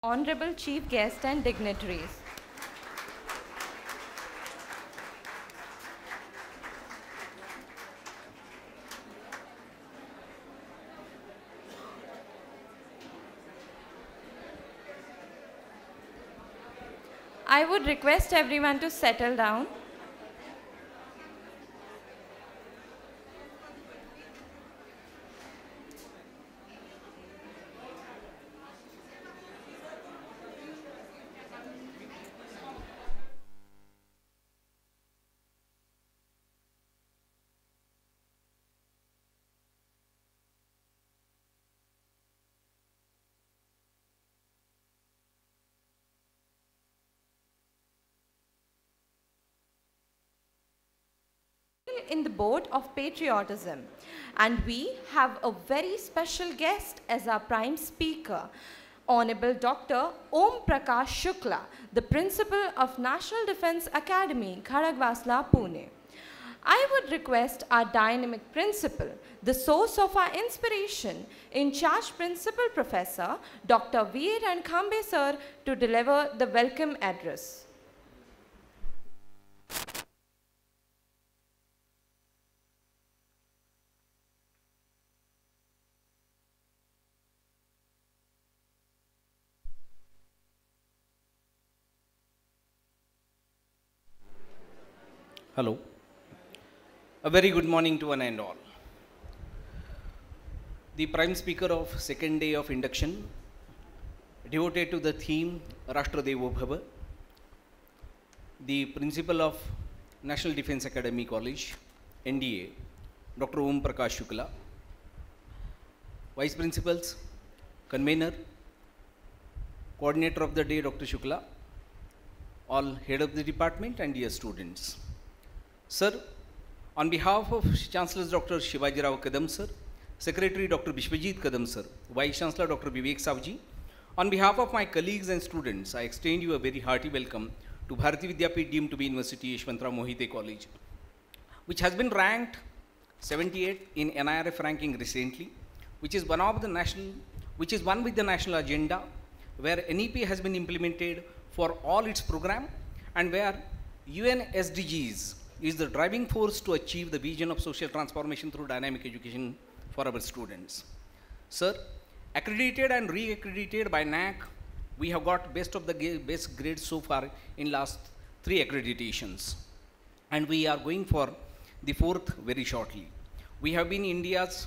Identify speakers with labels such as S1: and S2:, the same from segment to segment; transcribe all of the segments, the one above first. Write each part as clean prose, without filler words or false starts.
S1: Honorable Chief Guest and dignitaries. I would request everyone to settle down. In the boat of patriotism, and we have a very special guest as our prime speaker, Honorable Dr. Om Prakash Shukla, the Principal of National Defence Academy, Kharagwasla, Pune. I would request our dynamic principal, the source of our inspiration, in charge principal professor, Dr. V. Rankhambe sir, to deliver the welcome address.
S2: Hello. A very good morning to one and all. The Prime Speaker of second day of induction, devoted to the theme Rashtra Devo Bhava, the Principal of National Defence Academy College, NDA, Dr. Om Prakash Shukla, Vice Principals, Convener, Coordinator of the day, Dr. Shukla, all Head of the Department and dear students. Sir, on behalf of Chancellor Dr. Shivaji Rao Kadam sir, Secretary Dr. Bishwajit Kadam sir, Vice Chancellor Dr. Vivek Savji, on behalf of my colleagues and students, I extend you a very hearty welcome to Bharati Vidyapit deemed to be University Yeshwantrao Mohite College, which has been ranked 78 in NIRF ranking recently, which is one with the national agenda, where NEP has been implemented for all its program, and where UN SDGs is the driving force to achieve the vision of social transformation through dynamic education for our students. Sir, accredited and re-accredited by NAC, we have got best grades so far in last 3 accreditations. And we are going for the 4th very shortly. We have been India's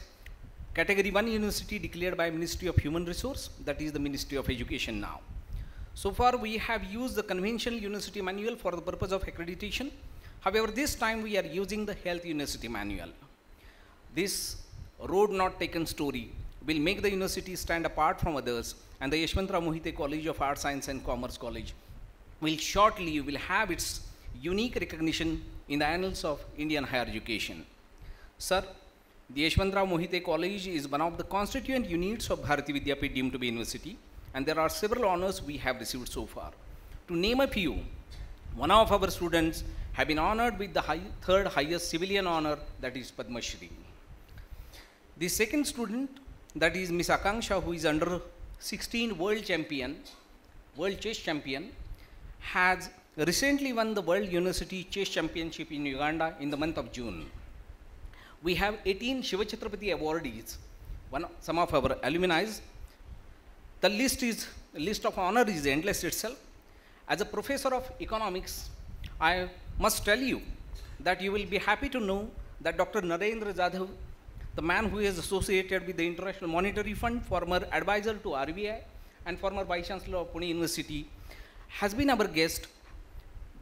S2: Category 1 university declared by Ministry of Human Resource, that is the Ministry of Education now. So far we have used the conventional university manual for the purpose of accreditation. However, this time we are using the Health University Manual. This road not taken story will make the university stand apart from others, and the Yeshwantrao Mohite College of Arts, Science and Commerce College will have its unique recognition in the annals of Indian higher education. Sir, the Yeshwantrao Mohite College is one of the constituent units of Bharati Vidyapit deemed to be university, and there are several honors we have received so far. To name a few, one of our students have been honored with the 3rd highest civilian honor, that is Padma Shri. The second student, that is Miss Akanksha, who is under 16 world chess champion, has recently won the World University Chess Championship in Uganda in the month of June. We have 18 Shiva Chhatrapati awardees, some of our alumni. The list of honor is endless itself. As a professor of economics, I must tell you that you will be happy to know that Dr. Narendra Jadhav, the man who is associated with the International Monetary Fund, former advisor to RBI and former Vice Chancellor of Pune University, has been our guest.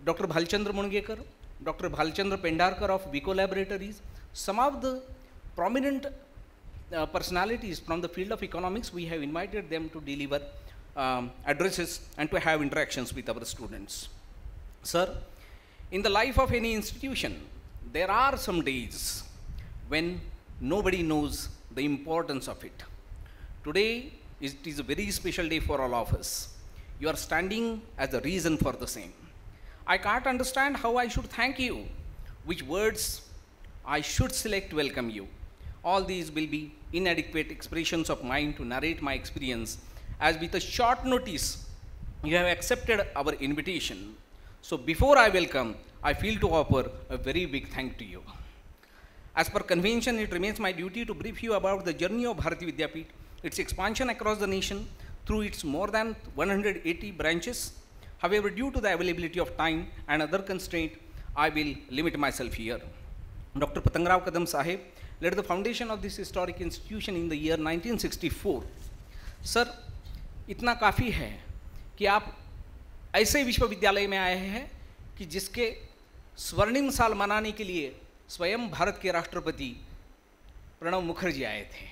S2: Dr. Bhalchandra Mungekar, Dr. Bhalchandra Pendarkar of Vico Laboratories, some of the prominent personalities from the field of economics, we have invited them to deliver addresses and to have interactions with our students. Sir, in the life of any institution, there are some days when nobody knows the importance of it. Today, it is a very special day for all of us. You are standing as the reason for the same. I can't understand how I should thank you, which words I should select to welcome you. All these will be inadequate expressions of mine to narrate my experience as with a short notice you have accepted our invitation. So before I welcome, I feel to offer a very big thank to you. As per convention, it remains my duty to brief you about the journey of Bharati Vidyapeeth, its expansion across the nation through its more than 180 branches. However, due to the availability of time and other constraint, I will limit myself here. Dr. Patangrao Kadam Saheb led the foundation of this historic institution in the year 1964. Sir, इतना काफ़ी है कि आप ऐसे विश्वविद्यालय में आए हैं कि जिसके स्वर्णिम साल मनाने के लिए स्वयं भारत के राष्ट्रपति प्रणब मुखर्जी आए थे।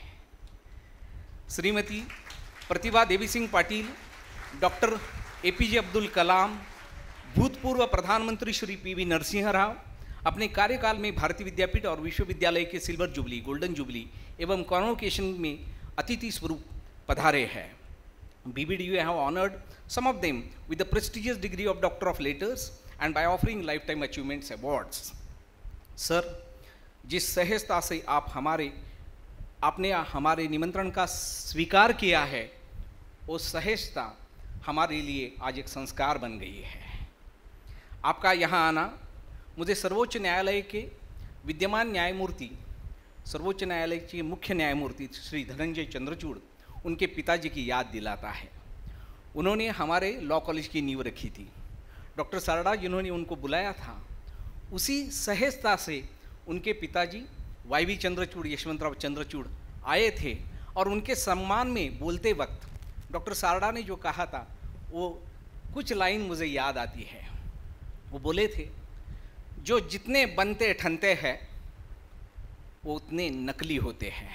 S2: श्रीमती प्रतिभा देवी सिंह पाटिल, डॉक्टर APJ अब्दुल कलाम, भूतपूर्व प्रधानमंत्री श्री PV नरसिंह राव अपने कार्यकाल में भारती विद्यापीठ और विश्वविद्यालय के सिल्वर जुबली, गोल्डन जुबली एवं कॉन्वोकेशन में अतिथि स्वरूप पधारे हैं। BBDU have honored some of them with the prestigious degree of Doctor of Letters and by offering Lifetime Achievements Awards. Sir, जिस सहजता से आपने हमारे निमंत्रण का स्वीकार किया है, वो सहजता हमारे लिए आज एक संस्कार बन गई है। आपका यहाँ आना मुझे सर्वोच्च न्यायालय के विद्यमान न्यायमूर्ति, सर्वोच्च न्यायालय के मुख्य न्यायमूर्ति श्री धनंजय चंद्रचूड़, उनके पिताजी की याद दिलाता है। उन्होंने हमारे लॉ कॉलेज की नींव रखी थी। डॉक्टर सारड़ा जिन्होंने उनको बुलाया था, उसी सहजता से उनके पिताजी YV चंद्रचूड़, यशवंतराव चंद्रचूड़ आए थे और उनके सम्मान में बोलते वक्त डॉक्टर सारड़ा ने जो कहा था, वो कुछ लाइन मुझे याद आती है। वो बोले थे, जो जितने बनते ठनते हैं वो उतने नकली होते हैं,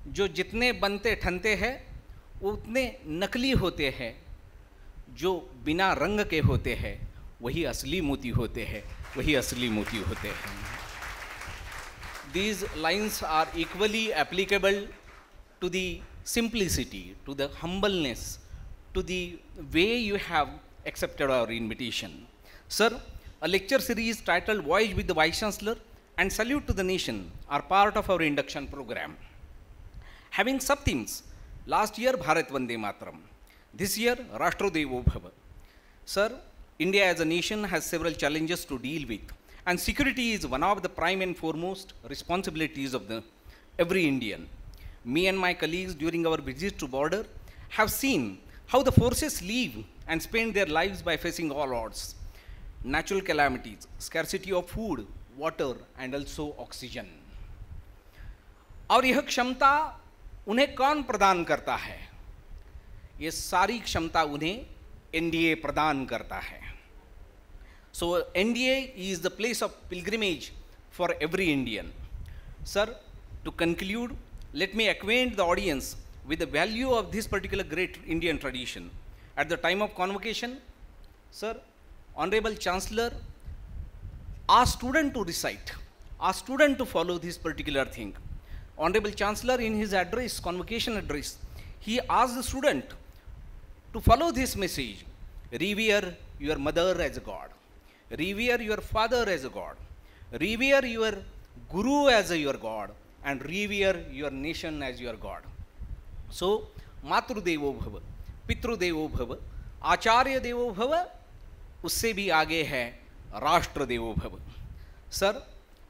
S2: जो जितने बनते ठनते हैं वो उतने नकली होते हैं, जो बिना रंग के होते हैं वही असली मोती होते हैं, वही असली मोती होते हैं। These lines are equally applicable to the simplicity, to the humbleness, to the way you have accepted our invitation. Sir, a lecture series titled Voyage with the Vice Chancellor and Salute to the Nation are part of our induction program. Having sub-themes, last year Bharat Vande Mataram, this year Rashtra Devo Bhava. Sir, India as a nation has several challenges to deal with, and security is one of the prime and foremost responsibilities of every Indian. Me and my colleagues during our visit to border have seen how the forces live and spend their lives by facing all odds. Natural calamities, scarcity of food, water and also oxygen. और यह क्षमता उन्हें कौन प्रदान करता है? ये सारी क्षमता उन्हें NDA प्रदान करता है. So NDA is the place of pilgrimage for every Indian. Sir, to conclude, let me acquaint the audience with the value of this particular great Indian tradition. At the time of convocation, sir, Honorable Chancellor asked student to recite, asked student to follow this particular thing. Honorable Chancellor in his address, convocation address, he asked the student to follow this message: revere your mother as a God, revere your father as a God, revere your guru as your God, and revere your nation as your God. So, Matru Devo Bhava, Pitru Devo Bhava, Acharya Devo Bhava, उससे भी आगे है राष्ट्र देवो भव. Sir,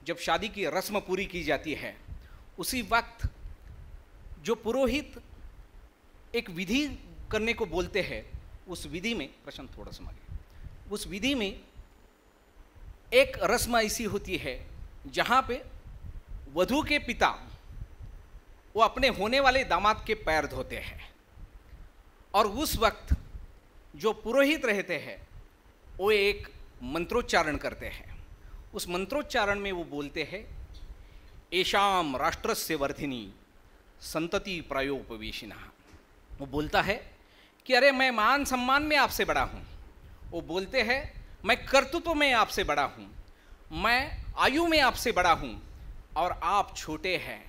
S2: जब शादी की रस्म पूरी की जाती है, उसी वक्त जो पुरोहित एक विधि करने को बोलते हैं, उस विधि में, प्रश्न थोड़ा समझिए, उस विधि में एक रस्म ऐसी होती है जहाँ पे वधू के पिता वो अपने होने वाले दामाद के पैर धोते हैं, और उस वक्त जो पुरोहित रहते हैं वो एक मंत्रोच्चारण करते हैं. उस मंत्रोच्चारण में वो बोलते हैं, एशाम राष्ट्रस्य वर्धिनी संतति प्रायोपवेशिनः. वो बोलता है कि अरे मैं मान सम्मान में आपसे बड़ा हूँ. वो बोलते हैं मैं कर्तृत्व में आपसे बड़ा हूँ, मैं आयु में आपसे बड़ा हूँ, और आप छोटे हैं,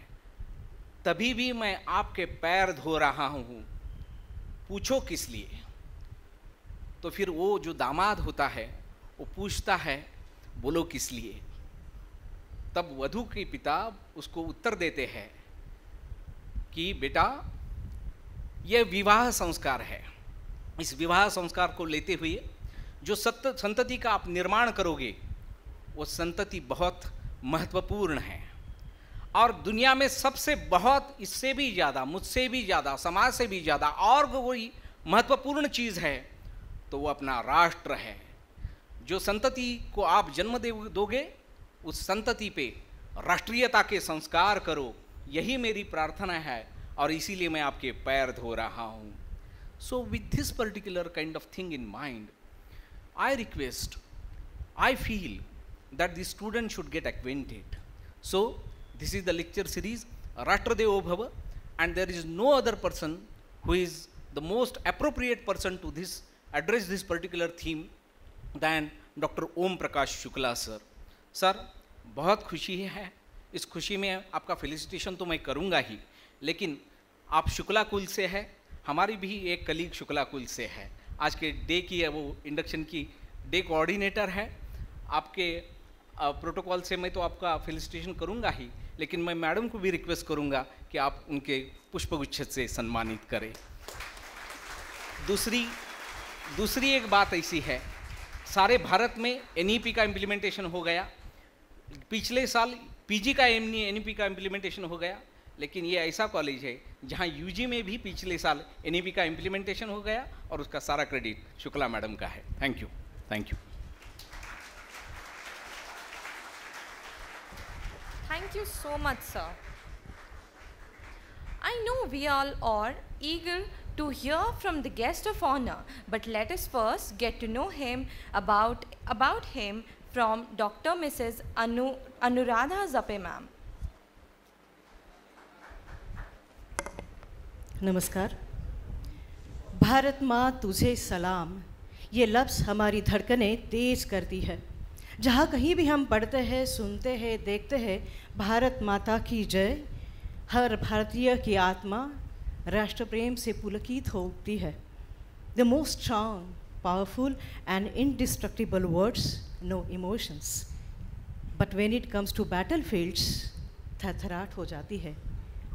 S2: तभी भी मैं आपके पैर धो रहा हूँ, पूछो किस लिए. तो फिर वो जो दामाद होता है वो पूछता है, बोलो किस लिए. तब वधू के पिता उसको उत्तर देते हैं कि बेटा, यह विवाह संस्कार है। इस विवाह संस्कार को लेते हुए जो संतति का आप निर्माण करोगे वो संतति बहुत महत्वपूर्ण है। और दुनिया में सबसे बहुत इससे भी ज़्यादा, मुझसे भी ज़्यादा, समाज से भी ज़्यादा और कोई महत्वपूर्ण चीज़ है तो वो अपना राष्ट्र है। जो संतति को आप जन्म दोगे उस संतति पे राष्ट्रीयता के संस्कार करो, यही मेरी प्रार्थना है और इसीलिए मैं आपके पैर धो रहा हूँ। So with this particular kind of thing in mind, I request, I feel that the student should get acquainted. So, this is the lecture series, Rashtradevo Bhava, and there is no other person who is the most appropriate person to address this particular theme than Dr. Om Prakash Shukla sir. Sir, बहुत खुशी है, इस खुशी में आपका felicitation तो मैं करूँगा ही, लेकिन आप शुक्ला कुल से है, हमारी भी एक कलीग शुक्ला कुल से है। आज के डे की है, वो इंडक्शन की डे कोऑर्डिनेटर है। आपके प्रोटोकॉल से मैं तो आपका फेलिसिटेशन करूंगा ही, लेकिन मैं मैडम को भी रिक्वेस्ट करूंगा कि आप उनके पुष्पगुच्छ से सम्मानित करें। दूसरी एक बात ऐसी है, सारे भारत में एनईपी का इम्प्लीमेंटेशन हो गया, पिछले साल पीजी का एनईपी का इम्प्लीमेंटेशन हो गया, लेकिन ये ऐसा कॉलेज है जहाँ यूजी में भी पिछले साल एनईपी का इम्प्लीमेंटेशन हो गया और उसका सारा क्रेडिट शुक्ला मैडम का है। Thank you, thank you.
S1: Thank you so much, sir. I know we all are eager to hear from the guest of honor, but let us first get to know him about him from Dr. Mrs. Anuradha Zappe ma'am.
S3: नमस्कार। भारत माँ तुझे सलाम, ये लफ्ज़ हमारी धड़कनें तेज़ करती है। जहाँ कहीं भी हम पढ़ते हैं, सुनते हैं, देखते हैं भारत माता की जय, हर भारतीय की आत्मा राष्ट्र प्रेम से पुलकित हो उठती है। The most strong, powerful and indestructible words, no emotions, but when it comes to battle fields थरथराहट हो जाती है।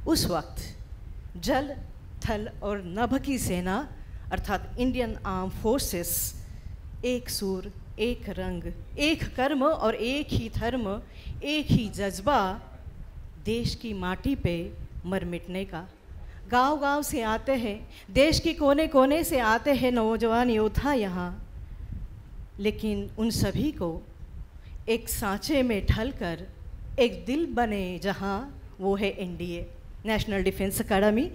S3: उस वक्त जल, थल और नभ की सेना अर्थात इंडियन आर्म फोर्सेस एक सुर, एक रंग, एक कर्म और एक ही धर्म, एक ही जज्बा देश की माटी पे मर मिटने का। गांव-गांव से आते हैं, देश के कोने कोने से आते हैं नौजवान योद्धा यहाँ, लेकिन उन सभी को एक सांचे में ढलकर एक दिल बने जहाँ, वो है NDA, National Defence Academy.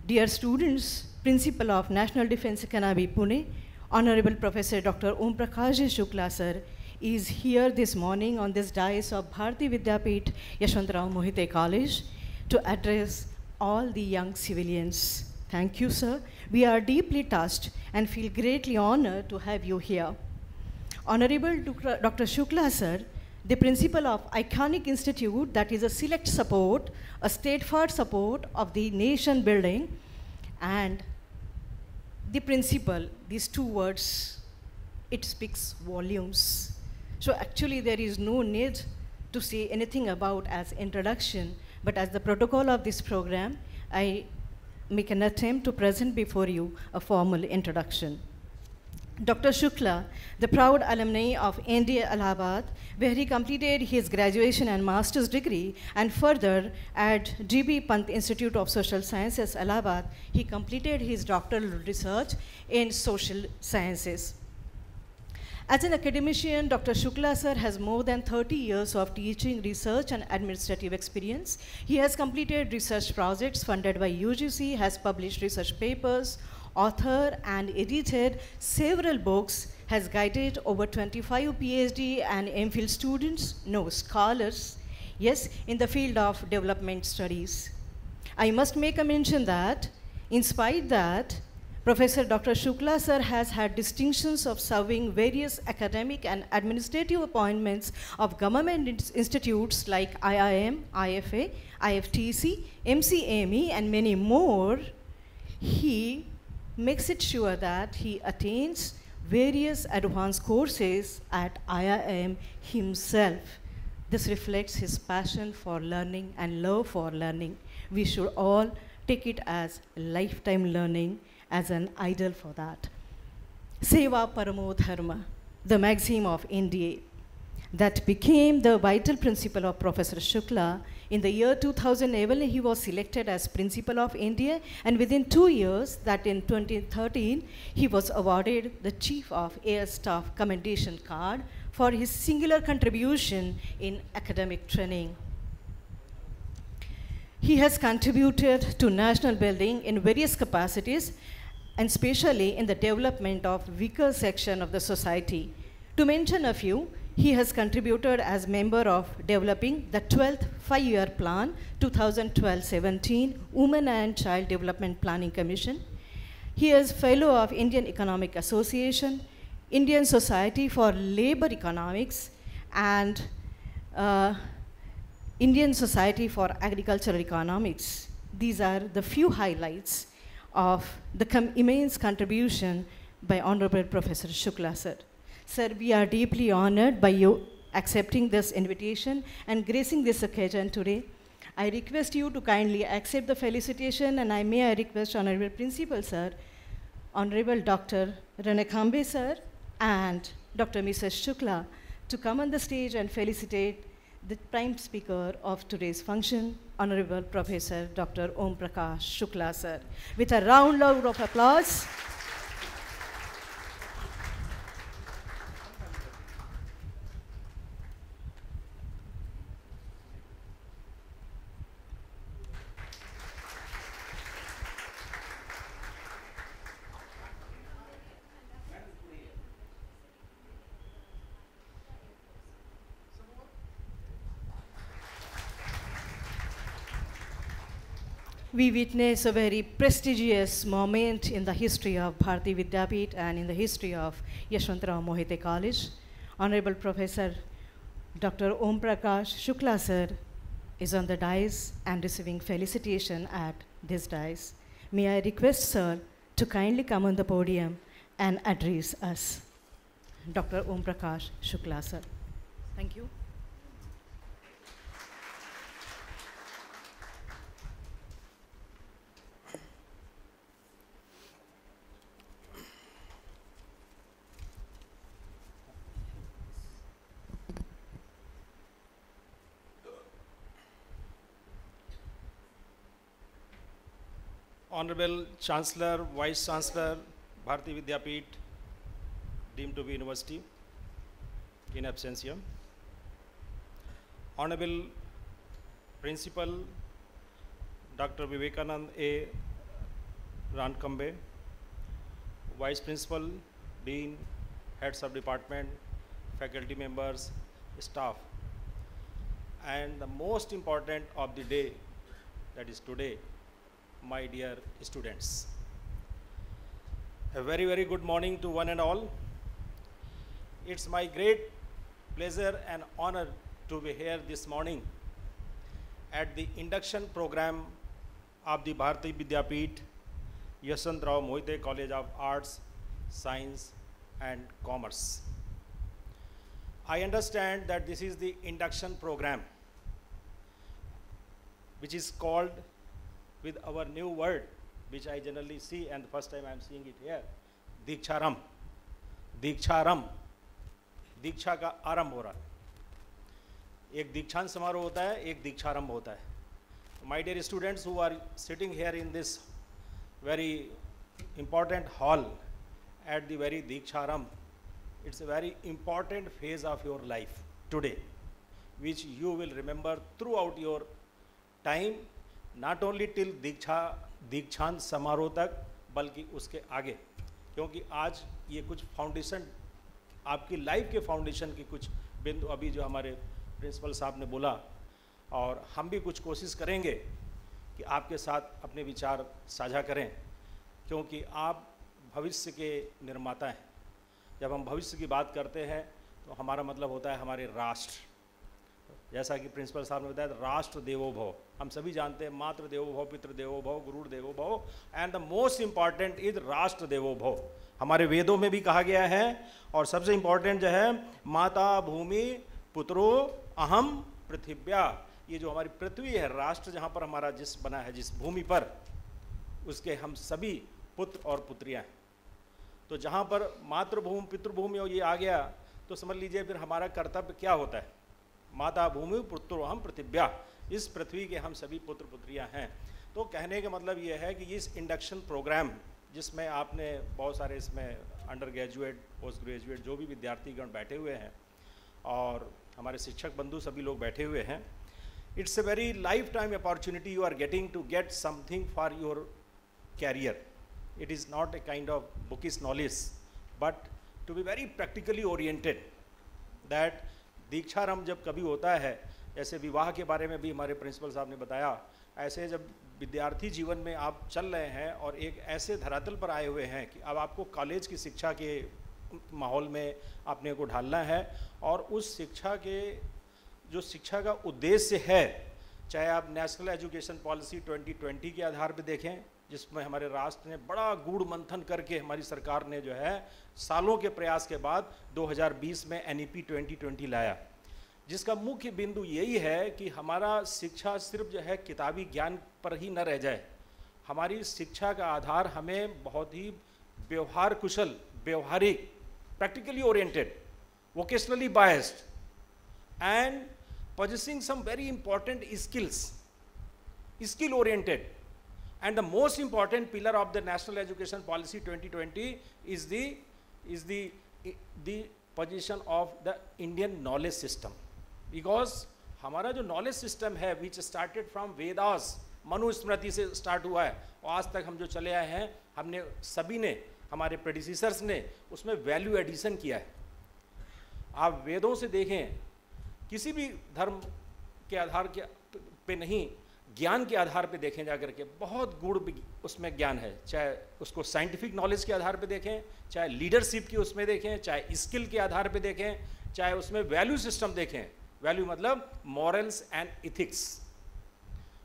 S3: Dear students, Principal of National Defence Academy Pune, Honorable Professor Dr. Om Prakash Shukla sir is here this morning on this dais of Bharati Vidyapeeth Yashwantrao Mohite College to address all the young civilians. Thank you, sir. We are deeply touched and feel greatly honored to have you here. Honorable Dr. Shukla sir, the principal of iconic institute that is a select support, a steadfast support of the nation building, and the principal, these two words, it speaks volumes. So actually there is no need to say anything about as introduction, but as the protocol of this program, I make an attempt to present before you a formal introduction. Dr. Shukla, the proud alumni of NDA Allahabad, where he completed his graduation and master's degree, and further at G.B. Pant Institute of Social Sciences, Allahabad, he completed his doctoral research in social sciences. As an academician, Dr. Shukla sir has more than 30 years of teaching, research, and administrative experience. He has completed research projects funded by UGC, has published research papers, authored and edited several books, has guided over 25 PhD and MPhil students, no, scholars, yes, in the field of development studies. I must make a mention that, in spite that, Professor Dr. Shukla sir has had distinctions of serving various academic and administrative appointments of government institutes like IIM, IFA, IFTC, MCME, and many more. He makes it sure that he attains various advanced courses at IIM himself. This reflects his passion for learning and love for learning. We should all take it as lifetime learning as an ideal for that. Seva Paramo Dharma, the maxim of India, that became the vital principle of Professor Shukla. In the year 2011, he was selected as Principal of India, and within 2 years, that in 2013, he was awarded the Chief of Air Staff Commendation Card for his singular contribution in academic training. He has contributed to national building in various capacities, and especially in the development of weaker section of the society. To mention a few, he has contributed as member of developing the 12th 5-year plan, 2012-17, Women and Child Development Planning Commission. He is fellow of Indian Economic Association, Indian Society for Labor Economics, and Indian Society for Agricultural Economics. These are the few highlights of the immense contribution by Honorable Professor Shukla, sir. Sir, we are deeply honored by you accepting this invitation and gracing this occasion today. I request you to kindly accept the felicitation, and I request Honorable Principal, sir, Honorable Dr. Ranakhambe, sir, and Dr. Mrs. Shukla to come on the stage and felicitate the prime speaker of today's function, Honorable Professor Dr. Om Prakash Shukla, sir. With a round of applause. We witness a very prestigious moment in the history of Bharati Vidyapeeth and in the history of Yashwantrao Mohite College. Honorable Professor Dr. Om Prakash Shukla, sir, is on the dais and receiving felicitation at this dais. May I request, sir, to kindly come on the podium and address us. Dr. Om Prakash Shukla, sir. Thank you.
S4: Honorable Chancellor, Vice Chancellor, Bharati Vidyapeeth, deemed to be university, in absentia. Honorable Principal, Dr. Vivekanand A. Ranakhambe, Vice Principal, Dean, Heads of Department, faculty members, staff, and the most important of the day, that is today, my dear students. A very, very good morning to one and all. It's my great pleasure and honor to be here this morning at the induction program of the Bharati Vidyapeeth, Yashwantrao Mohite College of Arts, Science and Commerce. I understand that this is the induction program, which is called with our new word, which I generally see, and the first time I am seeing it here, Diksharam. Diksharam. दीक्षा का आरंभ हो रहा है. एक दीक्षांत समारोह होता है, एक दीक्षारंभ होता है. My dear students who are sitting here in this very important hall at the very Diksharam, it's a very important phase of your life today, which you will remember throughout your time, not only till दीक्षांत समारोह तक, बल्कि उसके आगे, क्योंकि आज ये कुछ फाउंडेशन, आपकी लाइफ के फाउंडेशन की कुछ बिंदु अभी जो हमारे प्रिंसिपल साहब ने बोला, और हम भी कुछ कोशिश करेंगे कि आपके साथ अपने विचार साझा करें, क्योंकि आप भविष्य के निर्माता हैं. जब हम भविष्य की बात करते हैं तो हमारा मतलब होता है हमारे राष्ट्र. जैसा कि प्रिंसिपल साहब ने बताया, राष्ट्र देवो भव. हम सभी जानते हैं मातृ देवो भव, पितृ देवो भव, गुरुर देवो भव, end the most important is राष्ट्र देवो भव. हमारे वेदों में भी कहा गया है, और सबसे इम्पॉर्टेंट जो है, माता भूमि पुत्रो अहम पृथिव्या. ये जो हमारी पृथ्वी है, राष्ट्र जहाँ पर हमारा जिस बना है, जिस भूमि पर, उसके हम सभी पुत्र और पुत्रियाँ हैं। तो जहाँ पर मातृभूमि पितृभूमि और ये आ गया तो समझ लीजिए फिर हमारा कर्तव्य क्या होता है। माता भूमि पुत्रो हम पृथिव्या, इस पृथ्वी के हम सभी पुत्र पुत्रियाँ हैं। तो कहने का मतलब ये है कि इस इंडक्शन प्रोग्राम जिसमें आपने बहुत सारे इसमें अंडर ग्रेजुएट पोस्ट ग्रेजुएट जो भी विद्यार्थीगण बैठे हुए हैं और हमारे शिक्षक बंधु सभी लोग बैठे हुए हैं, it's a very lifetime opportunity you are getting to get something for your career. It is not a kind of bookish knowledge, but to be very practically oriented. That दीक्षारंभ जब कभी होता है, जैसे विवाह के बारे में भी हमारे प्रिंसिपल साहब ने बताया, ऐसे जब विद्यार्थी जीवन में आप चल रहे हैं और एक ऐसे धरातल पर आए हुए हैं कि अब आपको कॉलेज की शिक्षा के माहौल में अपने को ढालना है, और उस शिक्षा के जो शिक्षा का उद्देश्य है, चाहे आप नेशनल एजुकेशन पॉलिसी 2020 के आधार पर देखें, जिसमें हमारे राष्ट्र ने बड़ा गूढ़ मंथन करके हमारी सरकार ने जो है सालों के प्रयास के बाद 2020 में NEP 2020 लाया, जिसका मुख्य बिंदु यही है कि हमारा शिक्षा सिर्फ जो है किताबी ज्ञान पर ही न रह जाए। हमारी शिक्षा का आधार हमें बहुत ही व्यवहार कुशल, व्यवहारिक, practically oriented, vocationally biased end possessing some very important skills, skill oriented. And the most important pillar of the National Education Policy 2020 is the position of the Indian knowledge system. Because हमारा जो knowledge system है, which started from Vedas, Manusmriti say start हुआ है, और आज तक हम जो चले आए हैं, हमने सभी ने, हमारे predecessors ने उसमें value addition किया है। आप वेदों से देखें, किसी भी धर्म के आधार के पे नहीं, ज्ञान के आधार पे देखें जाकर के, बहुत गूढ़ उसमें ज्ञान है। चाहे उसको साइंटिफिक नॉलेज के आधार पे देखें, चाहे लीडरशिप की उसमें देखें, चाहे स्किल के आधार पे देखें, चाहे उसमें वैल्यू सिस्टम देखें। वैल्यू मतलब morals and ethics.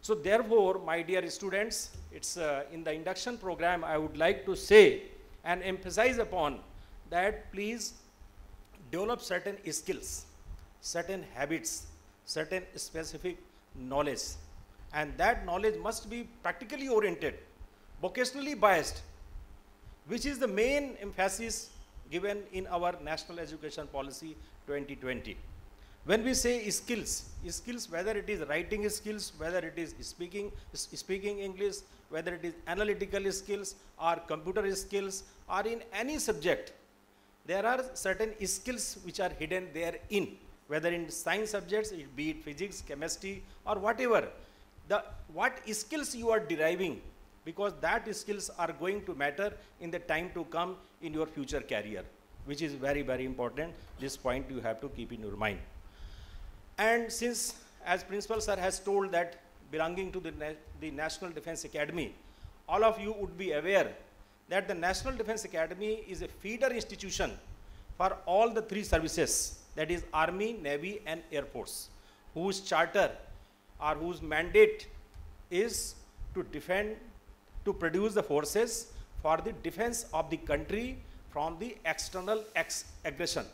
S4: So therefore my dear students, it's in the induction programme I would like to say and emphasise upon that please develop certain skills, certain habits, certain specific knowledge, and that knowledge must be practically oriented, vocationally biased, which is the main emphasis given in our National Education Policy 2020. When we say skills, whether it is writing skills, whether it is speaking English, whether it is analytical skills or computer skills, or in any subject, there are certain skills which are hidden therein. Whether in science subjects, be it physics, chemistry, or whatever, what skills you are deriving, because that skills are going to matter in the time to come in your future career, which is very, very important. This point you have to keep in your mind. And since, as Principal Sir has told that belonging to the National Defence Academy, all of you would be aware that the National Defence Academy is a feeder institution for all the three services, that is Army, Navy and Air Force, whose charter or whose mandate is to defend, to produce the forces for the defense of the country from the external aggression.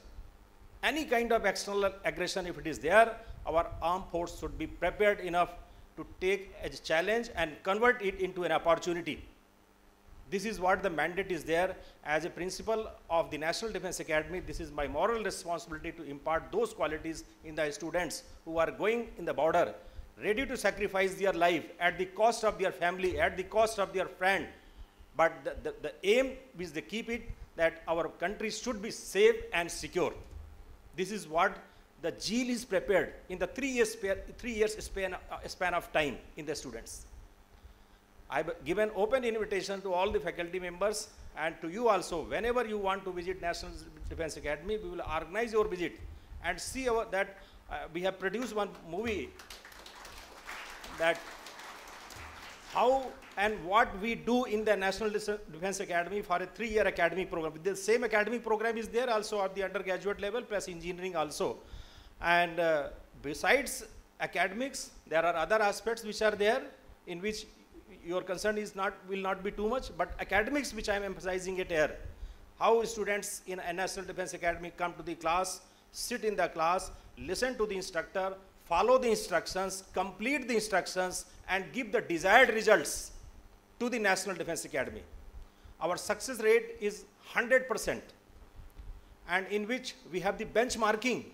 S4: Any kind of external aggression, if it is there, our armed force should be prepared enough to take as a challenge and convert it into an opportunity. This is what the mandate is there. As a principal of the National Defence Academy, this is my moral responsibility to impart those qualities in the students who are going in the border, ready to sacrifice their life at the cost of their family, at the cost of their friend. But the aim is to keep it that our country should be safe and secure. This is what the zeal is prepared in the 3 years span of time in the students. I've given open invitation to all the faculty members and to you also. Whenever you want to visit National Defence Academy, we will organize your visit and see that we have produced one movie that how and what we do in the National Defence Academy for a 3-year academic program. The same academic program is there also at the undergraduate level plus engineering also. And besides academics, there are other aspects which are there in which your concern will not be too much, but academics which I am emphasizing it here. How students in a National Defence Academy come to the class, sit in the class, listen to the instructor, follow the instructions, complete the instructions, and give the desired results to the National Defense Academy. Our success rate is 100%, and in which we have the benchmarking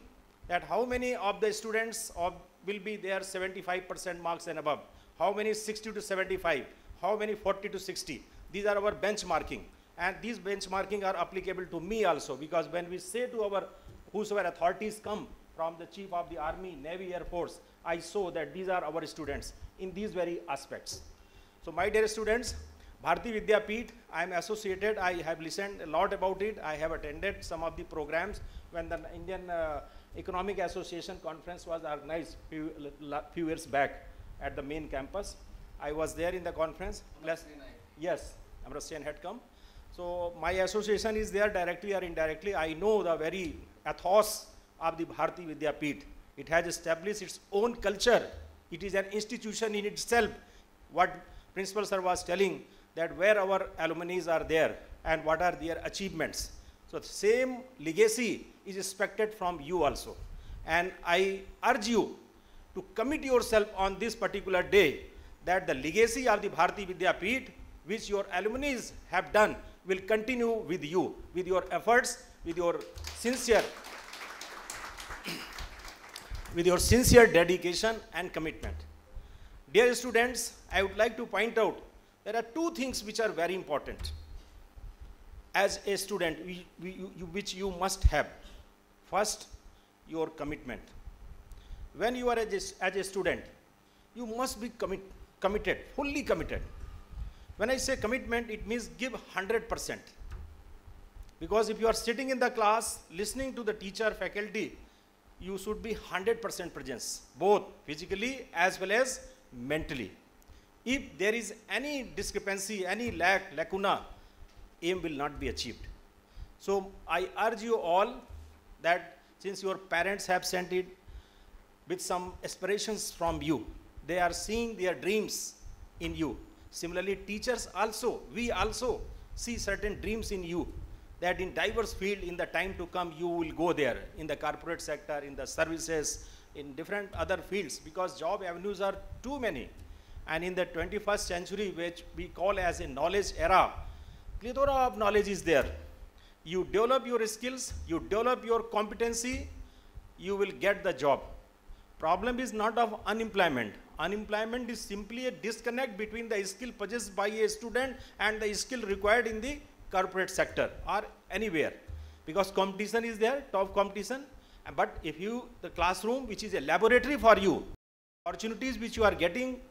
S4: that how many of the students will be there 75% marks and above, how many 60 to 75, how many 40 to 60. These are our benchmarking, and these benchmarking are applicable to me also, because when we say to our whosoever authorities come from the Chief of the Army, Navy, Air Force, I saw that these are our students in these very aspects. So my dear students, Bharati Vidyapeeth, I am associated, I have listened a lot about it, I have attended some of the programs when the Indian Economic Association conference was organized few years back at the main campus. I was there in the conference. Yes, Amrit Sen had come. So my association is there directly or indirectly. I know the very ethos of the Bharati Vidyapeeth. It has established its own culture. It is an institution in itself. What Principal Sir was telling, that where our alumni are there and what are their achievements. So the same legacy is expected from you also. And I urge you to commit yourself on this particular day that the legacy of the Bharati Vidyapeeth, which your alumni have done, will continue with you, with your efforts, with your sincere dedication and commitment. Dear students, I would like to point out there are two things which are very important as a student, which you must have. First, your commitment. When you are as a student, you must be committed, fully committed. When I say commitment, it means give 100%. Because if you are sitting in the class, listening to the teacher, faculty, you should be 100% presence, both physically as well as mentally. If there is any discrepancy, any lacuna, aim will not be achieved. So I urge you all that since your parents have sent it with some aspirations from you, they are seeing their dreams in you. Similarly, teachers also, we also see certain dreams in you, that in diverse field in the time to come you will go there, in the corporate sector, in the services, in different other fields, because job avenues are too many. And in the 21st century, which we call as a knowledge era, plethora of knowledge is there. You develop your skills, you develop your competency, you will get the job. Problem is not of unemployment. Unemployment is simply a disconnect between the skill possessed by a student and the skill required in the corporate sector or anywhere. Because competition is there, top competition. But if the classroom, which is a laboratory for you, opportunities which you are getting,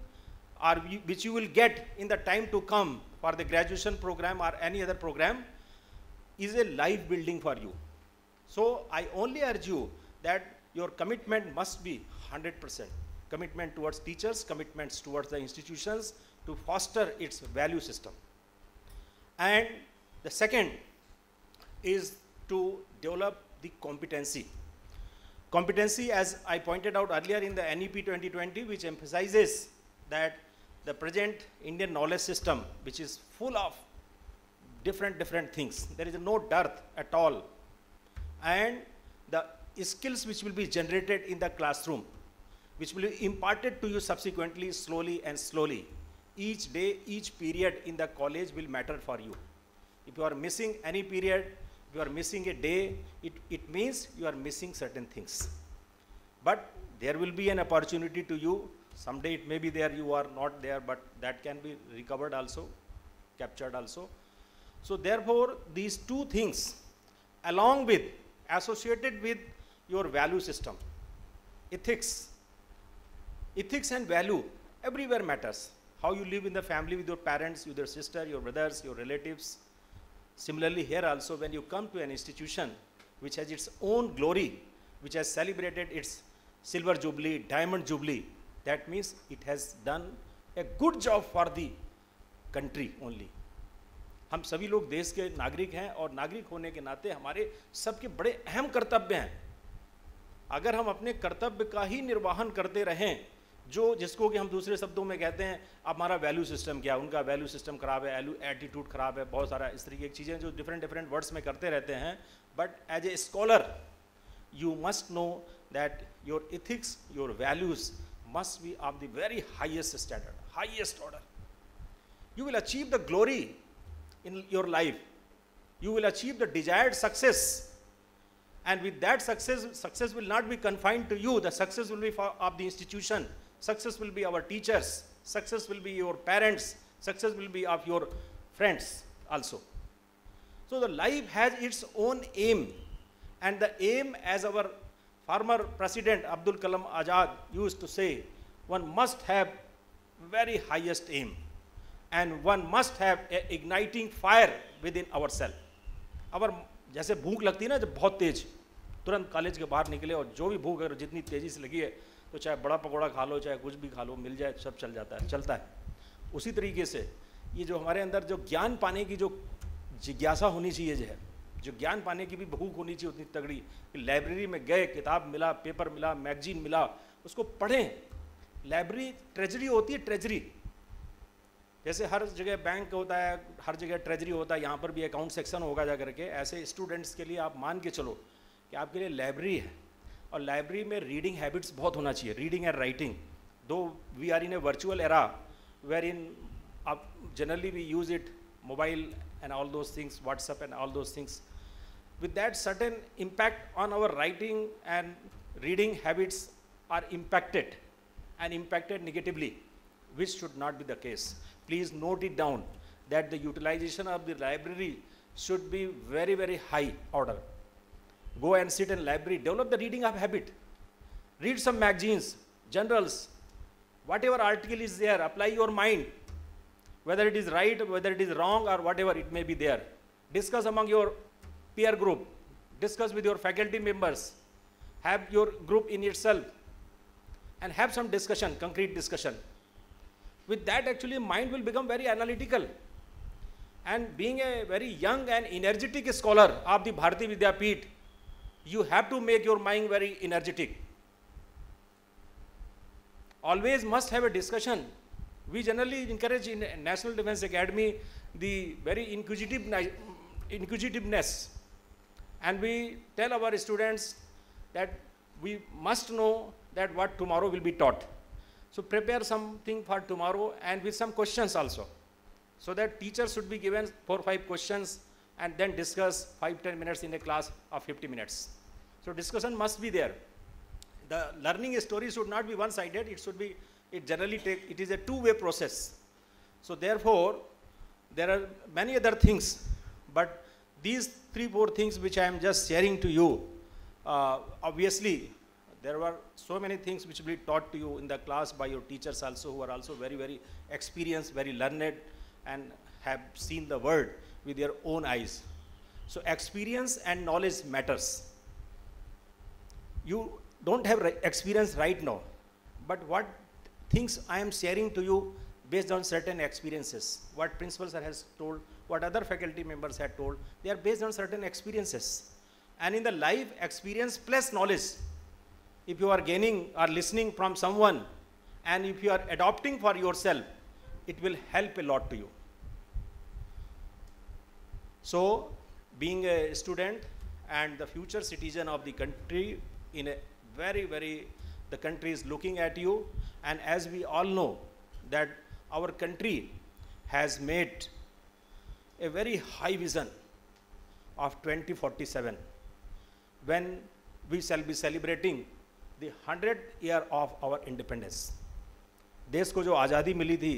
S4: or which you will get in the time to come for the graduation program or any other program, is a life building for you. So I only urge you that your commitment must be 100%. Commitment towards teachers, commitments towards the institutions to foster its value system. And the second is to develop the competency. Competency, as I pointed out earlier in the NEP 2020, which emphasizes that the present Indian knowledge system, which is full of different things, there is no dearth at all. And the skills which will be generated in the classroom, which will be imparted to you subsequently, slowly and slowly. Each day, each period in the college will matter for you. If you are missing any period, if you are missing a day, it means you are missing certain things. But there will be an opportunity to you. Someday it may be there, you are not there, but that can be recovered also, captured also. So therefore, these two things, along with, associated with your value system, ethics and value, everywhere matters. How you live in the family with your parents, with your sister, your brothers, your relatives. Similarly here also, when you come to an institution which has its own glory, which has celebrated its silver jubilee, diamond jubilee, that means it has done a good job for the country only. हम सभी लोग देश के नागरिक हैं और नागरिक होने के नाते हमारे सबके बड़े अहम कर्तव्य हैं. अगर हम अपने कर्तव्य का ही निर्वहन करते रहें, जिसको कि हम दूसरे शब्दों में कहते हैं अब हमारा वैल्यू सिस्टम क्या, उनका वैल्यू सिस्टम खराब है, एटीट्यूड खराब है, बहुत सारा इस तरीके की चीज़ें जो डिफरेंट वर्ड्स में करते रहते हैं. But as a scholar you must know that your ethics, your values must be of the very highest standard, highest order. You will achieve the glory in your life. You will achieve the desired success. And with that success will not be confined to you. The success will be of the institution. Success will be our teachers. Success will be your parents. Success will be of your friends also. So the life has its own aim. And the aim, as our former president Abdul Kalam Azad used to say, one must have very highest aim. And one must have an igniting fire within ourselves. Our जैसे भूख लगती है ना जब बहुत तेज, तुरंत college के बाहर निकले और जो भी भूख अगर जितनी तेज़ी से लगी है तो चाहे बड़ा पकौड़ा खा लो, चाहे कुछ भी खा लो, मिल जाए सब चलता है। उसी तरीके से ये जो हमारे अंदर जो ज्ञान पाने की जो जिज्ञासा होनी चाहिए, जो ज्ञान पाने की भी भूख होनी चाहिए उतनी तगड़ी कि लाइब्रेरी में गए, किताब मिला, पेपर मिला, मैगजीन मिला, उसको पढ़ें। लाइब्रेरी ट्रेजरी होती है, ट्रेजरी। जैसे हर जगह बैंक होता है, हर जगह ट्रेजरी होता है, यहाँ पर भी अकाउंट सेक्शन होगा जा करके। ऐसे स्टूडेंट्स के लिए आप मान के चलो कि आपके लिए लाइब्रेरी है, और लाइब्रेरी में रीडिंग हैबिट्स बहुत होना चाहिए, reading and writing. Though we are in a virtual era wherein generally we use it, mobile and all those things, WhatsApp and all those things. With that, certain impact on our writing and reading habits are impacted and impacted negatively, which should not be the case. Please note it down that the utilization of the library should be very, very high order. Go and sit in library, develop the reading of habit. Read some magazines, journals, whatever article is there, apply your mind. Whether it is right, whether it is wrong, or whatever it may be there. Discuss among your peer group. Discuss with your faculty members. Have your group in itself. And have some discussion, concrete discussion. With that, actually, mind will become very analytical. And being a very young and energetic scholar of the Bharati Vidyapeeth, you have to make your mind very energetic. Always must have a discussion. We generally encourage in National Defense Academy the very inquisitiveness, and we tell our students that we must know that what tomorrow will be taught. So prepare something for tomorrow and with some questions also, so that teachers should be given 4 or 5 questions and then discuss 5-10 minutes in a class of 50 minutes. So discussion must be there. The learning story should not be one-sided. It is a two-way process. So therefore, there are many other things, but these 3-4 things which I am just sharing to you, obviously, there were so many things which will be taught to you in the class by your teachers also, who are also very, very experienced, very learned, and have seen the world with their own eyes. So experience and knowledge matters. You don't have experience right now, but what things I am sharing to you based on certain experiences, what principal sir has told, what other faculty members had told, they are based on certain experiences. And in the life experience plus knowledge, if you are gaining or listening from someone, and if you are adopting for yourself, it will help a lot to you. So, being a student and the future citizen of the country, in a very, very, the country is looking at you, and as we all know that our country has made a very high vision of 2047, when we shall be celebrating the 100th year of our independence. देश को जो आज़ादी milli थी,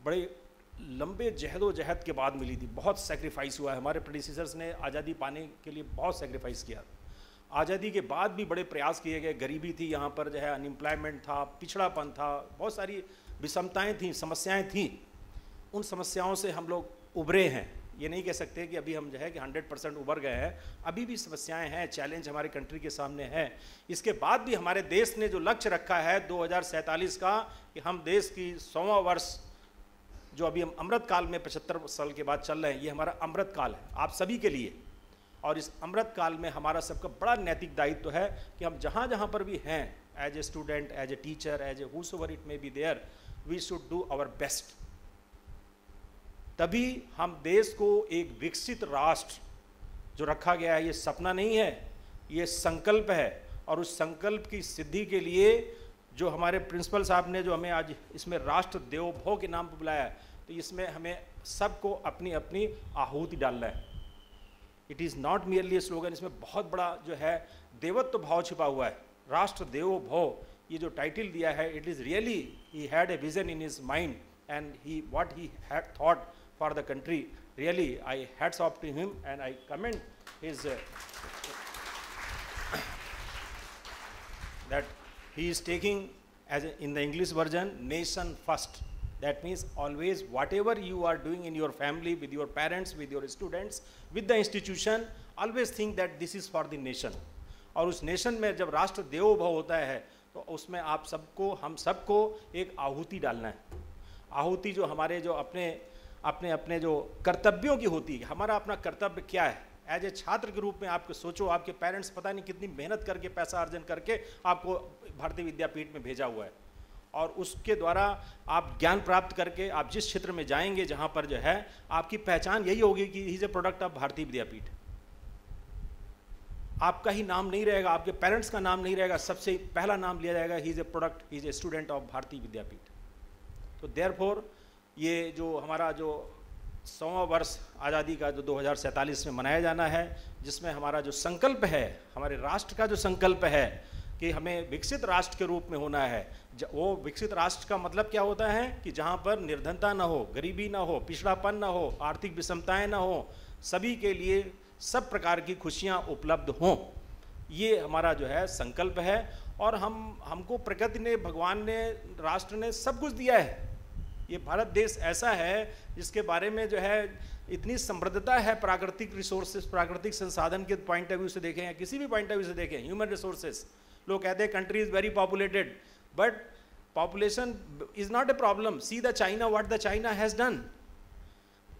S4: बड़े लंबे जहद के बाद milli थी, बहुत सेक्रीफाइस हुआ है। हमारे प्रेडिसेसर्स ने आज़ादी पाने के लिए बहुत सेक्रीफाइस किया। आज़ादी के बाद भी बड़े प्रयास किए गए, गरीबी थी यहाँ पर, जो है अनएम्प्लॉयमेंट था, पिछड़ापन था, बहुत सारी विषमताएं थी, समस्याएं थी। उन समस्याओं से हम लोग उभरे हैं। ये नहीं कह सकते कि अभी हम जो है कि 100% उभर गए हैं, अभी भी समस्याएं हैं, चैलेंज हमारे कंट्री के सामने है। इसके बाद भी हमारे देश ने जो लक्ष्य रखा है 2047 का, कि हम देश की 100वां वर्ष, जो अभी हम अमृत काल में 75 साल के बाद चल रहे हैं, ये हमारा अमृत काल है आप सभी के लिए। और इस अमृत काल में हमारा सबका बड़ा नैतिक दायित्व है कि हम जहाँ जहाँ पर भी हैं, as a student, as a teacher, as a whosoever it may be there, we should do our best. तभी हम देश को एक विकसित राष्ट्र जो रखा गया है, ये सपना नहीं है, ये संकल्प है, और उस संकल्प की सिद्धि के लिए जो हमारे प्रिंसिपल साहब ने जो हमें आज इसमें राष्ट्र देवो भव के नाम पर बुलाया है, तो इसमें हमें सबको अपनी अपनी आहुति डालना है। It is not merely A slogan, इसमें बहुत बड़ा जो है देवत्व भाव छिपा हुआ है। राष्ट्र देवो भव ये जो टाइटल दिया है, it is really he had a vision in his mind and he what he had thought for the country. Really I hats off to him and I commend his that he is taking as in the English version nation first. That means always whatever you are doing in your family, with your parents, with your students, with the institution, always think that this is for the nation. और उस nation में जब राष्ट्र देवो भव होता है तो उसमें आप सबको, हम सबको एक आहुति डालना है। आहुति जो हमारे जो अपने अपने अपने जो कर्तव्यों की होती है, हमारा अपना कर्तव्य क्या है। एज ए छात्र के रूप में आपको सोचो, आपके पेरेंट्स पता नहीं कितनी मेहनत करके पैसा अर्जन करके आपको भारतीय विद्यापीठ में भेजा हुआ है, और उसके द्वारा आप ज्ञान प्राप्त करके आप जिस क्षेत्र में जाएंगे जहाँ पर जो है आपकी पहचान यही होगी कि he is a product of भारतीय विद्यापीठ। आपका ही नाम नहीं रहेगा, आपके पेरेंट्स का नाम नहीं रहेगा, सबसे पहला नाम लिया जाएगा he is a product, he is a student of भारतीय विद्यापीठ। तो देयरफॉर ये जो हमारा जो 100वां वर्ष आज़ादी का जो 2047 में मनाया जाना है, जिसमें हमारा जो संकल्प है, हमारे राष्ट्र का जो संकल्प है कि हमें विकसित राष्ट्र के रूप में होना है। वो विकसित राष्ट्र का मतलब क्या होता है कि जहाँ पर निर्धनता ना हो, गरीबी ना हो, पिछड़ापन ना हो, आर्थिक विषमताएं ना हो, सभी के लिए सब प्रकार की खुशियाँ उपलब्ध हों। ये हमारा जो है संकल्प है, और हमको प्रकृति ने, भगवान ने, राष्ट्र ने सब कुछ दिया है। ये भारत देश ऐसा है जिसके बारे में जो है इतनी समृद्धता है, प्राकृतिक रिसोर्सेज, प्राकृतिक संसाधन के पॉइंट ऑफ व्यू से देखें या किसी भी पॉइंट ऑफ व्यू से देखें, ह्यूमन रिसोर्सेज। लोग कहते हैं country is very populated, but population is not a problem. See the China, what the China has done.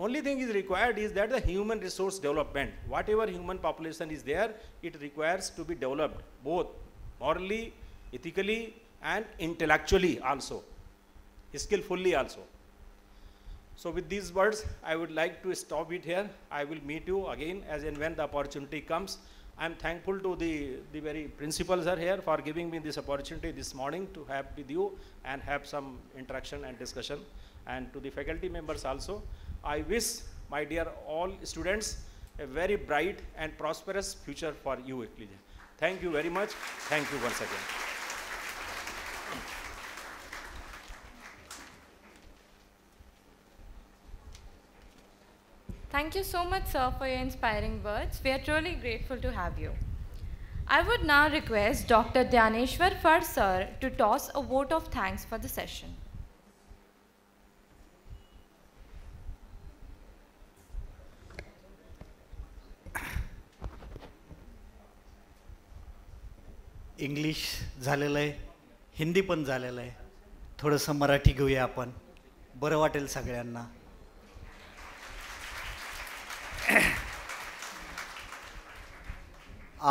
S4: Only thing is required is that the human resource development, whatever human population is there, it requires to be developed both morally, ethically and intellectually also, skillfully also. So with these words, I would like to stop it here. I will meet you again as and when the opportunity comes. I am thankful to the very principals are here for giving me this opportunity this morning to have with you and have some interaction and discussion, and to the faculty members also. I wish, my dear all students, a very bright and prosperous future for you. Thank you very much. Thank you once again.
S1: Thank you so much, sir, for your inspiring words. We are truly grateful to have you. I would now request Dr. Dhyaneshwar Far sir to toss a vote of thanks for the session.
S5: English झालेलं आहे, हिंदी पण झालेलं आहे, थोडंसं मराठी घेऊया आपण, बरं वाटेल सगळ्यांना.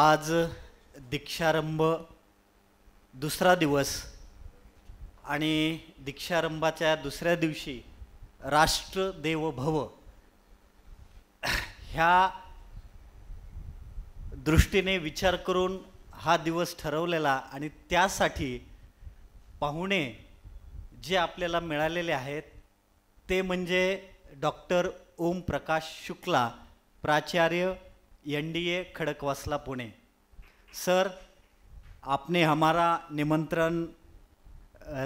S5: आज दीक्षारंभ दुसरा दिवस, आणि दीक्षारंभाच्या दुसऱ्या दिवशी राष्ट्र देव भव ह्या दृष्टीने विचार करून हा दिवस ठरवलेला, आणि त्यासाठी पाहुणे जे आपल्याला मिळालेले आहेत ते म्हणजे डॉक्टर ओम प्रकाश शुक्ला, प्राचार्य NDA खड़कवासला पुणे. सर, आपने हमारा निमंत्रण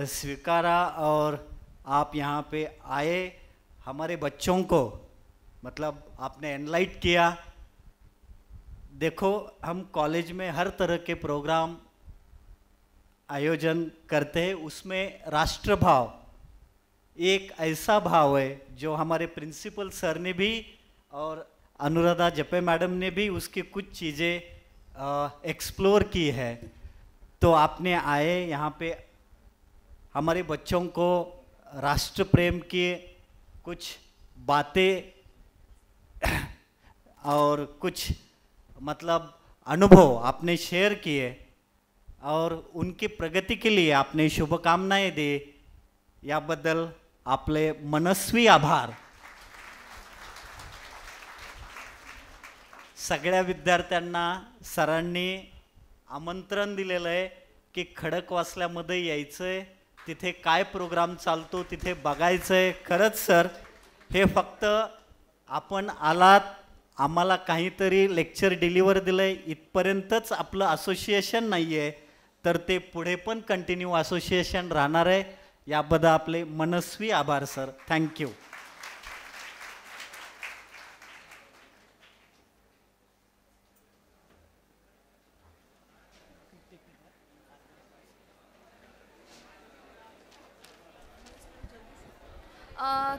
S5: स्वीकारा और आप यहाँ पे आए, हमारे बच्चों को मतलब आपने एनलाइट किया. देखो, हम कॉलेज में हर तरह के प्रोग्राम आयोजन करते हैं, उसमें राष्ट्रभाव एक ऐसा भाव है जो हमारे प्रिंसिपल सर ने भी और अनुराधा जपे मैडम ने भी उसकी कुछ चीज़ें एक्सप्लोर की है. तो आपने आए यहाँ पे हमारे बच्चों को राष्ट्र प्रेम की कुछ बातें और कुछ मतलब अनुभव आपने शेयर किए, और उनकी प्रगति के लिए आपने शुभकामनाएं दी. याबद्दल आपले मनस्वी आभार. सगळ्या विद्यार्थ्यांना सरांनी आमंत्रण दिलेलं आहे की खडकवासल्यामध्ये यायचं आहे, तिथे काय प्रोग्राम चालतो तिथे बघायचं आहे. खरंच सर, हे फक्त आपण आलात, आम्हाला काहीतरी लेक्चर डिलिव्हर दिलं आहे इथपर्यंतच आपलं असोसिएशन नाही आहे, तर ते पुढे पण कंटिन्यू असोसिएशन राहणार आहे. याबद्दल आपले मनस्वी आभार sir. Thank you.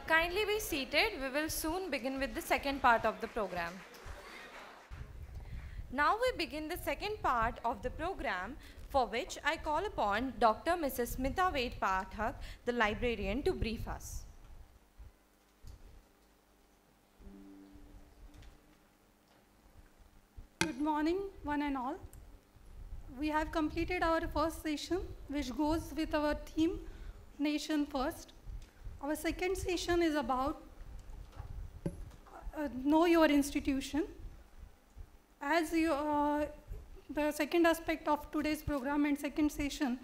S1: Kindly be seated. We will soon begin with the second part of the program. Now we begin the second part of the program, for which I call upon Dr. Mrs. Smita Ved Pathak, the librarian, to brief us.
S6: Good morning, one and all. We have completed our first session, which goes with our theme, Nation First. Our second session is about Know Your Institution. As you, the second aspect of today's program and second session,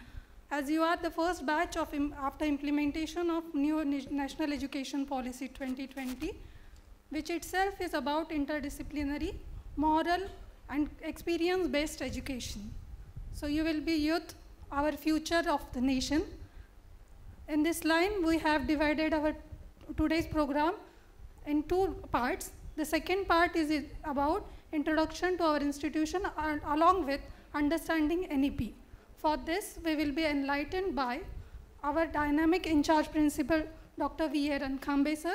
S6: as you are the first batch of after implementation of new National Education Policy 2020, which itself is about interdisciplinary, moral, and experience-based education. So you will be youth, our future of the nation. In this line, we have divided our today's program in two parts. The second part is about introduction to our institution along with understanding NEP. For this, we will be enlightened by our dynamic in-charge principal, Dr. V.A. Rankhambe sir,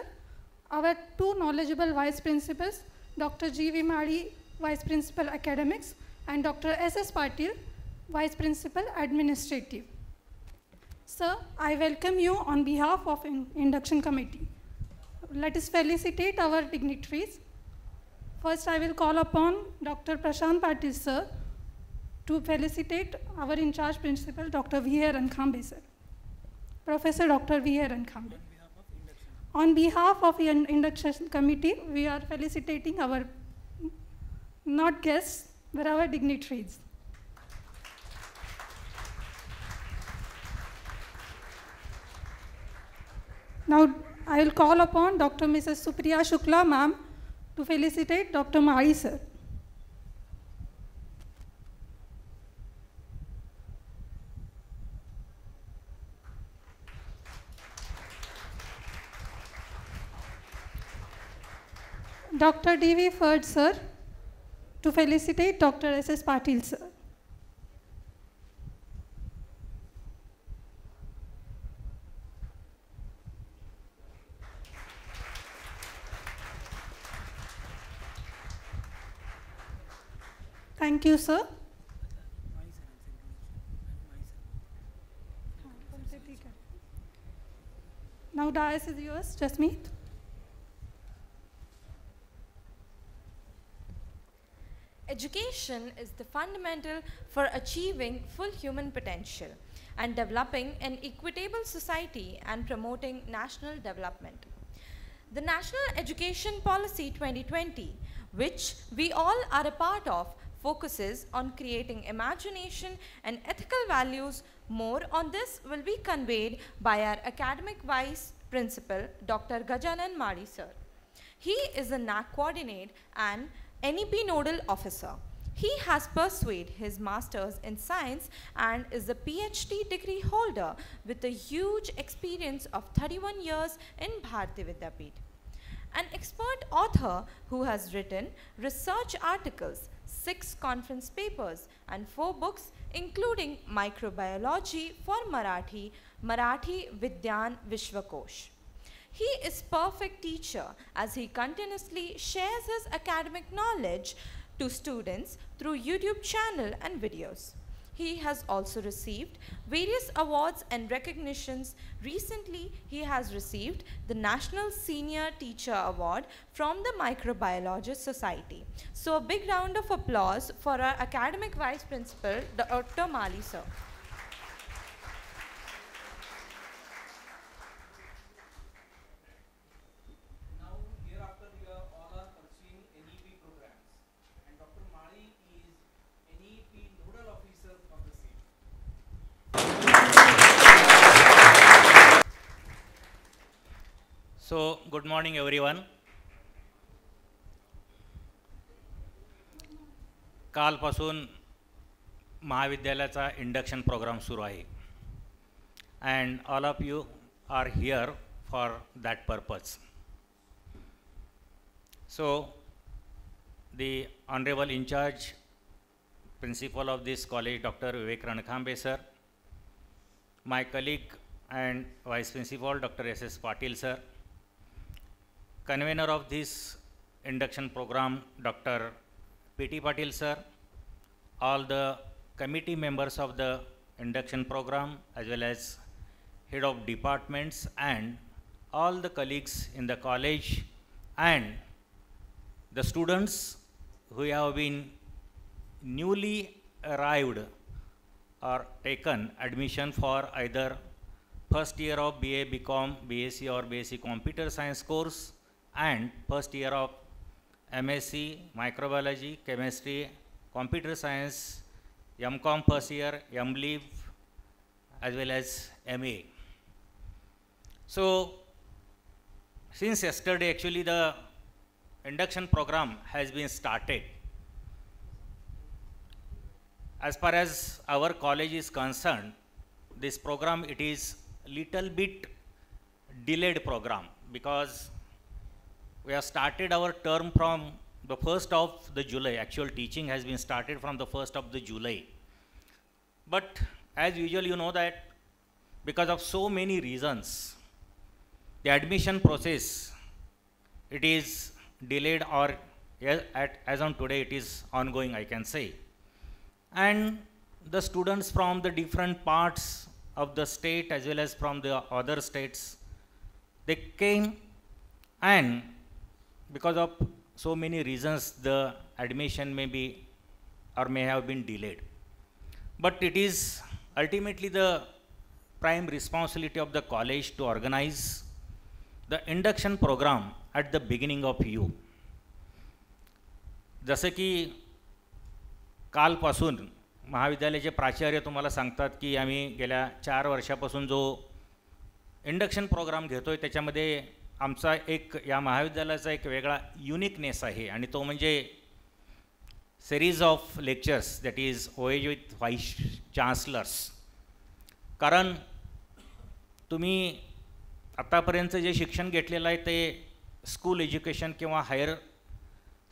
S6: our two knowledgeable vice principals, Dr. G.V. Madi, Vice Principal Academics, and Dr. S.S. Patil, Vice Principal Administrative. Sir, I welcome you on behalf of Induction Committee. Let us felicitate our dignitaries. First, I will call upon Dr. Prashant Patil sir to felicitate our in-charge principal, Dr. V.A. Rankhambe sir. Professor Dr. V.A. Rankhambe. On behalf of the Induction Committee, we are felicitating our not guests, but our dignitaries. Now, I will call upon Dr. Mrs. Supriya Shukla ma'am to felicitate Dr. Madi sir. Dr. D.V. Ferd sir to felicitate Dr. S.S. Patil sir. Thank you, sir. Now, dais is yours, Jasmeet.
S1: Education is the fundamental for achieving full human potential and developing an equitable society and promoting national development. The National Education Policy 2020, which we all are a part of, focuses on creating imagination and ethical values. More on this will be conveyed by our academic vice principal, Dr. Gajanan Madi sir. He is a NAC coordinate and NEP nodal officer. He has pursued his master's in science and is a PhD degree holder with a huge experience of 31 years in Bharati Vidyapeeth. An expert author who has written research articles, 6 conference papers, and 4 books, including Microbiology for Marathi, Marathi Vidyan Vishwakosh. He is perfect teacher as he continuously shares his academic knowledge to students through YouTube channel and videos. He has also received various awards and recognitions. Recently, he has received the National Senior Teacher Award from the Microbiologist Society. So a big round of applause for our academic vice principal, Dr. Mali sir.
S2: Now, hereafter, we are all are pursuing NEP programs.
S7: So, good morning everyone. कालपासून महाविद्यालयाचा induction programme सुरू आहे and all of you are here for that purpose. So, the Honorable In Charge Principal of this college, Dr. Vivek Ranakhambe sir, my colleague and Vice Principal, Dr. S.S. Patil sir, convener of this induction program, Dr. P.T. Patil sir, all the committee members of the induction program as well as head of departments and all the colleagues in the college and the students who have been newly arrived or taken admission for either first year of BA, BCom, BSc or BSc Computer Science course and first year of MSc Microbiology, Chemistry, Computer Science, MCom first year, MLiv as well as MA. So, since yesterday actually the induction program has been started. As far as our college is concerned, this program it is little bit delayed program because we have started our term from the 1st of the July. Actual teaching has been started from the 1st of the July. But as usual you know that because of so many reasons, the admission process it is delayed or as on today it is ongoing, I can say. And the students from the different parts of the state as well as from the other states, they came, and because of so many reasons the admission may be or may have been delayed. But it is ultimately the prime responsibility of the college to organize the induction program at the beginning of you. जसे की कालपासून महाविद्यालयाचे प्राचार्य तुम्हाला सांगतात की आम्ही गेल्या 4 वर्षापासून जो इंडक्शन प्रोग्राम घेतोय त्याच्यामध्ये आमचा एक या महाविद्यालयाचा एक वेगळा युनिकनेस आहे आणि तो म्हणजे series of lectures, that is OAG with Vice Chancellors. कारण तुम्ही आतापर्यंत जे शिक्षण घेतलेलं आहे ते स्कूल एज्युकेशन किंवा हायर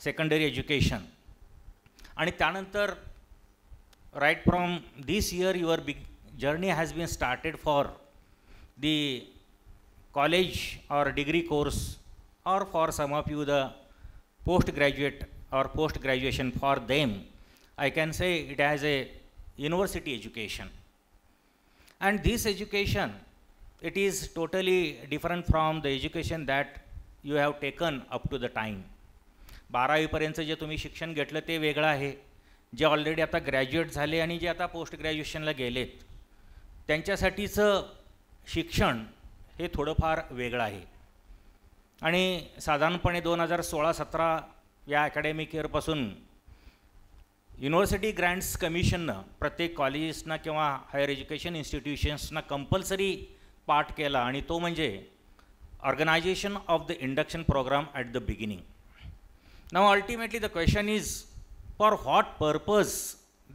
S7: सेकंडरी एज्युकेशन आणि त्यानंतर right from this year your big journey has been started for the college or degree course or for some of you the postgraduate or post graduation. For them I can say it has a university education, and this education it is totally different from the education that you have taken up to the time. 12वी पर्यंत जे तुम्ही शिक्षण घेतलं ते वेगळं आहे. जे ऑलरेडी आता ग्रॅज्युएट झाले आणि जे आता पोस्ट ग्रॅज्युएशनला गेलेत त्यांच्यासाठीचं शिक्षण हे थोडंफार वेगळं आहे. आणि साधारणपणे 2016-17 या अकॅडमिक इयरपासून युनिव्हर्सिटी ग्रँट्स कमिशननं प्रत्येक कॉलेजेसना किंवा हायर एज्युकेशन इन्स्टिट्यूशन्सना कंपल्सरी पार्ट केला आणि तो म्हणजे organisation of the induction programme at the beginning. Now ultimately the question is for what purpose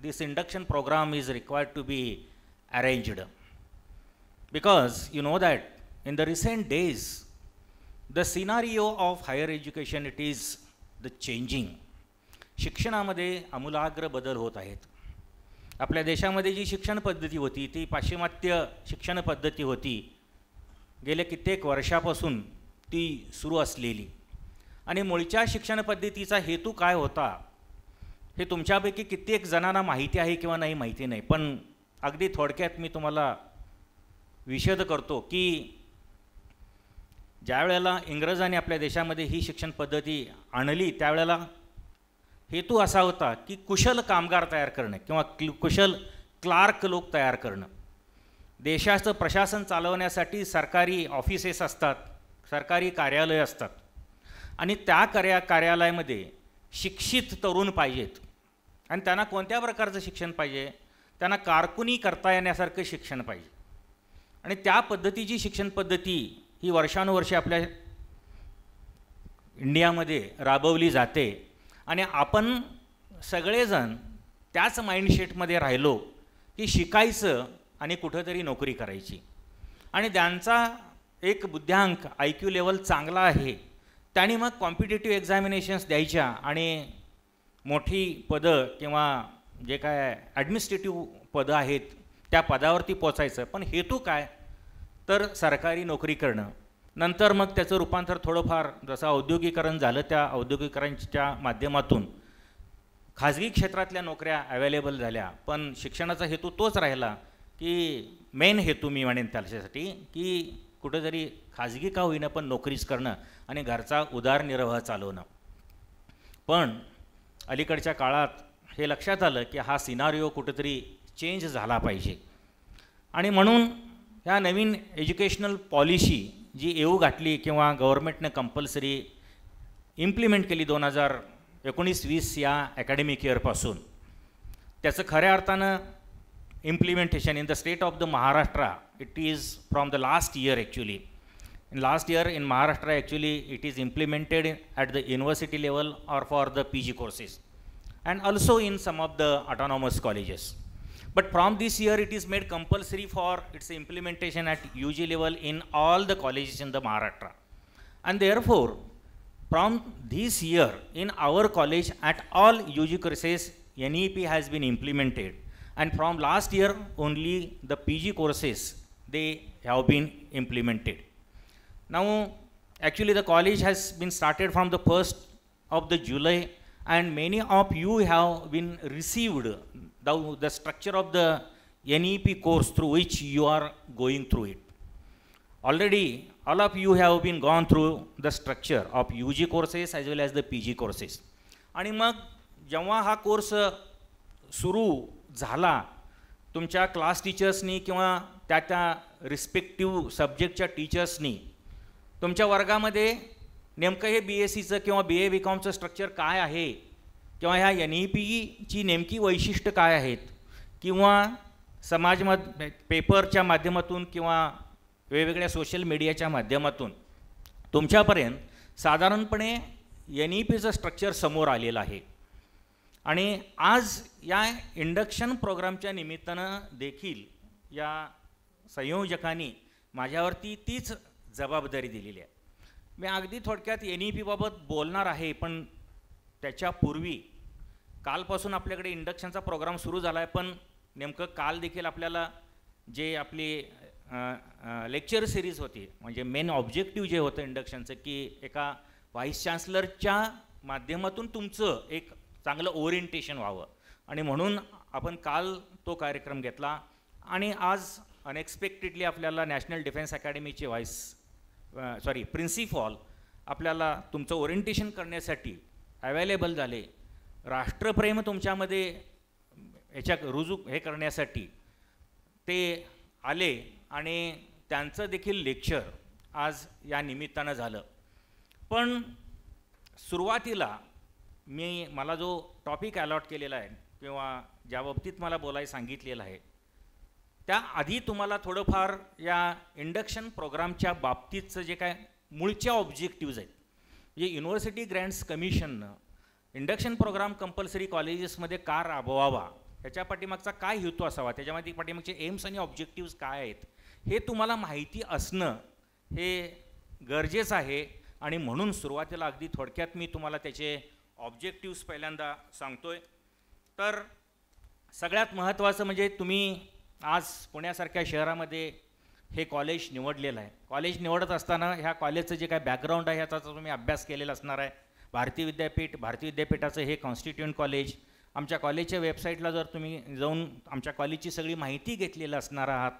S7: this induction programme is required to be arranged. Because you know that in the recent days the scenario of higher education it is the changing. शिक्षणामध्ये आमूलाग्र बदल होत आहेत. आपल्या देशामध्ये जी शिक्षण पद्धती होती ती पाश्चिमात्य शिक्षण पद्धती होती. गेल्या कित्येक वर्षापासून ती सुरू असलेली आणि मूळच्या शिक्षण पद्धतीचा हेतू काय होता हे तुमच्यापैकी कित्येक जणांना माहिती आहे किंवा नाही माहिती नाही. पण अगदी थोडक्यात मी तुम्हाला विशद करतो की ज्या वेळेला इंग्रजांनी आपल्या देशामध्ये ही शिक्षण पद्धती आणली त्यावेळेला हेतू असा होता की कुशल कामगार तयार करणं किंवा कुशल क्लार्क लोक तयार करणं. देशाचं प्रशासन चालवण्यासाठी सरकारी ऑफिसेस असतात, सरकारी कार्यालय असतात आणि त्या कार्यालयामध्ये शिक्षित तरुण पाहिजेत. आणि त्यांना कोणत्या प्रकारचं शिक्षण पाहिजे? त्यांना कारकुनी करता येण्यासारखं शिक्षण पाहिजे. आणि त्या पद्धतीची शिक्षण पद्धती ही वर्षानुवर्षे आपल्या इंडियामध्ये राबवली जाते आणि आपण सगळेजण त्याच माइंडसेटमध्ये राहिलो की शिकायचं आणि कुठंतरी नोकरी करायची, आणि ज्यांचा एक बुद्ध्यांक IQ लेवल चांगला आहे त्यांनी मग कॉम्पिटेटिव्ह एक्झामिनेशन्स द्यायच्या आणि मोठी पदं किंवा जे काय ॲडमिनिस्ट्रेटिव्ह पदं आहेत त्या पदावरती पोचायचं. पण हेतू काय, तर सरकारी नोकरी करणं. नंतर मग त्याचं रूपांतर थोडंफार जसं औद्योगिकरण झालं, त्या औद्योगिकरणाच्या माध्यमातून खाजगी क्षेत्रातल्या नोकऱ्या अवेलेबल झाल्या. पण शिक्षणाचा हेतू तोच राहिला की मेन हेतू मी म्हणेन त्याच्यासाठी की कुठंतरी खाजगी का होईना पण नोकरीच करणं आणि घरचा उदरनिर्वाह चालवणं. पण अलीकडच्या काळात हे लक्षात आलं की हा सिनारिओ कुठंतरी चेंज झाला पाहिजे, आणि म्हणून ह्या नवीन एज्युकेशनल पॉलिसी जी येऊ घातली किंवा गव्हर्नमेंटनं कंपल्सरी इम्प्लिमेंट केली 2019-20 या ॲकॅडमिक इयरपासून, त्याचं खऱ्या अर्थानं implementation in the state of the Maharashtra, it is from the last year actually. In last year in Maharashtra actually it is implemented at the university level or for the PG courses, and also in some of the autonomous colleges. But from this year it is made compulsory for its implementation at UG level in all the colleges in the Maharashtra. And therefore from this year in our college at all UG courses NEP has been implemented. And from last year only the PG courses they have been implemented. Now actually the college has been started from the 1st of the July, and many of you have been received the structure of the NEP course through which you are going through it. Already all of you have been gone through the structure of UG courses as well as the PG courses. आणि मग जेव्हा हा course सुरू झाला, तुमच्या class टीचर्सनी किंवा त्या respective सब्जेक्टच्या टीचर्सनी तुमच्या वर्गामध्ये नेमकं हे BSCचं किंवा BA BComचं स्ट्रक्चर काय आहे किंवा ह्या NEPची नेमकी वैशिष्ट्य काय आहेत किंवा पेपरच्या माध्यमातून किंवा वेगवेगळ्या सोशल मीडियाच्या माध्यमातून तुमच्यापर्यंत साधारणपणे NEPचं स्ट्रक्चर समोर आलेलं आहे. आणि आज या इंडक्शन प्रोग्रामच्या निमित्तानं देखील या संयोजकांनी माझ्यावरती तीच जबाबदारी दिलेली आहे. मी अगदी थोडक्यात NEP बाबत बोलणार आहे, पण त्याच्यापूर्वी कालपासून आपल्याकडे इंडक्शनचा प्रोग्राम सुरू झाला आहे. पण नेमकं काल देखील आपल्याला जे आपली लेक्चर सिरीज होती, म्हणजे मेन ऑब्जेक्टिव्ह जे होतं इंडक्शनचं की एका व्हाईस चान्सलरच्या माध्यमातून तुमचं एक चांगलं ओरिएंटेशन व्हावं, आणि म्हणून आपण काल तो कार्यक्रम घेतला. आणि आज अनएक्सपेक्टेडली आपल्याला नॅशनल डिफेन्स अकॅडमीचे प्रिन्सिपॉल आपल्याला तुमचं ओरिएंटेशन करण्यासाठी अवेलेबल झाले. राष्ट्रप्रेम तुमच्यामध्ये रुजू हे करण्यासाठी ते आले आणि त्यांचं देखील लेक्चर आज या निमित्तानं झालं. पण सुरुवातीला मला जो टॉपिक अलॉट केलेला आहे किंवा ज्या बाबतीत मला बोलायला सांगितलेलं आहे त्याआधी तुम्हाला थोडंफार या इंडक्शन प्रोग्रामच्या बाबतीतचं जे काय मूळच्या ऑब्जेक्टिव्ज आहेत, म्हणजे युनिव्हर्सिटी ग्रँट्स कमिशननं इंडक्शन प्रोग्राम कंपल्सरी कॉलेजेसमध्ये का राबवावा, त्याच्या पाठीमागचा काय हेतू असावा, त्याच्यामध्ये पाठीमागचे एम्स आणि ऑब्जेक्टिव्ज काय आहेत हे तुम्हाला माहिती असणं हे गरजेचं आहे. आणि म्हणून सुरुवातीला अगदी थोडक्यात मी तुम्हाला त्याचे ऑब्जेक्टिव्स पहिल्यांदा सांगतोय. तर सगळ्यात महत्त्वाचं म्हणजे तुम्ही आज पुण्यासारख्या शहरामध्ये हे कॉलेज निवडलेलं आहे. कॉलेज निवडत असताना ह्या कॉलेजचं जे काय बॅकग्राऊंड आहे ह्याचा तुम्ही अभ्यास केलेला असणार आहे. भारती विद्यापीठाचं हे कॉन्स्टिट्यूएंट कॉलेज, आमच्या कॉलेजच्या वेबसाईटला जर तुम्ही जाऊन आमच्या कॉलेजची सगळी माहिती घेतलेली असणार आहात,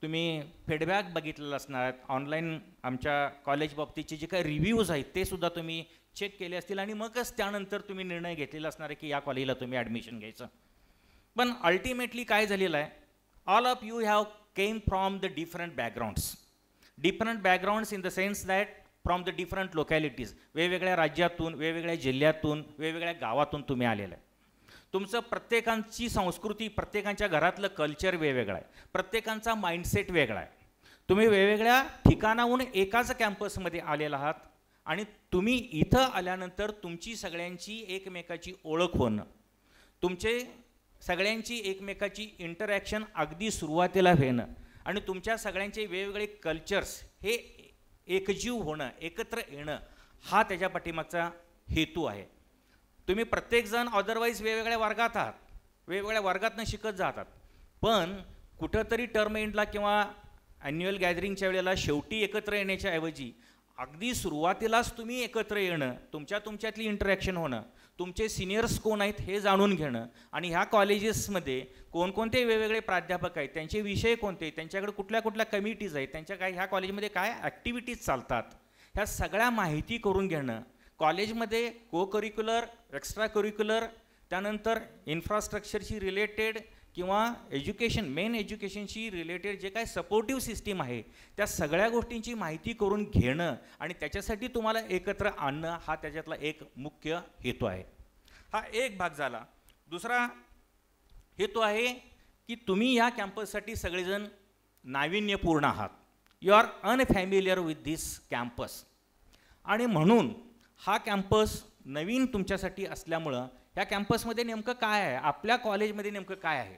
S7: तुम्ही फीडबॅक बघितलेला असणार आहेत, ऑनलाईन आमच्या कॉलेज बाबतीचे जे काही रिव्ह्यूज आहेत ते सुद्धा तुम्ही चेक केले असतील आणि मगच त्यानंतर तुम्ही निर्णय घेतलेला असणार आहे की या कॉलेजला तुम्ही ॲडमिशन घ्यायचं. पण अल्टिमेटली काय झालेलं आहे, all of you have came from the different backgrounds in the sense that from the different localities, वेगवेगळ्या राज्यातून, वेगवेगळ्या जिल्ह्यातून, वेगवेगळ्या गावातून तुम्ही आलेलं आहे. तुमचं प्रत्येकांची संस्कृती, प्रत्येकांच्या घरातलं कल्चर वेगवेगळं आहे, प्रत्येकांचा माइंडसेट वेगळा आहे. तुम्ही वेगवेगळ्या ठिकाणाहून एकाच कॅम्पसमध्ये आलेला आहात आणि तुम्ही इथं आल्यानंतर तुमची सगळ्यांची एकमेकाची ओळख होणं, तुमचे सगळ्यांची एकमेकाची इंटरॅक्शन अगदी सुरुवातीला होणं आणि तुमच्या सगळ्यांचे वेगवेगळे कल्चर्स हे एकजीव होणं, एकत्र येणं, हा त्याच्या पाठीमागचा हेतू आहे. तुम्ही प्रत्येकजण अदरवाईज वेगवेगळ्या वर्गात आहात, वेगवेगळ्या वर्गातनं शिकत जातात, पण कुठंतरी टर्म एंडला किंवा ॲन्युअल गॅदरिंगच्या वेळेला शेवटी एकत्र येण्याच्या ऐवजी अगदी सुरुवातीलाच तुम्ही एकत्र येणं, तुमच्यातली इंटरॅक्शन होणं, तुमचे सिनियर्स कोण आहेत हे जाणून घेणं आणि ह्या कॉलेजेसमध्ये कोणकोणते वेगवेगळे प्राध्यापक आहेत, त्यांचे विषय कोणते, त्यांच्याकडे कुठल्या कुठल्या कमिटीज आहेत, त्यांच्या काय ह्या कॉलेजमध्ये काय ॲक्टिव्हिटीज चालतात, ह्या सगळ्या माहिती करून घेणं. कॉलेजमध्ये को करिक्युलर, एक्स्ट्रा करिक्युलर, त्यानंतर इन्फ्रास्ट्रक्चरशी रिलेटेड किंवा मेन एज्युकेशनशी रिलेटेड जे काय सपोर्टिव्ह सिस्टीम आहे त्या सगळ्या गोष्टींची माहिती करून घेणं आणि त्याच्यासाठी तुम्हाला एकत्र आणणं हा त्याच्यातला एक मुख्य हेतू आहे. हा एक भाग झाला. दुसरा हेतू आहे की तुम्ही या कॅम्पससाठी सगळेजण नाविन्यपूर्ण आहात. You are unfamiliar with this campus आणि म्हणून हा कॅम्पस नवीन तुमच्यासाठी असल्यामुळं ह्या कॅम्पसमध्ये नेमकं काय आहे, आपल्या कॉलेजमध्ये नेमकं काय आहे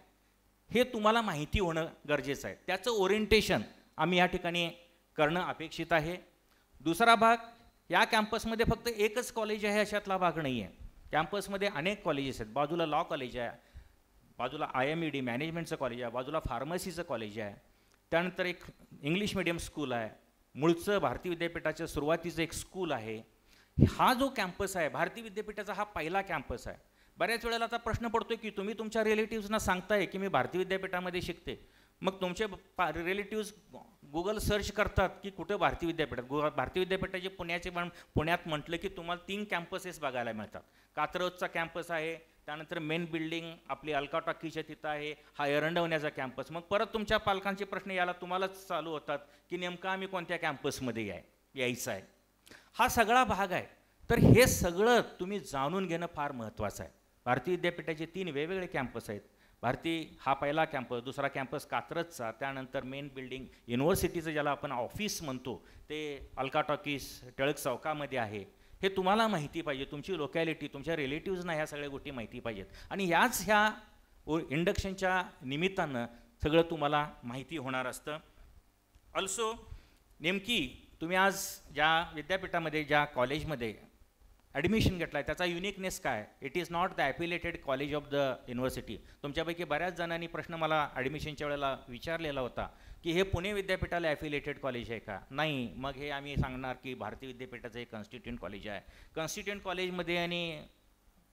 S7: हे तुम्हाला माहिती होणं गरजेचं आहे. त्याचं ओरिएंटेशन आम्ही या ठिकाणी करणं अपेक्षित आहे. दुसरा भाग, या कॅम्पसमध्ये फक्त एकच कॉलेज आहे अशातला भाग नाही आहे. कॅम्पसमध्ये अनेक कॉलेजेस आहेत. बाजूला लॉ कॉलेज आहे, बाजूला IMED मॅनेजमेंटचं कॉलेज आहे, बाजूला फार्मसीचं कॉलेज आहे, त्यानंतर एक इंग्लिश मिडियम स्कूल आहे, मूळचं भारती विद्यापीठाच्या सुरुवातीचं एक स्कूल आहे. हा जो कॅम्पस आहे भारती विद्यापीठाचा हा पहिला कॅम्पस आहे. बऱ्याच वेळेला आता प्रश्न पडतो की तुम्ही तुमच्या रिलेटिव्सना सांगताय की मी भारती विद्यापीठामध्ये शिकते, मग तुमचे रिलेटिव्स गुगल सर्च करतात की कुठं भारती विद्यापीठात. भारती विद्यापीठाचे पुण्यात म्हटलं की तुम्हाला 3 कॅम्पसेस बघायला मिळतात. कात्रजचा कॅम्पस आहे, त्यानंतर मेन बिल्डिंग आपली अलका टॉकीच्या तिथं आहे, हा एरंडवण्याचा कॅम्पस. मग परत तुमच्या पालकांचे प्रश्न याला तुम्हालाच चालू होतात की नेमकं आम्ही कोणत्या कॅम्पसमध्ये यायचं आहे. हा सगळा भाग आहे. तर हे सगळं तुम्ही जाणून घेणं फार महत्त्वाचं आहे. भारती विद्यापीठाचे 3 वेगवेगळे कॅम्पस आहेत. भारती हा पहिला कॅम्पस, दुसरा कॅम्पस कात्रजचा, त्यानंतर मेन बिल्डिंग युनिव्हर्सिटीचं ज्याला आपण ऑफिस म्हणतो ते अलका टॉकीज टिळक चौकामध्ये आहे. हे तुम्हाला माहिती पाहिजे, तुमची लोकॅलिटी, तुमच्या रिलेटिव्सना ह्या सगळ्या गोष्टी माहिती पाहिजेत आणि ह्या इंडक्शनच्या निमित्तानं सगळं तुम्हाला माहिती होणार असतं. ऑल्सो नेमकी तुम्ही आज ज्या विद्यापीठामध्ये, ज्या कॉलेजमध्ये ॲडमिशन घेतला आहे त्याचा युनिकनेस काय? It is not the ॲफिलेटेड college of the university. तुमच्यापैकी बऱ्याच जणांनी प्रश्न मला ॲडमिशनच्या वेळेला विचारलेला होता की हे पुणे विद्यापीठाला ॲफिलेटेड कॉलेज आहे का? नाही. मग हे आम्ही सांगणार की भारती विद्यापीठाचं एक कॉन्स्टिट्युएंट कॉलेज आहे. कॉन्स्टिट्युएंट कॉलेजमध्ये आणि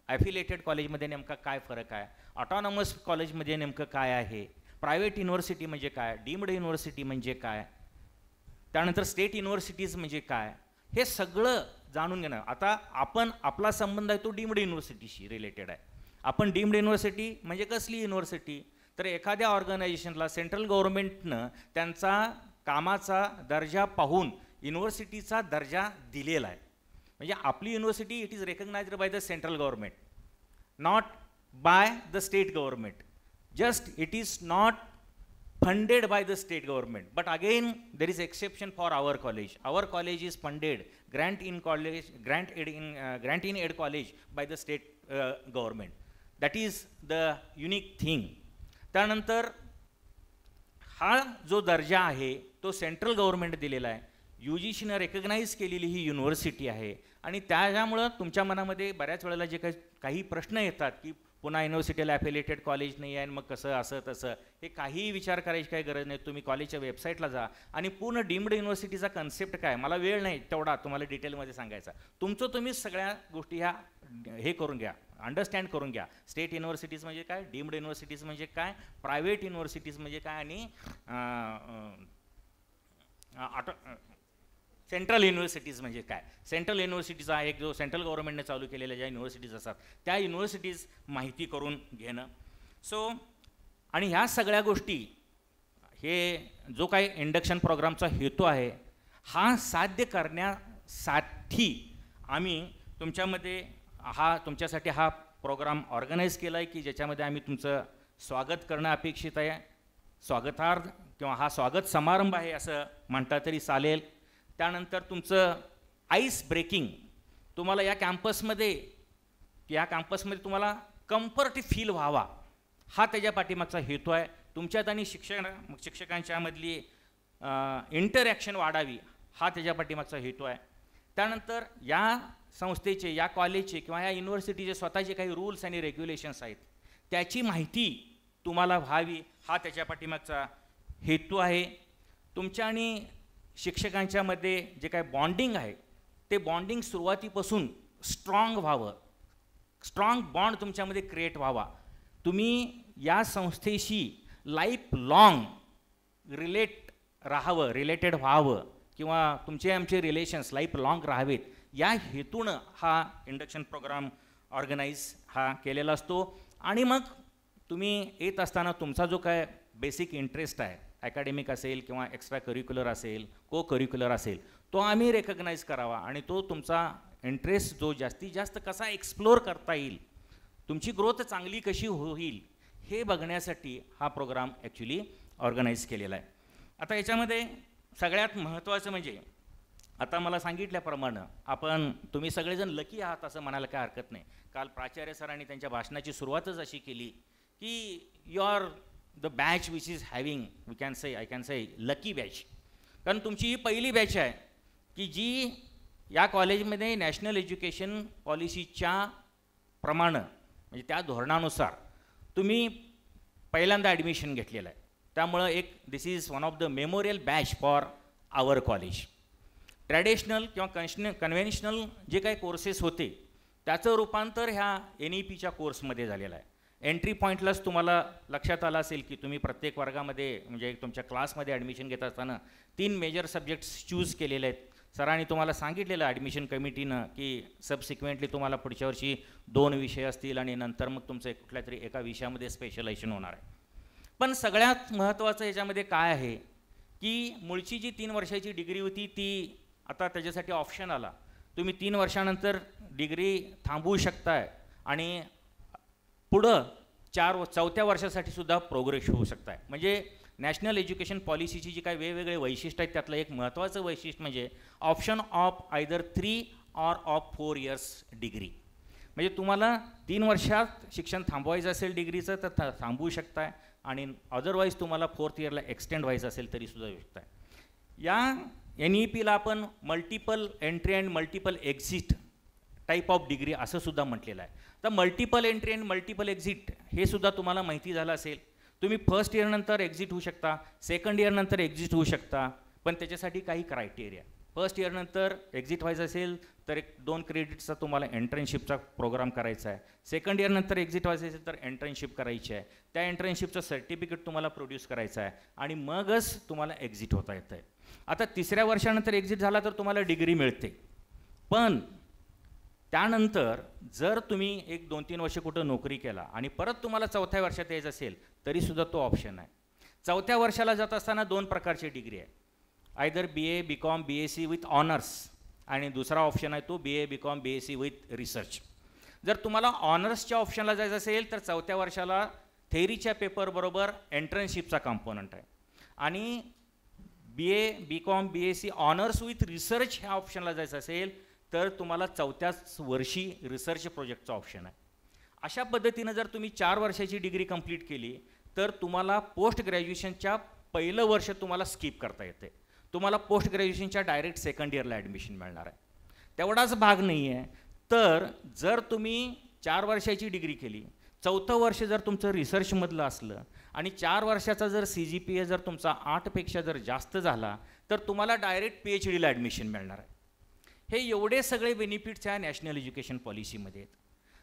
S7: ॲफिलेटेड कॉलेजमध्ये नेमका काय फरक आहे? ऑटॉनॉमस कॉलेजमध्ये नेमकं काय आहे? प्रायव्हेट युनिव्हर्सिटी म्हणजे काय? डीम्ड युनिव्हर्सिटी म्हणजे काय? त्यानंतर स्टेट युनिव्हर्सिटीज म्हणजे काय? हे सगळं जाणून घेणं. आता आपला संबंध आहे तो डीम्ड युनिव्हर्सिटीशी रिलेटेड आहे. आपण डीम्ड युनिव्हर्सिटी म्हणजे कसली युनिव्हर्सिटी? तर एखाद्या ऑर्गनायझेशनला सेंट्रल गव्हर्नमेंटनं त्यांचा कामाचा दर्जा पाहून युनिव्हर्सिटीचा दर्जा दिलेला आहे. म्हणजे आपली university it is recognised by the central government, not by the state government. Just it is not funded by the state government, but again there is exception for our college. Our college is funded grant in aid college by the state government. That is the unique thing. त्यानंतर हा जो दर्जा आहे तो central government दिलेला आहे. UGCनं recognise केलेली ही university आहे आणि त्यामुळं तुमच्या मनामध्ये बऱ्याच वेळेला जे काही प्रश्न येतात की पुन्हा युनिव्हर्सिटीला ॲफिलेटेड कॉलेज नाही आहे मग कसं असं तसं, हे काहीही विचार करायची काही गरज नाही. तुम्ही कॉलेजच्या वेबसाईटला जा आणि पूर्ण डीम्ड युनिव्हर्सिटीचा कन्सेप्ट काय, मला वेळ नाही तेवढा तुम्हाला डिटेलमध्ये सांगायचा. तुम्हीच सगळ्या गोष्टी ह्या हे करून घ्या, अंडरस्टँड करून घ्या. स्टेट युनिव्हर्सिटीज म्हणजे काय, डीम्ड युनिव्हर्सिटीज म्हणजे काय, प्रायव्हेट युनिव्हर्सिटीज म्हणजे काय आणि सेंट्रल युनिव्हर्सिटीज म्हणजे काय. सेंट्रल युनिव्हर्सिटीचा एक जो सेंट्रल गव्हर्नमेंटने चालू केलेल्या ज्या युनिव्हर्सिटीज असतात त्या युनिव्हर्सिटीज माहिती करून घेणं. सो आणि ह्या सगळ्या गोष्टी, हे जो काही इंडक्शन प्रोग्रामचा हेतू आहे हा साध्य करण्यासाठी आम्ही तुमच्यासाठी हा प्रोग्राम ऑर्गनाईज केला आहे की ज्याच्यामध्ये आम्ही तुमचं स्वागत करणं अपेक्षित आहे. स्वागतार्थ किंवा हा स्वागत समारंभ आहे असं म्हणता तरी चालेल. त्यानंतर तुमचं आईस ब्रेकिंग तुम्हाला या कॅम्पसमध्ये तुम्हाला कम्फर्ट फील व्हावा, हा त्याच्या पाठीमागचा हेतू आहे. तुमच्यात आणि शिक्षकांच्यामधली इंटरॅक्शन वाढावी, हा त्याच्या पाठीमागचा हेतू आहे. त्यानंतर या संस्थेचे, या कॉलेजचे किंवा या युनिव्हर्सिटीचे स्वतःचे काही रूल्स आणि रेग्युलेशन्स आहेत, त्याची माहिती तुम्हाला व्हावी, हा त्याच्या पाठीमागचा हेतू आहे. तुमच्या आणि शिक्षकांच्यामध्ये जे काय बॉन्डिंग आहे ते बॉन्डिंग सुरुवातीपासून स्ट्रॉंग व्हावं, स्ट्रॉंग बॉन्ड तुमच्यामध्ये क्रिएट व्हावा. तुम्ही या संस्थेशी लाईफ लाँग रिलेटेड व्हावं किंवा तुमचे आमचे रिलेशन्स लाईफ लाँग राहावेत, या हेतूनं हा इंडक्शन प्रोग्राम ऑर्गनाईज हा केलेला असतो. आणि मग तुम्ही येत असताना तुमचा जो काय बेसिक इंटरेस्ट आहे, ॲकॅडमिक असेल किंवा एक्स्ट्रा करिक्युलर असेल, को करिक्युलर असेल, तो आम्ही रेकग्नाईज करावा आणि तो तुमचा इंटरेस्ट जो जास्तीत जास्त कसा एक्सप्लोर करता येईल, तुमची ग्रोथ चांगली कशी होईल, हे बघण्यासाठी हा प्रोग्राम ॲक्च्युली ऑर्गनाईज केलेला आहे. आता याच्यामध्ये सगळ्यात महत्त्वाचं म्हणजे आता मला सांगितल्याप्रमाणे तुम्ही सगळेजण लकी आहात असं म्हणायला काय हरकत नाही. काल प्राचार्य सरांनी त्यांच्या भाषणाची सुरुवातच अशी केली की you are the batch which is having I can say lucky batch. कारण तुमची ही पहिली बॅच आहे की जी या कॉलेजमध्ये नॅशनल एज्युकेशन पॉलिसीच्या प्रमाणे म्हणजे त्या धोरणानुसार तुम्ही पहिल्यांदा ॲडमिशन घेतलेलं आहे. त्यामुळं this is one of the memorial batch for our college. Traditional किंवा कन्व्हेन्शनल जे काही कोर्सेस होते त्याचं रूपांतर ह्या NEPच्या कोर्समध्ये झालेलं आहे. एंट्री पॉईंटलाच तुम्हाला लक्षात आलं असेल की तुम्ही प्रत्येक वर्गामध्ये म्हणजे तुमच्या क्लासमध्ये ॲडमिशन घेत असताना 3 मेजर सब्जेक्ट्स चूज केलेले आहेत. सरांनी तुम्हाला सांगितलेलं ॲडमिशन कमिटीनं की सबसिक्वेंटली तुम्हाला पुढच्या वर्षी 2 विषय असतील आणि नंतर मग तुमचं कुठल्या तरी एका विषयामध्ये स्पेशलायझेशन होणार आहे. पण सगळ्यात महत्त्वाचं याच्यामध्ये काय आहे की मूळची जी 3 वर्षाची डिग्री होती ती आता त्याच्यासाठी ऑप्शन आला. तुम्ही 3 वर्षानंतर डिग्री थांबवू शकताय आणि पुढं 4थ्या वर्षासाठी सुद्धा प्रोग्रेस होऊ शकताय. म्हणजे नॅशनल एज्युकेशन पॉलिसीची जी काही वेगवेगळे वैशिष्ट्य आहेत त्यातलं एक महत्त्वाचं वैशिष्ट्य म्हणजे option of either 3 or of 4 years degree. म्हणजे तुम्हाला 3 वर्षात शिक्षण थांबवायचं असेल डिग्रीचं तर थांबवू शकताय आणि अदरवाईज तुम्हाला 4th इयरला एक्सटेंड व्हायचं असेल तरीसुद्धा येऊ शकताय. या NEPला आपण multiple entry and multiple exit type of degree असं सुद्धा म्हटलेलं आहे. तर multiple entry and multiple exit हे सुद्धा तुम्हाला माहिती झालं असेल. तुम्ही फर्स्ट इयरनंतर एक्झिट होऊ शकता, सेकंड इयरनंतर एक्झिट होऊ शकता, पण त्याच्यासाठी काही क्रायटेरिया. फर्स्ट इयरनंतर एक्झिट व्हायचं असेल तर 2 क्रेडिट्सचा तुम्हाला एंट्रन्शिपचा प्रोग्राम करायचा आहे. सेकंड इयरनंतर एक्झिट व्हायचं असेल तर एंट्रन्शिप करायची आहे. त्या एंट्रन्शिपचं सर्टिफिकेट तुम्हाला प्रोड्यूस करायचं आहे आणि मगच तुम्हाला एक्झिट होता येतं आहे. आता 3ऱ्या वर्षानंतर एक्झिट झाला तर तुम्हाला डिग्री मिळते. पण त्यानंतर जर तुम्ही 1-2-3 वर्ष कुठं नोकरी केला आणि परत तुम्हाला 4थ्या वर्षात यायचं असेल तरीसुद्धा तो ऑप्शन आहे. 4थ्या वर्षाला जात असताना 2 प्रकारची डिग्री आहे. Either BA, BCom, BSc with honours आणि दुसरा ऑप्शन आहे तो BA, BCom, BSc with research. जर तुम्हाला ऑनर्सच्या ऑप्शनला जायचं असेल तर 4थ्या वर्षाला थेअरीच्या पेपरबरोबर एंट्रन्शिपचा कॉम्पोनंट आहे आणि BA, BCom, BSc honours with research ह्या ऑप्शनला जायचं असेल तर तुम्हाला 4थ्याच वर्षी रिसर्च प्रोजेक्टचा ऑप्शन आहे. अशा पद्धतीनं जर तुम्ही 4 वर्षाची डिग्री कंप्लीट केली तर तुम्हाला पोस्ट ग्रॅज्युएशनच्या पहिलं वर्ष तुम्हाला स्किप करता येते. तुम्हाला पोस्ट ग्रॅज्युएशनच्या डायरेक्ट सेकंड इयरला ॲडमिशन मिळणार आहे. तेवढाच भाग नाही आहे तर जर तुम्ही 4 वर्षाची डिग्री केली, 4थं वर्ष जर तुमचं रिसर्चमधलं असलं आणि 4 वर्षाचा जर CGPA जर तुमचा 8पेक्षा जर जास्त झाला तर तुम्हाला डायरेक्ट PhDला ॲडमिशन मिळणार आहे. हे एवढे सगळे बेनिफिट्स या नॅशनल एज्युकेशन पॉलिसीमध्ये आहेत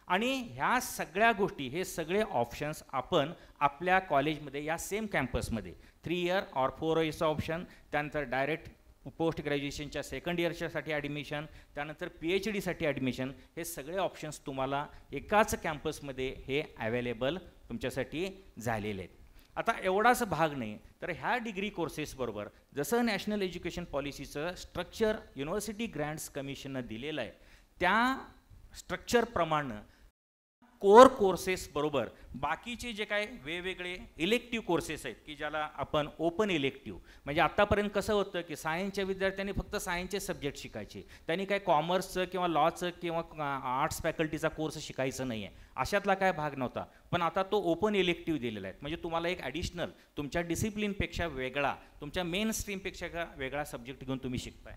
S7: आणि ह्या सगळ्या गोष्टी, हे सगळे ऑप्शन्स आपण आपल्या कॉलेजमध्ये या सेम कॅम्पसमध्ये 3 इयर ऑर 4 इयर्सचं ऑप्शन, त्यानंतर डायरेक्ट पोस्ट ग्रॅज्युएशनच्या सेकंड इयरच्यासाठी ॲडमिशन, त्यानंतर PhDसाठी ॲडमिशन, हे सगळे ऑप्शन्स तुम्हाला एकाच कॅम्पसमध्ये हे अवेलेबल तुमच्यासाठी झालेले आहेत. आता एवढाच भाग नाही तर ह्या डिग्री कोर्सेसबरोबर जसं नॅशनल एज्युकेशन पॉलिसीचं स्ट्रक्चर युनिव्हर्सिटी ग्रँट्स कमिशननं दिलेलं आहे त्या स्ट्रक्चरप्रमाणे कोर कोर्सेस बरोबर बाकीचे जे काय वेगवेगळे इलेक्टिव्ह कोर्सेस आहेत की ज्याला आपण ओपन इलेक्टिव्ह, म्हणजे आत्तापर्यंत कसं होतं की सायन्सच्या विद्यार्थ्यांनी फक्त सायन्सचे सब्जेक्ट शिकायचे, त्यांनी काय कॉमर्सचं किंवा लॉचं किंवा आर्ट्स फॅकल्टीचा कोर्स शिकायचं नाही आहे, अशातला काय भाग नव्हता. पण आता तो ओपन इलेक्टिव्ह दिलेला आहे, म्हणजे तुम्हाला एक ॲडिशनल तुमच्या डिसिप्लिनपेक्षा वेगळा, तुमच्या मेन स्ट्रीमपेक्षा वेगळा सब्जेक्ट घेऊन तुम्ही शिकताय.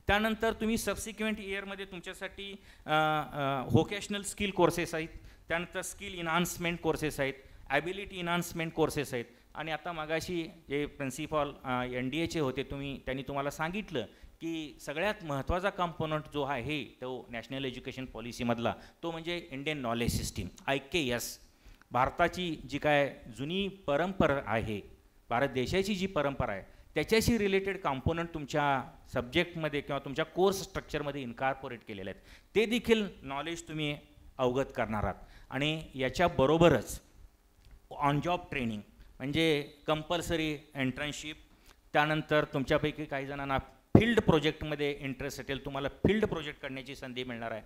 S7: त्यानंतर तुम्ही सबसिक्वेंट इयरमध्ये तुमच्यासाठी व्होकेशनल स्किल कोर्सेस आहेत, त्यानंतर स्किल इन्हान्समेंट कोर्सेस आहेत, ॲबिलिटी इन्हान्समेंट कोर्सेस आहेत. आणि आता मगाशी जे प्रिन्सिपॉल NDAचे होते त्यांनी तुम्हाला सांगितलं की सगळ्यात महत्त्वाचा कंपोनंट जो आहे तो नॅशनल एज्युकेशन पॉलिसीमधला तो म्हणजे इंडियन नॉलेज सिस्टीम IKS. भारताची जी काय जुनी परंपरा आहे, भारत देशाची जी परंपरा आहे त्याच्याशी रिलेटेड कंपोनंट तुमच्या सब्जेक्टमध्ये किंवा तुमच्या कोर्स स्ट्रक्चरमध्ये इन्कॉर्पोरेट केलेले आहेत, ते देखील नॉलेज तुम्ही अवगत करणार आहात. आणि याच्याबरोबरच ऑन जॉब ट्रेनिंग म्हणजे कंपल्सरी एंट्रन्सशिप, त्यानंतर तुमच्यापैकी काही जणांना फील्ड प्रोजेक्टमध्ये इंटरेस्ट असेल, तुम्हाला फील्ड प्रोजेक्ट करण्याची संधी मिळणार आहे.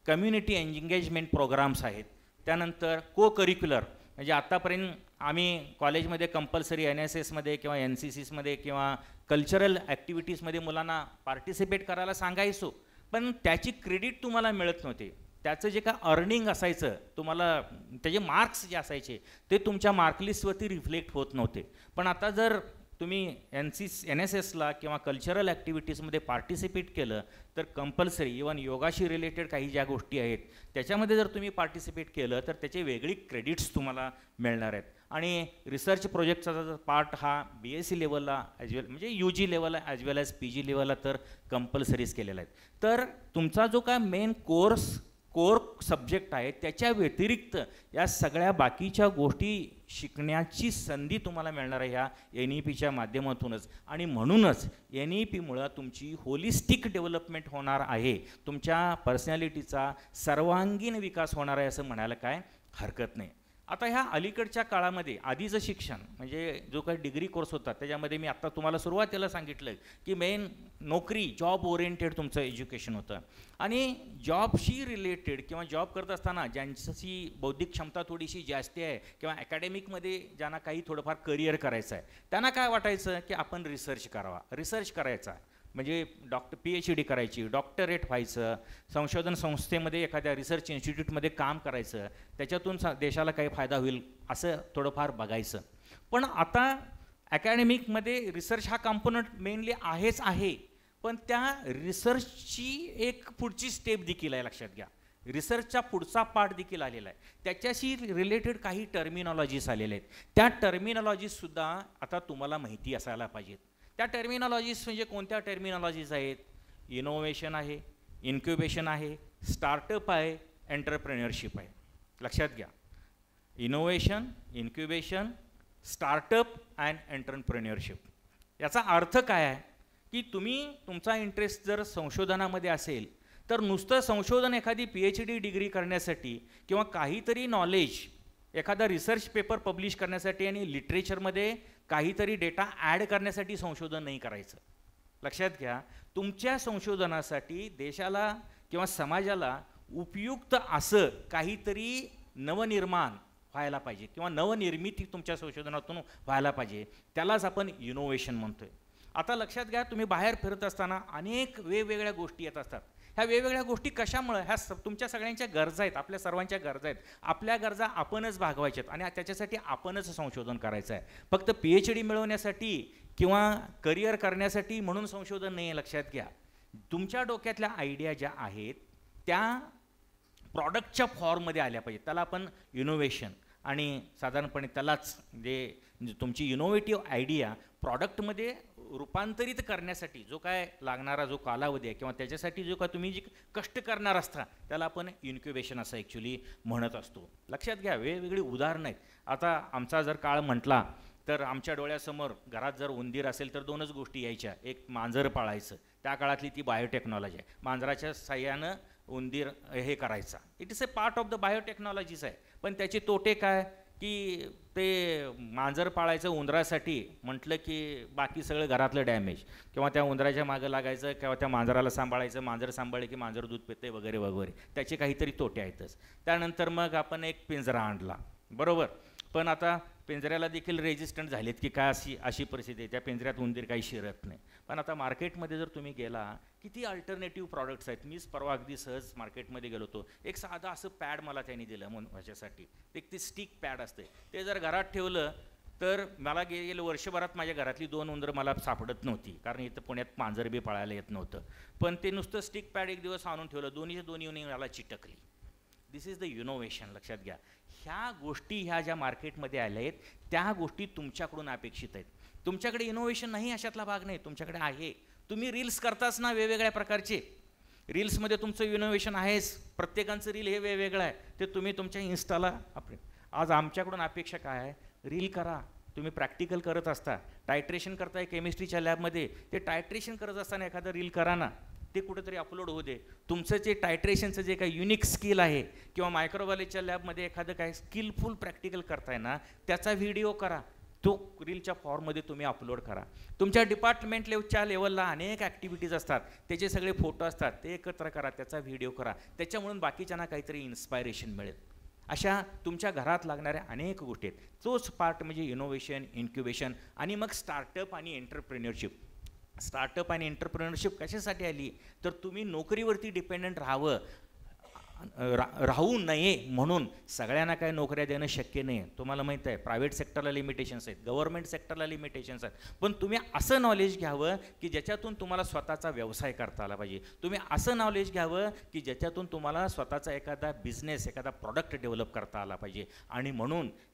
S7: कम्युनिटी एंगेजमेंट प्रोग्राम्स आहेत. त्यानंतर को करिक्युलर म्हणजे आत्तापर्यंत आम्ही कॉलेजमध्ये कंपल्सरी NSSमध्ये किंवा NCCमध्ये किंवा कल्चरल ॲक्टिव्हिटीजमध्ये मुलांना पार्टिसिपेट करायला सांगायचो, पण त्याची क्रेडिट तुम्हाला मिळत नव्हते. त्याचं जे काय अर्निंग असायचं तुम्हाला, त्याचे मार्क्स जे असायचे ते तुमच्या मार्कलिस्टवरती रिफ्लेक्ट होत नव्हते. पण आता जर तुम्ही NSSला किंवा कल्चरल ॲक्टिव्हिटीजमध्ये पार्टिसिपेट केलं तर कंपल्सरी इवन योगाशी रिलेटेड काही ज्या गोष्टी आहेत त्याच्यामध्ये जर तुम्ही पार्टिसिपेट केलं तर त्याचे वेगळी क्रेडिट्स तुम्हाला मिळणार आहेत. आणि रिसर्च प्रोजेक्टचा पार्ट हा BSc लेवलला ॲज वेल म्हणजे UG लेवलला ॲज वेल ॲज PG लेवलला तर कंपल्सरीज केलेला आहे. तर तुमचा जो काय मेन कोर सब्जेक्ट आहे त्याच्या व्यतिरिक्त या सगळ्या बाकीच्या गोष्टी शिकण्याची संधी तुम्हाला मिळणार आहे ह्या NEPच्या माध्यमातूनच. आणि म्हणूनच NEPमुळं तुमची होलिस्टिक डेव्हलपमेंट होणार आहे, तुमच्या पर्सनॅलिटीचा सर्वांगीण विकास होणार आहे असं म्हणायला काय हरकत नाही. आता ह्या अलीकडच्या काळामध्ये आधीचं शिक्षण म्हणजे जो काही डिग्री कोर्स होता त्याच्यामध्ये मी आत्ता तुम्हाला सुरुवातीला सांगितलं की मेन नोकरी जॉब ओरिएंटेड तुमचं एज्युकेशन होतं. आणि जॉबशी रिलेटेड किंवा जॉब करत असताना ज्यांची बौद्धिक क्षमता थोडीशी जास्त आहे किंवा अकॅडमिकमध्ये ज्यांना काही थोडंफार करिअर करायचं आहे त्यांना काय वाटायचं की आपण रिसर्च करायचा म्हणजे PhD करायची, डॉक्टरेट व्हायचं, संशोधन संस्थेमध्ये एखाद्या रिसर्च इन्स्टिट्यूटमध्ये काम करायचं, त्याच्यातून देशाला काही फायदा होईल असं थोडंफार बघायचं. पण आता अकॅडमिकमध्ये रिसर्च हा कंपोनंट मेनली आहे, पण त्या रिसर्चची एक पुढची स्टेप देखील आहे, लक्षात घ्या. रिसर्चचा पुढचा पार्ट देखील आलेला आहे, त्याच्याशी रिलेटेड काही टर्मिनॉलॉजीज आलेल्या आहेत. त्या टर्मिनॉलॉजीजसुद्धा आता तुम्हाला माहिती असायला पाहिजेत. त्या टर्मिनॉलॉजीज म्हणजे कोणत्या टर्मिनॉलॉजीज आहेत? इनोव्हेशन आहे, इन्क्युबेशन आहे, स्टार्टअप आहे, एंटरप्रेन्युअरशिप आहे. लक्षात घ्या, innovation, incubation, startup and entrepreneurship. याचा अर्थ काय आहे की तुमचा इंटरेस्ट जर संशोधनामध्ये असेल तर नुसतं संशोधन एखादी PhD डिग्री करण्यासाठी किंवा काहीतरी नॉलेज एखादा रिसर्च पेपर पब्लिश करण्यासाठी आणि लिटरेचरमध्ये काहीतरी डेटा ॲड करण्यासाठी संशोधन नाही करायचं. लक्षात घ्या, तुमच्या संशोधनासाठी देशाला किंवा समाजाला उपयुक्त असं काहीतरी नवनिर्माण व्हायला पाहिजे किंवा नवनिर्मिती तुमच्या संशोधनातून व्हायला पाहिजे, त्यालाच आपण इनोव्हेशन म्हणतोय. आता लक्षात घ्या, तुम्ही बाहेर फिरत असताना अनेक वेगवेगळ्या गोष्टी येत असतात. ह्या वेगवेगळ्या गोष्टी कशामुळं? ह्या तुमच्या सगळ्यांच्या गरजा आहेत, आपल्या सर्वांच्या गरजा आहेत. आपल्या गरजा आपणच भागवायच्यात आणि त्याच्यासाठी आपणच संशोधन करायचं आहे. फक्त PhD मिळवण्यासाठी किंवा करिअर करण्यासाठी म्हणून संशोधन नाही आहे. लक्षात घ्या, तुमच्या डोक्यातल्या आयडिया ज्या आहेत त्या प्रॉडक्टच्या फॉर्ममध्ये आल्या पाहिजेत, त्याला आपण इनोव्हेशन. आणि साधारणपणे त्यालाच जे तुमची इनोव्हेटिव्ह आयडिया प्रॉडक्टमध्ये रूपांतरित करण्यासाठी जो काय लागणारा जो कालावधी आहे किंवा त्याच्यासाठी जो काय तुम्ही जे कष्ट करणार असता त्याला आपण इन्क्युबेशन असं ॲक्च्युली म्हणत असतो. लक्षात घ्या, वेगवेगळी उदाहरणं आहेत. आता आमचा जर काळ म्हटला तर आमच्या डोळ्यासमोर घरात जर उंदीर असेल तर दोनच गोष्टी यायच्या, एक मांजर पाळायचं, त्या काळातली ती बायोटेक्नॉलॉजी आहे. मांजराच्या साह्यानं उंदीर हे करायचा, it is a part of the biotechnologies आहे. पण त्याचे तोटे काय? की ते मांजर पाळायचं उंदरासाठी म्हटलं की बाकी सगळं घरातलं डॅमेज, किंवा त्या उंदराच्या मागं लागायचं, किंवा त्या मांजराला सांभाळायचं, मांजर सांभाळले की मांजर दूध पिते वगैरे वगैरे, त्याचे काहीतरी तोटे आहेतच. त्यानंतर मग आपण एक पिंजरा आणला, बरोबर, पण आता पिंजऱ्याला देखील रेजिस्टंट झालेत की काय, अशी परिस्थिती आहे, त्या पिंजऱ्यात उंदीर काही शिरत नाही. पण आता मार्केटमध्ये जर तुम्ही गेला, किती अल्टरनेटिव्ह प्रॉडक्ट्स आहेत. मीच परवा अगदी सहज मार्केटमध्ये गेलो होतो, एक साधं असं पॅड मला त्यांनी दिलं म्हणून ह्याच्यासाठी, एक ते स्टिक पॅड असते, ते जर घरात ठेवलं तर मला गेलं वर्षभरात माझ्या घरातली 2 उंदरं मला सापडत नव्हती, कारण इथं पुण्यात मांजर बी पाळायला येत नव्हतं. पण ते नुसतं स्टिक पॅड एक दिवस आणून ठेवलं, दोन्हीच्या दोन्ही येऊन मला चिटकली. दिस इज द इनोव्हेशन. लक्षात घ्या, ह्या गोष्टी ह्या ज्या मार्केटमध्ये आल्या आहेत त्या गोष्टी तुमच्याकडून अपेक्षित आहेत. तुमच्याकडे इनोव्हेशन नाही अशातला भाग नाही, तुमच्याकडे आहे. तुम्ही रील्स करताच ना वेगवेगळ्या प्रकारचे, रील्समध्ये तुमचं इनोव्हेशन आहेच. प्रत्येकाचं रील हे वेगवेगळं आहे, ते तुम्ही तुमच्या इन्स्टाला आज आमच्याकडून अपेक्षा काय आहे, रील करा. तुम्ही प्रॅक्टिकल करत असता, टायट्रेशन करताय केमिस्ट्रीच्या लॅबमध्ये, ते टायट्रेशन करत असताना एखादं रील करा ना, ते कुठेतरी अपलोड होऊ दे. तुमचं जे टायट्रेशनचं जे काही युनिक स्किल आहे, किंवा मायक्रोबायोलॉजीच्या लॅबमध्ये एखादं काय स्किलफुल प्रॅक्टिकल करताय ना, त्याचा व्हिडिओ करा, तो रीलच्या फॉर्ममध्ये तुम्ही अपलोड करा. तुमच्या डिपार्टमेंट लेवलला अनेक ॲक्टिव्हिटीज असतात, त्याचे सगळे फोटो असतात, ते एकत्र करा, त्याचा व्हिडिओ करा. त्याच्यामुळून बाकीच्यांना काहीतरी इन्स्पायरेशन मिळेल. अशा तुमच्या घरात लागणाऱ्या अनेक गोष्टी आहेत. तोच पार्ट म्हणजे इनोव्हेशन, इन्क्युबेशन, आणि मग स्टार्टअप आणि एंटरप्रेन्युअरशिप. स्टार्टअप आणि एंटरप्रेन्युअरशिप कशासाठी आली, तर तुम्ही नोकरीवरती डिपेंडंट राहू नये म्हणून. सगळ्यांना काय नोकऱ्या देणं शक्य नाही. तुम्हाला माहीत आहे, प्रायव्हेट सेक्टरला लिमिटेशन्स आहेत, गव्हर्नमेंट सेक्टरला लिमिटेशन्स आहेत. पण तुम्ही असं नॉलेज घ्यावं की ज्याच्यातून तुम्हाला स्वतःचा व्यवसाय करता आला पाहिजे. तुम्ही असं नॉलेज घ्यावं की ज्याच्यातून तुम्हाला स्वतःचा एखादा बिझनेस, एखादा प्रॉडक्ट डेव्हलप करता आला पाहिजे. आणि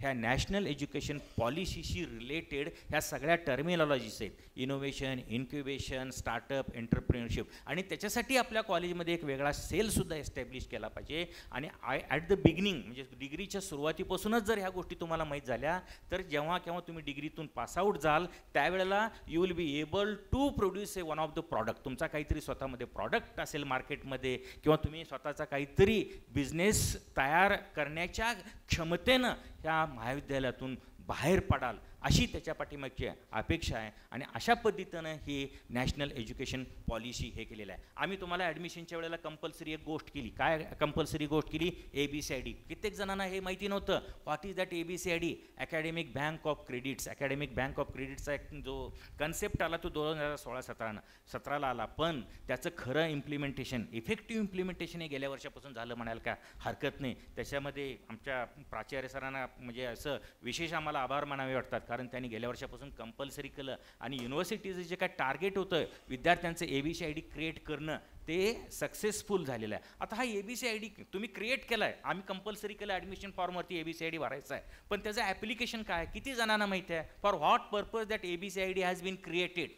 S7: ह्या नॅशनल एज्युकेशन पॉलिसीशी रिलेटेड ह्या सगळ्या टर्मिनॉलॉजीज आहेत, इनोव्हेशन, इन्क्युबेशन, स्टार्टअप, एंटरप्रेन्युअरशिप. आणि त्याच्यासाठी आपल्या कॉलेजमध्ये एक वेगळा सेलसुद्धा एस्टॅब्लिश केला पाहिजे. आणि ॲट द बिगिनिंग, म्हणजे डिग्रीच्या सुरुवातीपासूनच जर ह्या गोष्टी तुम्हाला माहीत झाल्या, तर जेव्हा केव्हा तुम्ही डिग्रीतून पासआउट जाल त्यावेळेला you will be able to produce one of the product. तुमचा काहीतरी स्वतःमध्ये प्रॉडक्ट असेल मार्केटमध्ये, किंवा तुम्ही स्वतःचा काहीतरी बिझनेस तयार करण्याच्या क्षमतेनं ह्या महाविद्यालयातून बाहेर पडाल, अशी त्याच्या पाठीमागची अपेक्षा आहे. आणि अशा पद्धतीनं ही नॅशनल एज्युकेशन पॉलिसी हे केलेलं आहे. आम्ही तुम्हाला ॲडमिशनच्या वेळेला कंपल्सरी एक गोष्ट केली. काय कंपल्सरी गोष्ट केली? ABCID. कित्येक जणांना हे माहिती नव्हतं. What is that ABCID? Academic bank of credits. Academic bank of क्रेडिट्सचा एक जो कन्सेप्ट आला तो 2016-17ला आला, पण त्याचं खरं इम्प्लिमेंटेशन, इफेक्टिव्ह इम्प्लिमेंटेशन हे गेल्या वर्षापासून झालं म्हणायला काय हरकत नाही. त्याच्यामध्ये आमच्या प्राचार्य सरांना म्हणजे असं विशेष आम्हाला आभार मानावे वाटतात, कारण त्यांनी गेल्या वर्षापासून कंपल्सरी केलं. आणि युनिव्हर्सिटीचं जे काय टार्गेट होतं विद्यार्थ्यांचं ABCID क्रिएट करणं, ते सक्सेसफुल झालेलं आहे. आता हा ABCID तुम्ही क्रिएट केला आहे, आम्ही कंपल्सरी केलं, ॲडमिशन फॉर्मवरती ABCID भरायचं आहे, पण त्याचं ॲप्लिकेशन काय, किती जणांना माहिती आहे? For what purpose that ABCID has been created.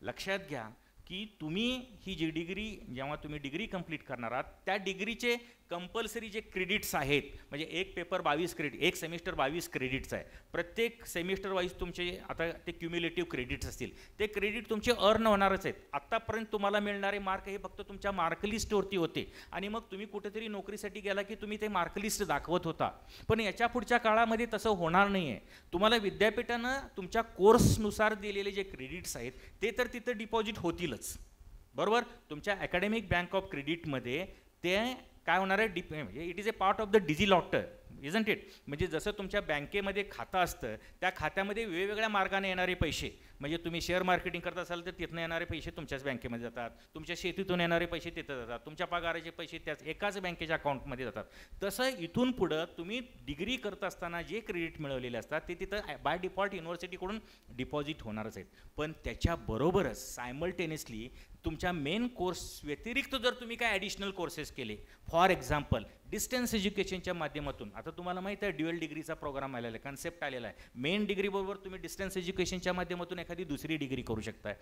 S7: लक्षात घ्या की तुम्ही ही जी डिग्री, जेव्हा तुम्ही डिग्री कंप्लीट करणार आहात, त्या डिग्रीचे कंपल्सरी जे क्रेडिट्स आहेत, म्हणजे एक पेपर 22 क्रेडिट, एक सेमिस्टर 22 क्रेडिट्स आहे. प्रत्येक सेमिस्टर वाईज तुमचे आता ते क्युम्युलेटिव्ह क्रेडिट्स असतील, ते क्रेडिट तुमचे अर्न होणारच आहेत. आत्तापर्यंत तुम्हाला मिळणारे मार्क हे फक्त तुमच्या मार्कलिस्टवरती होते, आणि मग तुम्ही कुठेतरी नोकरीसाठी गेला की तुम्ही ते मार्कलिस्ट दाखवत होता. पण याच्या पुढच्या काळामध्ये तसं होणार नाही आहे. तुम्हाला विद्यापीठानं तुमच्या कोर्सनुसार दिलेले जे क्रेडिट्स आहेत ते तर तिथं डिपॉझिट होतीलच, बरोबर. तुमच्या अकॅडमिक बँक ऑफ क्रेडिटमध्ये ते काय होणार आहे, म्हणजे it is a part of the DigiLocker, isn't it. म्हणजे जसं तुमच्या बँकेमध्ये खातं असतं, त्या खात्यामध्ये वेगवेगळ्या मार्गाने येणारे पैसे, म्हणजे तुम्ही शेअर मार्केटिंग करत असाल तर तिथनं येणारे पैसे तुमच्याच बँकेमध्ये जातात, तुमच्या शेतीतून येणारे पैसे तिथं जातात, तुमच्या पगाराचे पैसे त्याच एकाच बँकेच्या अकाउंटमध्ये जातात. तसं इथून पुढं तुम्ही डिग्री करत असताना जे क्रेडिट मिळवलेले असतात ते तिथं बाय डिफॉल्ट युनिव्हर्सिटीकडून डिपॉझिट होणारच आहेत. पण त्याच्याबरोबरच सायमल्टेनियसली तुमच्या मेन कोर्स व्यतिरिक्त जर तुम्ही काय ॲडिशनल कोर्सेस केले, फॉर एक्झाम्पल डिस्टन्स एज्युकेशनच्या माध्यमातून, आता तुम्हाला माहीत आहे ड्युअल डिग्रीचा प्रोग्राम आलेला आहे, कन्सेप्ट आलेला आहे. मेन डिग्रीबरोबर तुम्ही डिस्टन्स एज्युकेशनच्या माध्यमातून एखादी दुसरी डिग्री करू शकताय.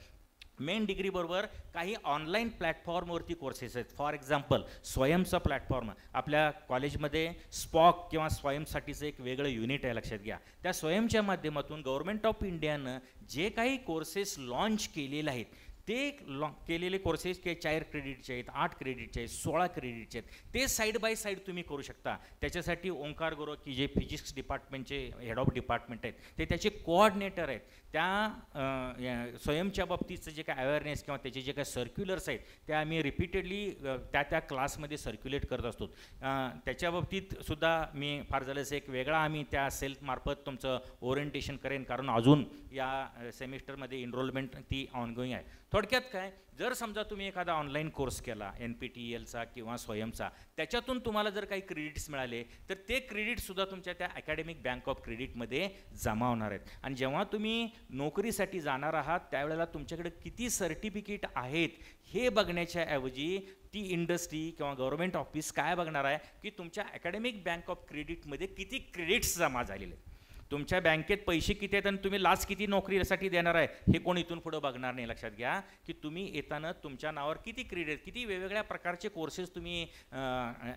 S7: मेन डिग्रीबरोबर काही ऑनलाईन प्लॅटफॉर्मवरती कोर्सेस आहेत. फॉर एक्झाम्पल स्वयंचा प्लॅटफॉर्म, आपल्या कॉलेजमध्ये स्पॉक किंवा स्वयंसाठीचं एक वेगळं युनिट आहे, लक्षात घ्या. त्या स्वयंच्या माध्यमातून गव्हर्नमेंट ऑफ इंडियानं जे काही कोर्सेस लॉन्च केलेले आहेत ते केलेले कोर्सेस के 4 क्रेडिटचे आहेत, 8 क्रेडिटचे आहेत, 16 क्रेडिटचे आहेत, ते साईड बाय साईड तुम्ही करू शकता. त्याच्यासाठी ओंकार गुरव की जे फिजिक्स डिपार्टमेंटचे हेड ऑफ डिपार्टमेंट आहेत ते त्याचे कोऑर्डिनेटर आहेत. त्या स्वयंच्या बाबतीचं जे काय अवेअरनेस किंवा त्याचे जे काय सर्क्युलर्स आहेत ते आम्ही रिपीटेडली त्या क्लासमध्ये सर्क्युलेट करत असतो. त्याच्या बाबतीत सुद्धा मी फार झालंच एक वेगळा आम्ही त्या सेल्फमार्फत तुमचं ओरिएंटेशन करेन, कारण अजून या सेमिस्टरमध्ये एनरोलमेंट ती ऑनगोईंग आहे. थोडक्यात काय, जर समजा तुम्ही एखादा ऑनलाईन कोर्स केला NPTELचा किंवा स्वयंचा, त्याच्यातून तुम्हाला जर काही क्रेडिट्स मिळाले तर ते क्रेडिटसुद्धा तुमच्या त्या अकॅडमिक बँक ऑफ क्रेडिटमध्ये जमा होणार आहेत. आणि जेव्हा तुम्ही नोकरीसाठी जाणार आहात त्यावेळेला तुमच्याकडे किती सर्टिफिकेट आहेत हे बघण्याच्या ऐवजी ती इंडस्ट्री किंवा गव्हर्नमेंट ऑफिस काय बघणार आहे की तुमच्या अकॅडमिक बँक ऑफ क्रेडिटमध्ये किती क्रेडिट्स जमा झालेले आहेत. तुमच्या बँकेत पैसे किती आहेत आणि तुम्ही लास्ट किती नोकरीसाठी देणार आहे हे कोण इथून पुढं बघणार नाही. लक्षात घ्या की तुम्ही येताना तुमच्या नावावर किती क्रेडिट, किती वेगवेगळ्या प्रकारचे कोर्सेस तुम्ही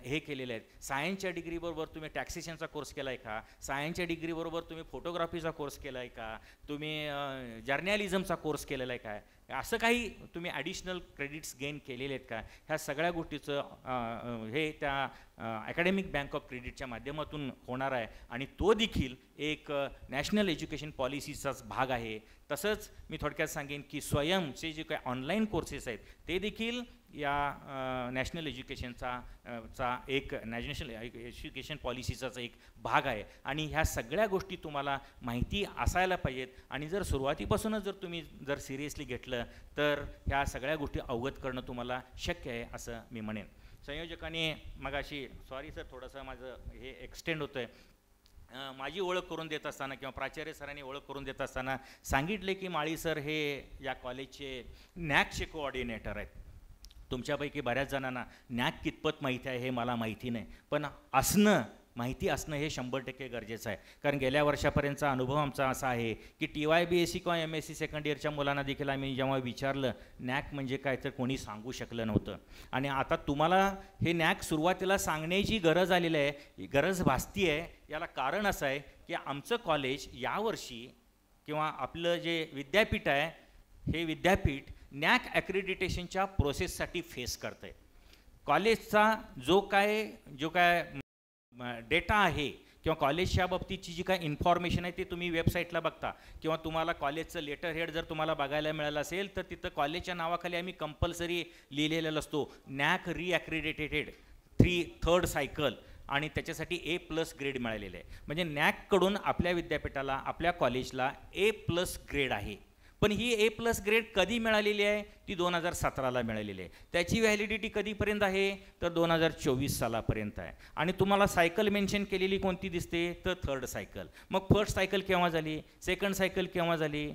S7: हे केलेले आहेत. सायन्सच्या डिग्रीबरोबर तुम्ही टॅक्सेशनचा कोर्स केला आहे का, सायन्सच्या डिग्रीबरोबर तुम्ही फोटोग्राफीचा कोर्स केला आहे का, तुम्ही जर्नलिझमचा कोर्स केलेला आहे काय, असं काही तुम्ही ॲडिशनल क्रेडिट्स गेन केलेले आहेत का. ह्या सगळ्या गोष्टीचं हे त्या अकॅडमिक बँक ऑफ क्रेडिटच्या माध्यमातून होणार आहे आणि तो देखील एक नॅशनल एज्युकेशन पॉलिसीचाच भाग आहे. तसंच मी थोडक्यात सांगेन की स्वयंचे जे काही ऑनलाईन कोर्सेस आहेत ते देखील या नॅशनल एज्युकेशनचा एक नॅशनल एज्युकेशन पॉलिसीचाच एक भाग आहे. आणि ह्या सगळ्या गोष्टी तुम्हाला माहिती असायला पाहिजेत. आणि जर सुरुवातीपासूनच जर तुम्ही जर सिरियसली घेतलं तर ह्या सगळ्या गोष्टी अवगत करणं तुम्हाला शक्य आहे असं मी म्हणेन. संयोजकाने मगाशी, सॉरी सर थोडंसं माझं हे एक्सटेंड होतं आहे, माझी ओळख करून देत असताना किंवा प्राचार्य सरांनी ओळख करून देत असताना सांगितले की माळी सर हे या कॉलेजचे नॅकचे कोऑर्डिनेटर आहेत. तुमच्यापैकी बऱ्याच जणांना नॅक कितपत माहिती आहे हे मला माहिती नाही, पण माहिती असणं हे 100% गरजेचं आहे. कारण गेल्या वर्षापर्यंतचा अनुभव आमचा असा आहे की TYBSc किंवा MSc सेकंड इयरच्या मुलांना देखील आम्ही जेव्हा विचारलं नॅक म्हणजे काय तर कोणी सांगू शकलं नव्हतं. आणि आता तुम्हाला हे नॅक सुरुवातीला सांगण्याची गरज आलेली आहे, गरज भासती आहे. याला कारण असं आहे की आमचं कॉलेज यावर्षी किंवा आपलं जे विद्यापीठ आहे हे विद्यापीठ नॅक ॲक्रेडिटेशनच्या प्रोसेससाठी फेस करतं आहे. कॉलेजचा जो काय डेटा आहे किंवा कॉलेजच्या बाबतीतची जी काय इन्फॉर्मेशन आहे ते तुम्ही वेबसाईटला बघता किंवा तुम्हाला कॉलेजचं लेटर हेड जर तुम्हाला बघायला मिळालं असेल तर तिथं कॉलेजच्या नावाखाली आम्ही कंपल्सरी लिहिलेलं असतो नॅक रिॲक्रेडिटेटेड 3rd सायकल आणि त्याच्यासाठी A+ ग्रेड मिळालेलं आहे. म्हणजे नॅककडून आपल्या विद्यापीठाला आपल्या कॉलेजला A+ ग्रेड आहे. पण ही A+ ग्रेड कधी मिळालेली आहे ती 2017ला मिळालेली आहे. त्याची व्हॅलिडिटी कधीपर्यंत आहे तर 2024 सालापर्यंत आहे. आणि तुम्हाला सायकल मेन्शन केलेली कोणती दिसते तर 3rd सायकल. मग 1st सायकल केव्हा झाली, 2nd सायकल केव्हा झाली.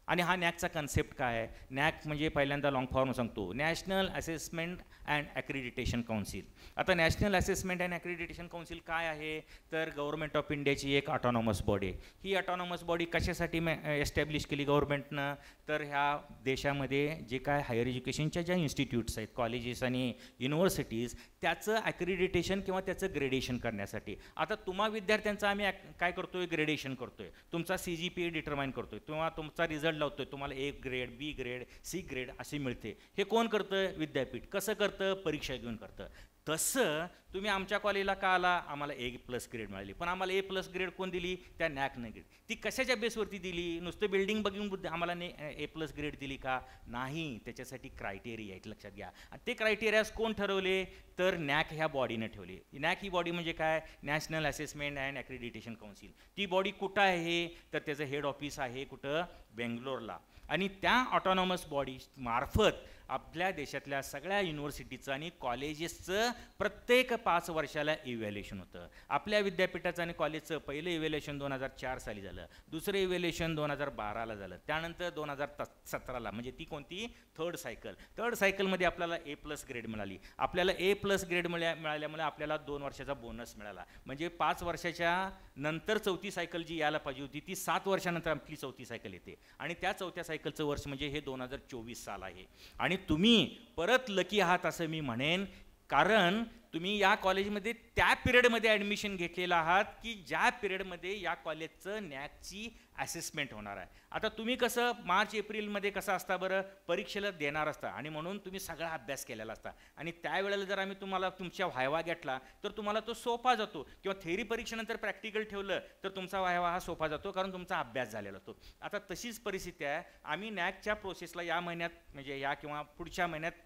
S7: आणि हा नॅकचा कन्सेप्ट काय आहे, नॅक म्हणजे पहिल्यांदा लॉंग फॉर्म सांगतो नॅशनल असेसमेंट अँड ॲक्रिडिटेशन काउन्सिल. आता नॅशनल असेसमेंट अँड ॲक्रिडिटेशन काउन्सिल काय आहे तर गव्हर्नमेंट ऑफ इंडियाची एक ऑटोनॉमस बॉडी. ही ऑटोनॉमस बॉडी कशासाठी एस्टॅब्लिश केली गव्हर्नमेंटनं तर ह्या देशामध्ये जे काय हायर एज्युकेशनच्या ज्या इन्स्टिट्यूट्स आहेत, कॉलेजेस आणि युनिव्हर्सिटीज, त्याचं ॲक्रिडिटेशन किंवा त्याचं ग्रेडेशन करण्यासाठी. आता तुम्हा विद्यार्थ्यांचं आम्ही काय करतोय, ग्रेडेशन करतोय, तुमचा CGPA डिटरमाइन करतोय किंवा तुमचा रिझल्ट लावतोय, तुम्हाला A grade, B grade, C grade असे मिळते. हे कोण करतं, विद्यापीठ. कसं करतं, परीक्षा घेऊन करतं. तसं तुम्ही आमच्या कॉलेजला का आला, आम्हाला A+ ग्रेड मिळाली. पण आम्हाला A+ ग्रेड कोण दिली, त्या नॅकनं ग्रेड. ती कशाच्या बेसवरती दिली, नुसतं बिल्डिंग बघून आम्हाला A+ ग्रेड दिली का, नाही. त्याच्यासाठी क्रायटेरिया आहेत, लक्षात घ्या. आणि ते क्रायटेरियाज कोण ठरवले तर नॅक ह्या बॉडीनं ठेवले. नॅक ही बॉडी म्हणजे काय, नॅशनल असेसमेंट अँड ॲक्रिडिटेशन काउन्सिल. ती बॉडी कुठं आहे तर त्याचं हेड ऑफिस आहे कुठं, बेंगलोरला. आणि त्या ऑटोनॉमस बॉडी मार्फत आपल्या देशातल्या सगळ्या युनिव्हर्सिटीचं आणि कॉलेजेसचं प्रत्येक 5 वर्षाला इव्हॅल्युएशन होतं. आपल्या विद्यापीठाचं आणि कॉलेजचं पहिलं इव्हॅल्युएशन 2004 साली झालं, दुसरं इव्हॅल्युएशन 2012ला झालं, त्यानंतर 2017ला. म्हणजे ती कोणती, 3rd सायकल. 3rd सायकलमध्ये आपल्याला A+ ग्रेड मिळाली. आपल्याला A+ ग्रेड मिळाल्यामुळे आपल्याला 2 वर्षाचा बोनस मिळाला. म्हणजे 5 वर्षाच्या नंतर 4थी सायकल जी यायला पाहिजे होती ती 7 वर्षानंतर आपली 4थी सायकल येते. आणि त्या 4थ्या सायकलचं वर्ष म्हणजे हे 2024 साल आहे. आणि तुम्ही परत लकी आहात असं मी म्हणेन, कारण तुम्ही या कॉलेजमध्ये त्या पिरियडमध्ये ॲडमिशन घेतलेलं आहात की ज्या पिरियडमध्ये या कॉलेजचं नॅकची असेसमेंट होणार आहे. आता तुम्ही कसं मार्च एप्रिलमध्ये कसं असता बरं, परीक्षेला देणार असता आणि म्हणून तुम्ही सगळा अभ्यास केलेला असता आणि त्यावेळेला जर आम्ही तुम्हाला तुमच्या व्हायवा घेतला तर तुम्हाला तो सोपा जातो, किंवा थेअरी परीक्षेनंतर प्रॅक्टिकल ठेवलं तर तुमचा व्हायवा हा सोपा जातो कारण तुमचा अभ्यास झालेला होतो. आता तशीच परिस्थिती आहे. आम्ही नॅकच्या प्रोसेसला या महिन्यात म्हणजे या किंवा पुढच्या महिन्यात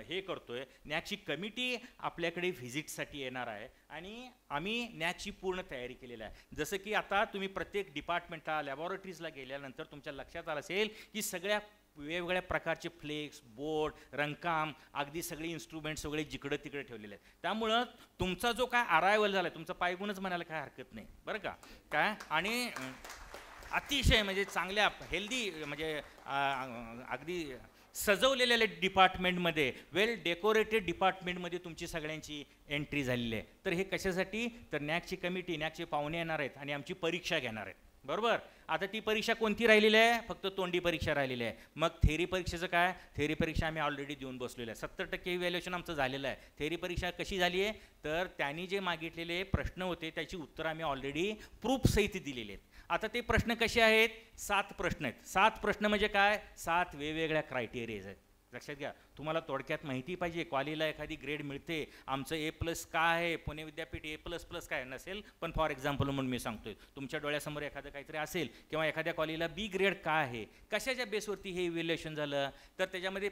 S7: हे करतोय. नॅकची कमिटी आपल्याकडे व्हिजिटसाठी येणार आहे आणि आम्ही नॅकची पूर्ण तयारी केलेली आहे. जसं की आता तुम्ही प्रत्येक डिपार्टमेंटला लॅबॉरेटरीजला गेल्यानंतर तुमच्या लक्षात आलं असेल की सगळ्या वेगवेगळ्या प्रकारचे फ्लेक्स, बोर्ड, रंगकाम, अगदी सगळे इन्स्ट्रुमेंट सगळे जिकडं तिकडे ठेवलेले आहेत. त्यामुळं तुमचा जो काय अरायवल झाला आहे, तुमचा पायगुणच म्हणायला काय हरकत नाही बरं का काय. आणि अतिशय म्हणजे चांगल्या हेल्दी म्हणजे अगदी सजवलेल्या डिपार्टमेंटमध्ये, वेल डेकोरेटेड डिपार्टमेंटमध्ये तुमची सगळ्यांची एंट्री झालेली आहे. तर हे कशासाठी, तर नॅकची कमिटी, नॅकचे पाहुणे येणार आहेत आणि आमची परीक्षा घेणार आहेत बरोबर. आता ती परीक्षा कोणती राहिलेली आहे, फक्त तोंडी परीक्षा राहिलेली आहे. मग थेअरी परीक्षेचं काय, थेअरी परीक्षा आम्ही ऑलरेडी देऊन बसलेलो आहे. 70% इव्हॅल्युएशन आमचं झालेलं आहे. थेअरी परीक्षा कशी झाली आहे, तर त्यांनी जे मागितलेले प्रश्न होते त्याची उत्तरं आम्ही ऑलरेडी प्रूफसहित दिलेली आहेत. आता ते प्रश्न कसे आहेत, 7 प्रश्न आहेत. 7 प्रश्न म्हणजे काय, 7 वेगवेगळ्या क्रायटेरियाज आहेत. लक्षात घ्या. तुम्हाला थोडक्यात माहिती पाहिजे कॉलेजला एखादी ग्रेड मिळते, आमचं A+ काय आहे, पुणे विद्यापीठ A++ काय नसेल, पण फॉर एक्झाम्पल म्हणून मी सांगतोय, तुमच्या डोळ्यासमोर एखादं काहीतरी असेल किंवा एखाद्या कॉलेजला B ग्रेड काय आहे, कशाच्या बेसवरती हे इव्हॅल्युएशन झालं, तर त्याच्यामध्ये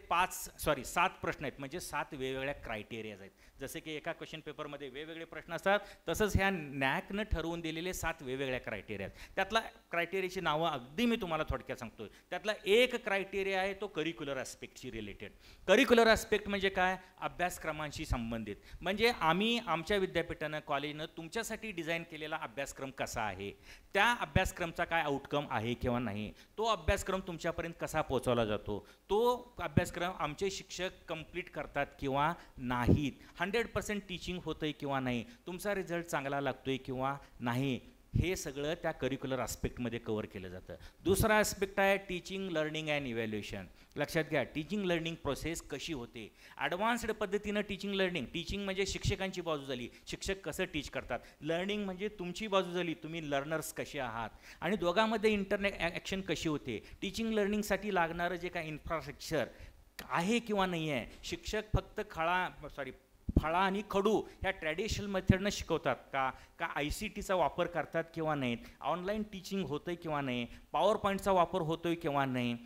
S7: 7 प्रश्न आहेत म्हणजे 7 वेगवेगळ्या क्रायटेरियाज आहेत. जसे की एका क्वेश्चन पेपरमध्ये वेगवेगळे प्रश्न असतात, तसंच ह्या नॅकनं ठरवून दिलेले 7 वेगवेगळ्या क्रायटेरिया आहेत. त्यातला क्रायटेरियाची नावं अगदी मी तुम्हाला थोडक्यात सांगतोय. त्यातला एक क्रायटेरिया आहे तो करिक्युलर ॲस्पेक्टशी रिलेटेड. करिक्युलर ॲस्पेक्ट म्हणजे काय, अभ्यासक्रमांशी संबंधित. म्हणजे आम्ही आमच्या विद्यापीठानं कॉलेजनं तुमच्यासाठी डिझाईन केलेला अभ्यासक्रम कसा आहे, त्या अभ्यासक्रमचा काय आउटकम आहे किंवा नाही, तो अभ्यासक्रम तुमच्यापर्यंत कसा पोहोचवला जातो, तो अभ्यासक्रम आमचे शिक्षक कंप्लीट करतात किंवा नाहीत, 100% टीचिंग होतंय किंवा नाही, तुमचा रिझल्ट चांगला लागतोय किंवा नाही, हे सगळं त्या करिक्युलर ॲस्पेक्टमध्ये कव्हर केलं जातं. दुसरा ॲस्पेक्ट आहे टीचिंग, लर्निंग अँड इव्हॅल्युएशन. लक्षात घ्या, टीचिंग लर्निंग प्रोसेस कशी होते, ॲडव्हान्स्ड पद्धतीनं टीचिंग लर्निंग. टीचिंग म्हणजे शिक्षकांची बाजू झाली, शिक्षक कसं टीच करतात. लर्निंग म्हणजे तुमची बाजू झाली, तुम्ही लर्नर्स कसे आहात आणि दोघांमध्ये इंटरनेट ॲक्शन कशी होते. टीचिंग लर्निंगसाठी लागणारं जे काय इन्फ्रास्ट्रक्चर आहे किंवा नाही आहे, शिक्षक फक्त फळा आणि खडू ह्या ट्रॅडिशनल मेथडनं शिकवतात का ICTचा वापर करतात किंवा नाहीत, ऑनलाईन टीचिंग होतंय किंवा नाही, पॉवर पॉईंटचा वापर होतोय किंवा नाही,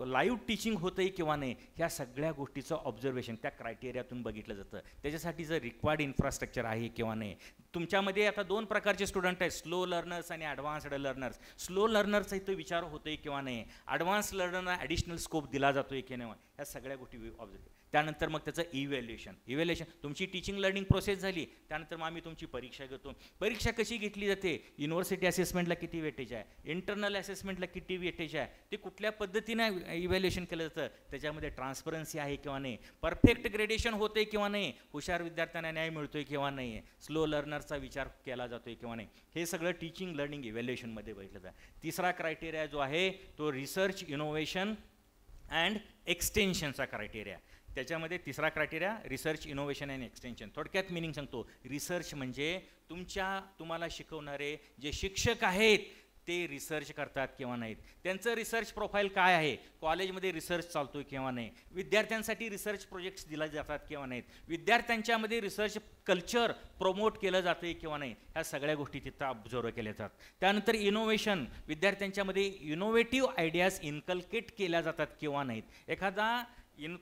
S7: लाईव्ह टीचिंग होतंय किंवा नाही, ह्या सगळ्या गोष्टीचं ऑब्झर्वेशन त्या क्रायटेरियातून बघितलं जातं. त्याच्यासाठी जर रिक्वायर्ड इन्फ्रास्ट्रक्चर आहे किंवा नाही. तुमच्यामध्ये आता 2 प्रकारचे स्टुडंट आहेत, स्लो लर्नर्स आणि ॲडव्हान्स्ड लर्नर्स. स्लो लर्नरचा इथं विचार होतोय किंवा नाही, ॲडव्हान्स लर्नरना ॲडिशनल स्कोप दिला जातोय की नाही, ह्या सगळ्या गोष्टी ऑब्झर्व. त्यानंतर मग त्याचं इव्हॅल्युएशन तुमची टीचिंग लर्निंग प्रोसेस झाली, त्यानंतर मग आम्ही तुमची परीक्षा घेतो. परीक्षा कशी घेतली जाते, युनिव्हर्सिटी असेसमेंटला किती वेटेज आहे, इंटरनल असेसमेंटला किती वेटेज आहे, ते कुठल्या पद्धतीनं इव्हॅल्युएशन केलं जातं, त्याच्यामध्ये ट्रान्सपरन्सी आहे किंवा नाही, परफेक्ट ग्रेडेशन होतंय किंवा नाही, हुशार विद्यार्थ्यांना न्याय मिळतोय किंवा नाही, स्लो लर्नरचा विचार केला जातोय किंवा नाही, हे सगळं टीचिंग लर्निंग इव्हॅल्युएशनमध्ये बघितलं जातं. तिसरा क्रायटेरिया जो आहे तो रिसर्च, इनोव्हेशन अँड एक्सटेन्शनचा क्रायटेरिया. त्याच्यामध्ये तिसरा criteria research, innovation and extension. थोडक्यात मिनिंग सांगतो, रिसर्च म्हणजे तुम्हाला शिकवणारे जे शिक्षक आहेत ते रिसर्च करतात किंवा नाहीत, त्यांचं रिसर्च प्रोफाईल काय आहे, कॉलेजमध्ये रिसर्च चालतोय किंवा नाही, विद्यार्थ्यांसाठी रिसर्च प्रोजेक्ट्स दिले जातात किंवा नाहीत, विद्यार्थ्यांच्यामध्ये रिसर्च कल्चर प्रमोट केलं जातं किंवा नाही, ह्या सगळ्या गोष्टी तिथं ऑब्झर्व केल्या जातात. त्यानंतर इनोव्हेशन, विद्यार्थ्यांच्यामध्ये इनोव्हेटिव्ह आयडियाज इन्कल्केट केल्या जातात किंवा नाहीत.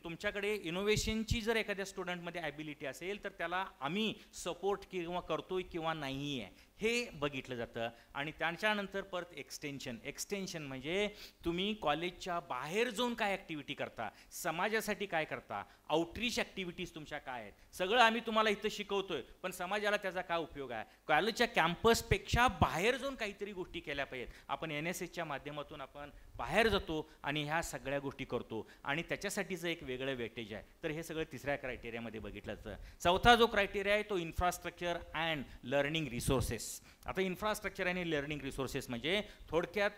S7: तुमच्याकडे इनोव्हेशनची जर एखाद्या स्टुडंटमध्ये ॲबिलिटी असेल तर त्याला आम्ही सपोर्ट करतोय किंवा नाही आहे हे बघितलं जातं. आणि त्याच्यानंतर परत एक्सटेन्शन म्हणजे तुम्ही कॉलेजच्या बाहेर जाऊन काय ॲक्टिव्हिटी करता, समाजासाठी काय करता, आउटरीच ॲक्टिव्हिटीज तुमच्या काय आहेत, सगळं आम्ही तुम्हाला इथं शिकवतोय, पण समाजाला त्याचा काय उपयोग आहे, कॉलेजच्या कॅम्पसपेक्षा बाहेर जाऊन काहीतरी गोष्टी केल्या पाहिजेत. आपण NSSच्या माध्यमातून आपण बाहेर जातो आणि ह्या सगळ्या गोष्टी करतो आणि त्याच्यासाठीचं एक वेगळं वेटेज आहे. तर हे सगळं तिसऱ्या क्रायटेरियामध्ये बघितलं जातं. चौथा जो क्रायटेरिया आहे तो इन्फ्रास्ट्रक्चर अँड लर्निंग रिसोर्सेस. आता इन्फ्रास्ट्रक्चर आणि लर्निंग रिसोर्सेस म्हणजे थोडक्यात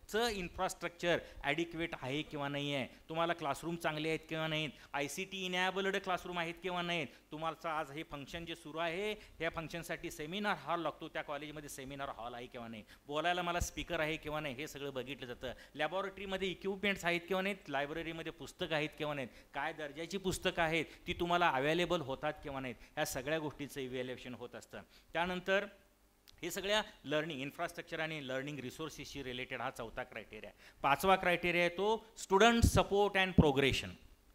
S7: चं इन्फ्रास्ट्रक्चर ॲडिक्वेट आहे किंवा नाही आहे, तुम्हाला क्लासरूम चांगले आहेत किंवा नाहीत, ICT इनॅबल्ड क्लासरूम आहेत किंवा नाहीत, तुम्हाला आज हे फंक्शन जे सुरू आहे ह्या फंक्शनसाठी सेमिनार हॉल लागतो, त्या कॉलेजमध्ये सेमिनार हॉल आहे किंवा नाही, बोलायला मला स्पीकर आहे किंवा नाही, हे सगळं बघितलं जातं. लॅबॉरेटरीमध्ये इक्विपमेंट्स आहेत किंवा नाहीत, लायब्ररीमध्ये पुस्तकं आहेत किंवा नाहीत, काय दर्जाची पुस्तकं आहेत ती तुम्हाला अवेलेबल होतात किंवा नाहीत, ह्या सगळ्या गोष्टीचं इव्हॅल्युएशन होत असतं. त्यानंतर हे सगळ्या लर्निंग इन्फ्रास्ट्रक्चर आणि लर्निंग रिसोर्सेसशी रिलेटेड हा चौथा क्रायटेरिया. पाचवा क्रायटेरिया आहे तो स्टुडंट सपोर्ट अँड प्रोग्रेशन.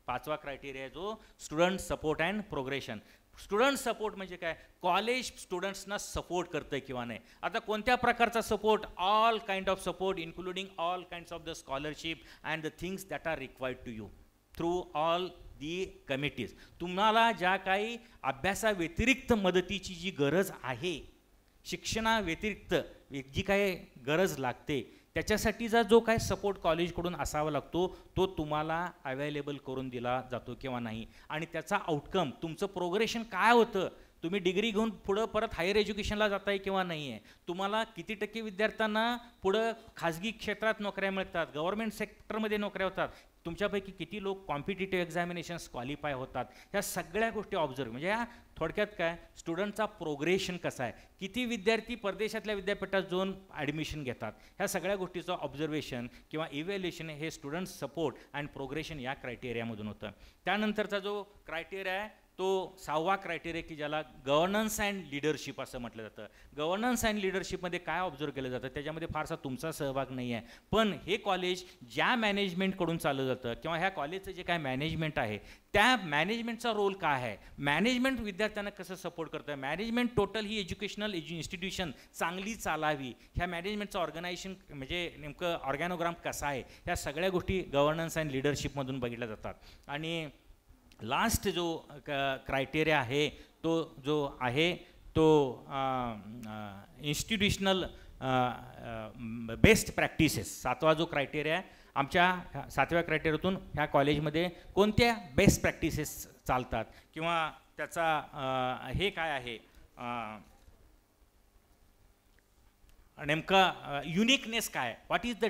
S7: पाचवा क्रायटेरिया आहे जो student support and progression. Student support म्हणजे काय, कॉलेज स्टुडंट्सना सपोर्ट करतं किंवा नाही. आता कोणत्या प्रकारचा support, all kind of support including all kinds of the scholarship and the things that are required to you through all the committees. तुम्हाला ज्या काही अभ्यासाव्यतिरिक्त मदतीची जी गरज आहे, शिक्षणाव्यतिरिक्त जी काही गरज लागते त्याच्यासाठीचा जो काय सपोर्ट कॉलेजकडून असावा लागतो तो तुम्हाला अवेलेबल करून दिला जातो किंवा नाही. आणि त्याचा आउटकम, तुमचं प्रोग्रेशन काय होतं, तुम्ही डिग्री घेऊन पुढं परत हायर एज्युकेशनला जाताय किंवा नाही आहे, तुम्हाला किती टक्के विद्यार्थ्यांना पुढं खाजगी क्षेत्रात नोकऱ्या मिळतात, गव्हर्नमेंट सेक्टरमध्ये नोकऱ्या होतात, तुमच्यापैकी किती लोक कॉम्पिटिटिव्ह एक्झामिनेशन्स क्वालिफाय होतात, ह्या सगळ्या गोष्टी ऑब्झर्व. म्हणजे ह्या थोडक्यात काय, स्टुडंटचा प्रोग्रेशन कसा आहे, किती विद्यार्थी परदेशातल्या विद्यापीठात जाऊन ॲडमिशन घेतात, ह्या सगळ्या गोष्टीचं ऑब्झर्वेशन किंवा इव्हॅल्युएशन हे स्टुडंट सपोर्ट अँड प्रोग्रेशन या क्रायटेरियामधून होतं. त्यानंतरचा जो क्रायटेरिया आहे तो सहावा क्रायटेरिया की ज्याला गव्हर्नन्स अँड लिडरशिप असं म्हटलं जातं. गव्हर्नन्स अँड लिडरशिपमध्ये काय ऑब्झर्व केलं जातं, त्याच्यामध्ये फारसा तुमचा सहभाग नाही आहे, पण हे कॉलेज ज्या मॅनेजमेंटकडून चाललं जातं किंवा ह्या कॉलेजचं जे काय मॅनेजमेंट आहे त्या मॅनेजमेंटचा रोल काय आहे, मॅनेजमेंट विद्यार्थ्यांना कसं सपोर्ट करतं, मॅनेजमेंट टोटल ही एज्युकेशनल इन्स्टिट्यूशन चांगली चालावी, ह्या मॅनेजमेंटचं ऑर्गनायझेशन म्हणजे नेमकं ऑर्गॅनोग्राम कसा आहे, ह्या सगळ्या गोष्टी गव्हर्नन्स अँड लिडरशिपमधून बघितल्या जातात. आणि लास्ट जो क्रायटेरिया आहे तो जो आहे तो इन्स्टिट्यूशनल बेस्ट प्रॅक्टिसेस. सातवा जो क्रायटेरिया आहे, आमच्या सातव्या क्रायटेरियातून ह्या कॉलेजमध्ये कोणत्या बेस्ट प्रॅक्टिसेस चालतात किंवा त्याचा हे काय आहे नेमका युनिकनेस काय, what is the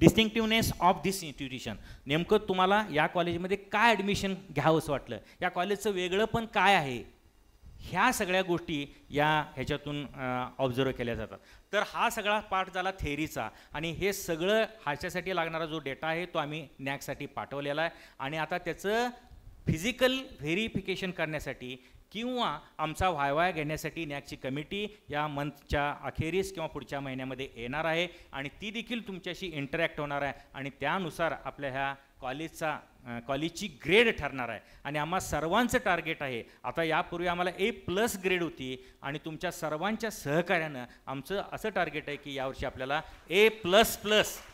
S7: distinctiveness of this institution. नेमकं तुम्हाला या कॉलेजमध्ये काय ॲडमिशन घ्यावं असं वाटलं, या कॉलेजचं वेगळं पण काय आहे, ह्या सगळ्या गोष्टी ह्याच्यातून ऑब्झर्व केल्या जातात. तर हा सगळा पार्ट झाला थेअरीचा. आणि हे सगळं ह्याच्यासाठी लागणारा जो डेटा आहे तो आम्ही नॅकसाठी पाठवलेला आहे. आणि आता त्याचं फिजिकल व्हेरिफिकेशन करण्यासाठी किंवा आमचा व्हायवा घेण्यासाठी नॅकची कमिटी या मंथच्या अखेरीस किंवा पुढच्या महिन्यामध्ये येणार आहे आणि ती देखील तुमच्याशी इंटरॅक्ट होणार आहे आणि त्यानुसार आपल्या ह्या कॉलेजची ग्रेड ठरणार आहे. आणि आम्हा सर्वांचं टार्गेट आहे, आता यापूर्वी आम्हाला A+ ग्रेड होती आणि तुमच्या सर्वांच्या सहकार्यानं आमचं असं टार्गेट आहे की यावर्षी आपल्याला A++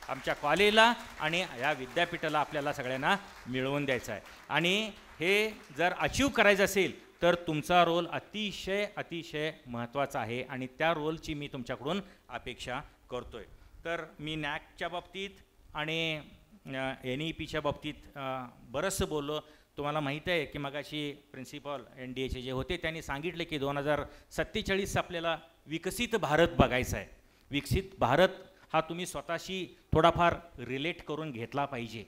S7: आमच्या कॉलेजला आणि या विद्यापीठाला आपल्याला सगळ्यांना मिळवून द्यायचं आहे. आणि हे जर अचीव करायचं असेल तर तुमचा रोल अतिशय महत्त्वाचा आहे आणि त्या रोलची मी तुमच्याकडून अपेक्षा करतोय. तर मी नॅकच्या बाबतीत आणि NEPच्या बाबतीत बरंचसं बोललो. तुम्हाला माहीत आहे की मगाशी प्रिन्सिपल NDAचे जे होते त्यांनी सांगितले की 2047 आपल्याला विकसित भारत बघायचा आहे. विकसित भारत हा तुम्ही स्वतःशी थोडाफार रिलेट करून घेतला पाहिजे.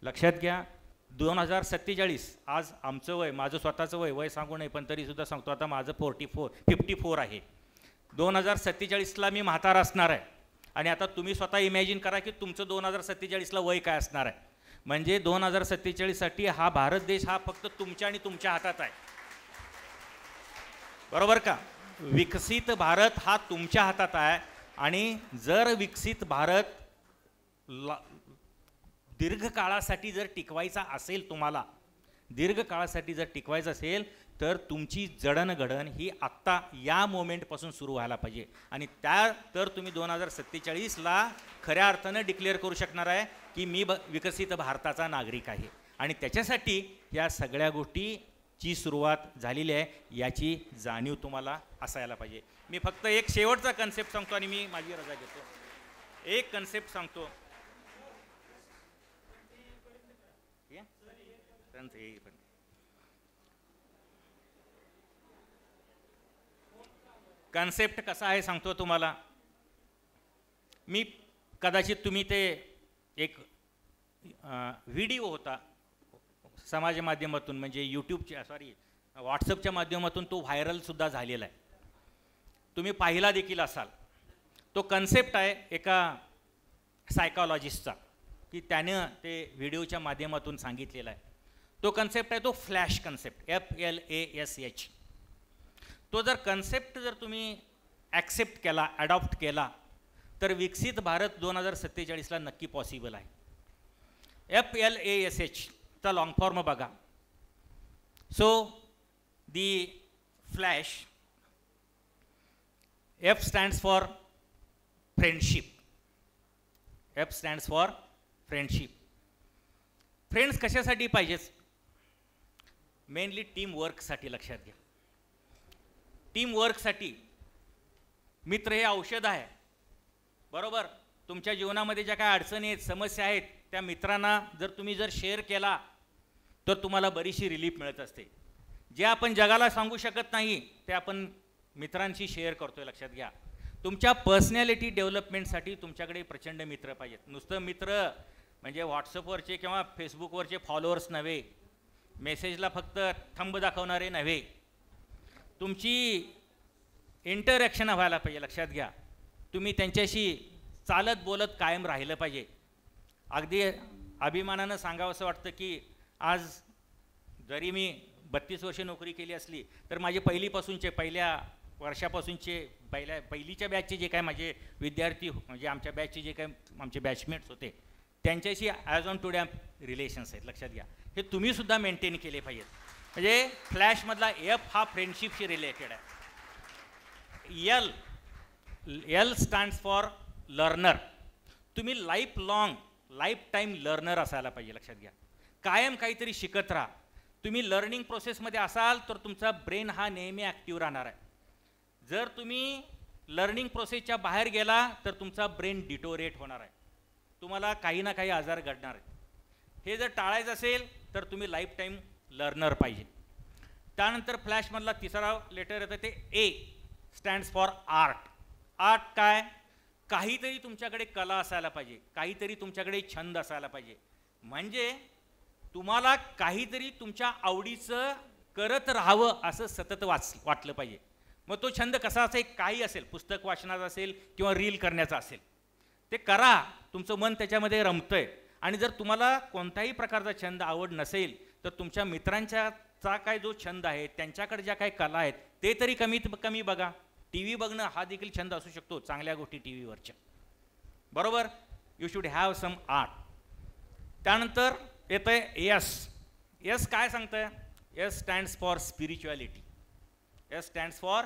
S7: लक्षात घ्या, 2047 आज आमचं वय, माझं स्वतःचं वय सांगू नये पण तरीसुद्धा सांगतो, आता माझं 54 आहे. 2047ला मी म्हातारा असणार आहे. आणि आता तुम्ही स्वतः इमॅजिन करा की तुमचं 2047ला वय काय असणार आहे. म्हणजे 2047साठी हा भारत देश हा फक्त तुमच्या आणि तुमच्या हातात आहे, बरोबर का. विकसित भारत हा तुमच्या हातात आहे. आणि जर विकसित भारत दीर्घकाळासाठी जर टिकवायचा असेल, तुम्हाला दीर्घकाळासाठी जर टिकवायचं असेल तर तुमची जडणघडण ही आत्ता या मोमेंटपासून सुरू व्हायला पाहिजे. आणि तर तुम्ही 2047ला खऱ्या अर्थानं डिक्लेअर करू शकणार आहे की मी विकसित भारताचा नागरिक आहे. आणि त्याच्यासाठी या सगळ्या गोष्टीची सुरुवात झालेली आहे, याची जाणीव तुम्हाला असायला पाहिजे. मी फक्त एक शेवटचा कन्सेप्ट सांगतो आणि मी माझी रजा घेतो. एक कन्सेप्ट सांगतो. कन्सेप्ट कसा आहे सांगतो तुम्हाला. मी कदाचित तुम्ही ते एक व्हिडिओ होता समाज माध्यमातून म्हणजे यूट्यूबच्या व्हॉट्सअपच्या माध्यमातून तो व्हायरलसुद्धा झालेला आहे, तुम्ही पाहिला देखील असाल. तो कन्सेप्ट आहे एका सायकॉलॉजिस्टचा की त्यानं ते व्हिडिओच्या माध्यमातून सांगितलेला आहे. तो कन्सेप्ट आहे तो फ्लॅश कन्सेप्ट, FLASH. तो जर कन्सेप्ट जर तुम्ही ॲक्सेप्ट केला, ॲडॉप्ट केला, तर विकसित भारत 2047ला नक्की पॉसिबल आहे. FLASH चा लॉंग फॉर्म बघा. So the flash, F stands for friendship. F stands for friendship. Friends कशासाठी पाहिजेच? मेनली टीम वर्कसाठी. लक्षात घ्या, टीम वर्कसाठी मित्र हे औषध आहे. बरोबर, तुमच्या जीवनामध्ये ज्या काय अडचणी आहेत, समस्या आहेत, त्या मित्रांना जर तुम्ही शेअर केला तर तुम्हाला बरीचशी रिलीफ मिळत असते. जे आपण जगाला सांगू शकत नाही ते आपण मित्रांशी शेअर करतोय. लक्षात घ्या, तुमच्या पर्सनॅलिटी डेव्हलपमेंटसाठी तुमच्याकडे प्रचंड मित्र पाहिजेत. नुसतं मित्र म्हणजे व्हॉट्सअपवरचे किंवा फेसबुकवरचे फॉलोअर्स नव्हे, मेसेजला फक्त थंब दाखवणारे नव्हे, तुमची इंटरॅक्शन व्हायला पाहिजे. लक्षात घ्या, तुम्ही त्यांच्याशी चालत बोलत कायम राहिलं पाहिजे. अगदी अभिमानानं सांगावंसं वाटतं की आज जरी मी 32 वर्ष नोकरी केली असली तर माझे पहिल्या वर्षापासूनचे पहिलीच्या बॅचचे जे काय माझे विद्यार्थी म्हणजे आमच्या बॅचचे जे काय आमचे बॅचमेट्स होते त्यांच्याशी ॲज ऑन टुडे रिलेशन्स आहेत. लक्षात घ्या, हे तुम्हीसुद्धा मेंटेन केले पाहिजेत. म्हणजे फ्लॅशमधला F हा फ्रेंडशिपशी रिलेटेड आहे. L stands for learner. तुम्ही लाईफ टाईम लर्नर असायला पाहिजे. लक्षात घ्या, कायम काहीतरी शिकत राहा. तुम्ही लर्निंग प्रोसेसमध्ये असाल तर तुमचा ब्रेन हा नेहमी ॲक्टिव्ह राहणार आहे. जर तुम्ही लर्निंग प्रोसेसच्या बाहेर गेला तर तुमचा ब्रेन डिटोरेट होणार आहे, तुम्हाला काही ना काही आजार घडणार आहेत. हे जर टाळायचं असेल तर तुम्ही लाईफ टाईम लर्नर पाहिजे. त्यानंतर फ्लॅशमधला तिसरा लेटर येतं ते A stands for art. Art काय? काहीतरी तुमच्याकडे कला असायला पाहिजे, काहीतरी तुमच्याकडे छंद असायला पाहिजे. म्हणजे तुम्हाला काहीतरी तुमच्या आवडीचं करत राहावं असं सतत वाटलं पाहिजे. मग तो छंद कसा असेल, काही असेल, पुस्तक वाचनाचा असेल किंवा रील करण्याचा असेल, ते करा. तुमचं मन त्याच्यामध्ये रमतंय. आणि जर तुम्हाला कोणत्याही प्रकारचा छंद आवड नसेल तर तुमच्या मित्रांचा काय जो छंद आहे, त्यांच्याकडे ज्या काही कला आहेत ते तरी कमीत कमी बघा. टी व्ही बघणं हा देखील छंद असू शकतो, चांगल्या गोष्टी टी व्हीवरच्या. बरोबर, you should have some art. त्यानंतर येतं आहे S काय सांगतंय? S stands for spirituality. S stands for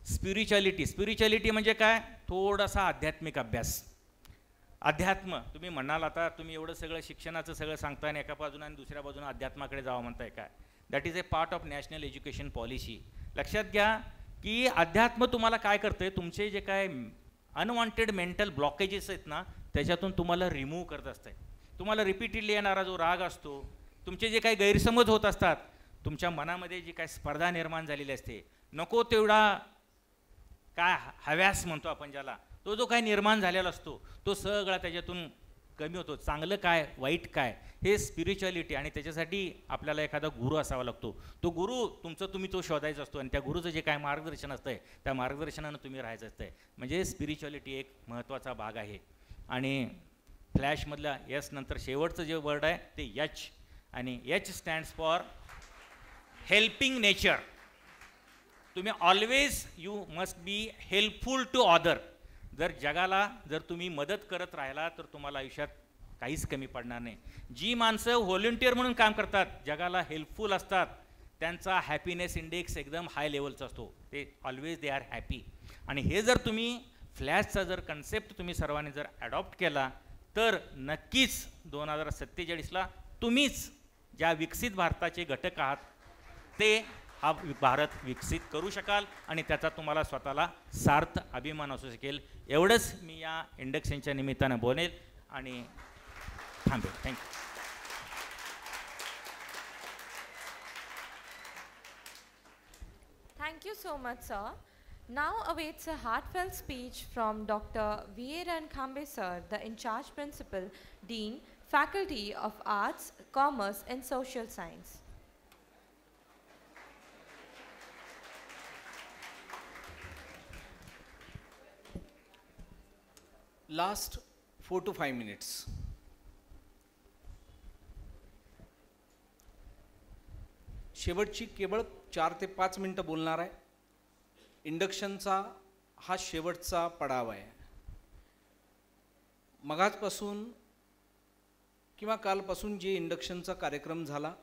S7: spirituality. Spirituality म्हणजे काय? थोडासा आध्यात्मिक अभ्यास. अध्यात्म तुम्ही म्हणाल, आता तुम्ही एवढं सगळं शिक्षणाचं सगळं सांगताय आणि एका बाजूने आणि दुसऱ्या बाजूने अध्यात्माकडे जावं म्हणताय काय? That is a part of national education policy. लक्षात घ्या की अध्यात्म तुम्हाला काय करतंय, तुमचे जे काय अनवॉन्टेड मेंटल ब्लॉकेजेस आहेत ना त्याच्यातून तुम्हाला रिमूव्ह करत असतंय. तुम्हाला रिपीटेडली येणारा जो राग असतो, तुमचे जे काही गैरसमज होत असतात, तुमच्या मनामध्ये जी काय स्पर्धा निर्माण झालेली असते, नको तेवढा काय हव्यास म्हणतो आपण ज्याला, तो जो काय निर्माण झालेला असतो तो सगळा त्याच्यातून कमी होतो. चांगलं काय, वाईट काय, हे स्पिरिच्युअलिटी. आणि त्याच्यासाठी आपल्याला एखादा गुरु असावा लागतो. तो गुरु तुम्ही तो शोधायचा असतो आणि त्या गुरुचं जे काय मार्गदर्शन असतंय त्या मार्गदर्शनानं तुम्ही राहायचं असतंय. म्हणजे स्पिरिच्युअलिटी एक महत्त्वाचा भाग आहे. आणि फ्लॅशमधला S नंतर शेवटचं जे वर्ड आहे ते H, आणि H stands for helping nature. तुम्ही always you must be helpful to other. जर जगाला जर तुम्ही मदत करत राहिला तर तुम्हाला आयुष्यात काहीच कमी पडणार नाही. जी माणसं व्हॉलंटियर म्हणून काम करतात, जगाला हेल्पफुल असतात, त्यांचा हॅपीनेस इंडेक्स एकदम हाय लेवलचा असतो. ते ऑलवेज दे आर हॅपी. आणि हे जर तुम्ही फ्लॅशचा जर कन्सेप्ट तुम्ही सर्वांनी जर ॲडॉप्ट केला तर नक्कीच 2047ला तुम्हीच ज्या विकसित भारताचे घटक आहात ते हा भारत विकसित करू शकाल आणि त्याचा तुम्हाला स्वतःला सार्थ अभिमान असू शकेल. एवढंच मी या इंडक्शनच्या निमित्तानं बोलेल आणि थांबेल. Thank you.
S1: Thank you so much, sir. Now awaits a heartfelt speech from Dr. Veeran Khambe Sir, the in-charge principal, Dean, Faculty of Arts, Commerce and Social Science.
S2: Last 4 to 5 minutes. शेवटची केवळ 4 ते 5 मिनटं बोलणार आहे. इंडक्शनचा हा शेवटचा पडाव आहे. मगाचपासून किंवा कालपासून जे इंडक्शनचा कार्यक्रम झाला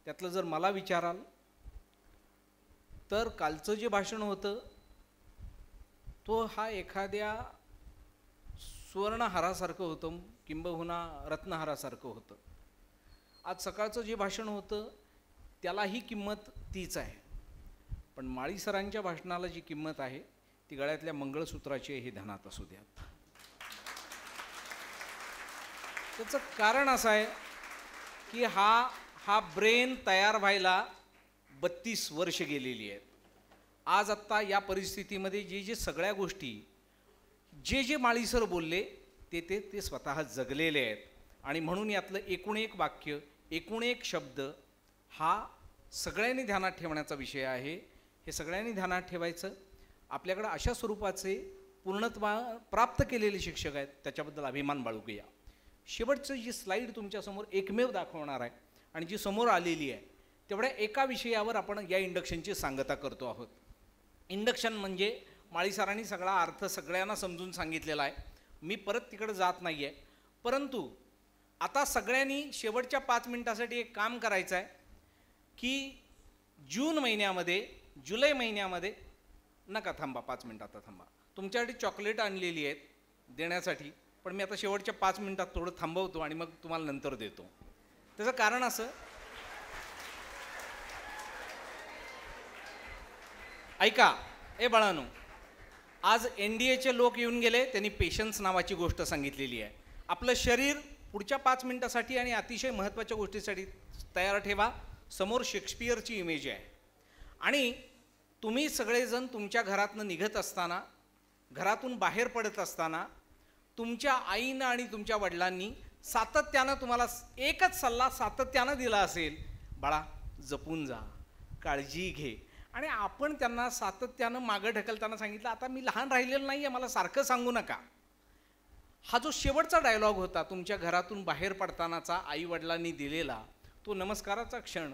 S2: त्यातलं जर मला विचाराल तर कालचं जे भाषण होतं तो हा एखाद्या सुवर्णहारासारखं होतं, किंबहुना रत्नहारासारखं होतं. आज सकाळचं जे भाषण होतं त्यालाही किंमत तीच आहे, पण माळी सरांच्या भाषणाला जी किंमत आहे ती गळ्यातल्या मंगळसूत्राची हे ध्यानात असू द्या. त्याचं कारण असं आहे की हा ब्रेन तयार व्हायला 32 वर्ष गेलेली आहेत. आज आत्ता या परिस्थितीमध्ये जे सगळ्या गोष्टी जे माळी सर बोलले ते स्वतः जगलेले आहेत. आणि म्हणून यातलं एकूण एक वाक्य, एकूण एक शब्द हा सगळ्यांनी ध्यानात ठेवण्याचा विषय आहे. हे सगळ्यांनी ध्यानात ठेवायचं. आपल्याकडे अशा स्वरूपाचे पूर्णत्व प्राप्त केलेले शिक्षक आहेत, त्याच्याबद्दल अभिमान बाळगूया. शेवटचं जी स्लाईड तुमच्यासमोर एकमेव दाखवणार आहे आणि जी समोर आलेली आहे तेवढ्या एका विषयावर आपण या इंडक्शनची सांगता करतो आहोत. इंडक्शन म्हणजे माळी सरांनी सगळा अर्थ सगळ्यांना समजून सांगितलेला आहे. मी परत तिकडे जात नाही आहे. परंतु आता सगळ्यांनी शेवटच्या 5 मिनिटासाठी एक काम करायचं आहे की जुलै महिन्यामध्ये नका थांबा, 5 मिनिट आता थांबा. तुमच्यासाठी चॉकलेट आणलेली आहेत देण्यासाठी, पण मी आता शेवटच्या 5 मिनिटात थोडं थांबवतो आणि मग तुम्हाला नंतर देतो. त्याचं कारण असं, ऐका ए बाळांनो, आज NDAचे लोक येऊन गेले, त्यांनी पेशन्स नावाची गोष्ट सांगितलेली आहे. आपलं शरीर पुढच्या 5 मिनिटासाठी आणि अतिशय महत्त्वाच्या गोष्टीसाठी तयार ठेवा. समोर शेक्सपियरची इमेज आहे आणि तुम्ही सगळेजण तुमच्या घरातनं निघत असताना, घरातून बाहेर पडत असताना तुमच्या आईनं आणि तुमच्या वडिलांनी सातत्यानं तुम्हाला एकच सल्ला सातत्यानं दिला असेल, बाळा जपून जा, काळजी घे. आणि आपण त्यांना सातत्यानं मागं ढकलताना सांगितलं, आता मी लहान राहिलेलं नाही आहे, मला सारखं सांगू नका. हा जो शेवटचा डायलॉग होता तुमच्या घरातून बाहेर पडतानाचा आईवडिलांनी दिलेला, तो नमस्काराचा क्षण,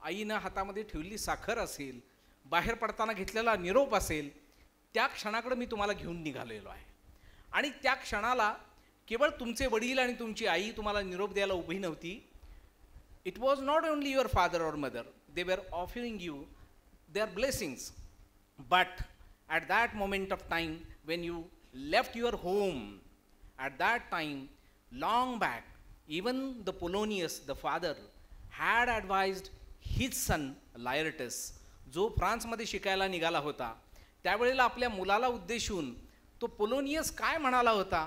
S2: आईनं हातामध्ये ठेवलेली साखर असेल, बाहेर पडताना घेतलेला निरोप असेल, त्या क्षणाकडे मी तुम्हाला घेऊन निघालेलो आहे. आणि त्या क्षणाला केवळ तुमचे वडील आणि तुमची आई तुम्हाला निरोप द्यायला उभी नव्हती. It was not only your father or mother, दे वर offering you their blessings. But at that moment of time when you left your home, at that time long back, even the Polonius, the father, had advised his son Laertes, जो फ्रान्समध्ये शिकायला निघाला होता, त्यावेळेला आपल्या मुलाला उद्देशून तो पोलोनियस काय म्हणाला होता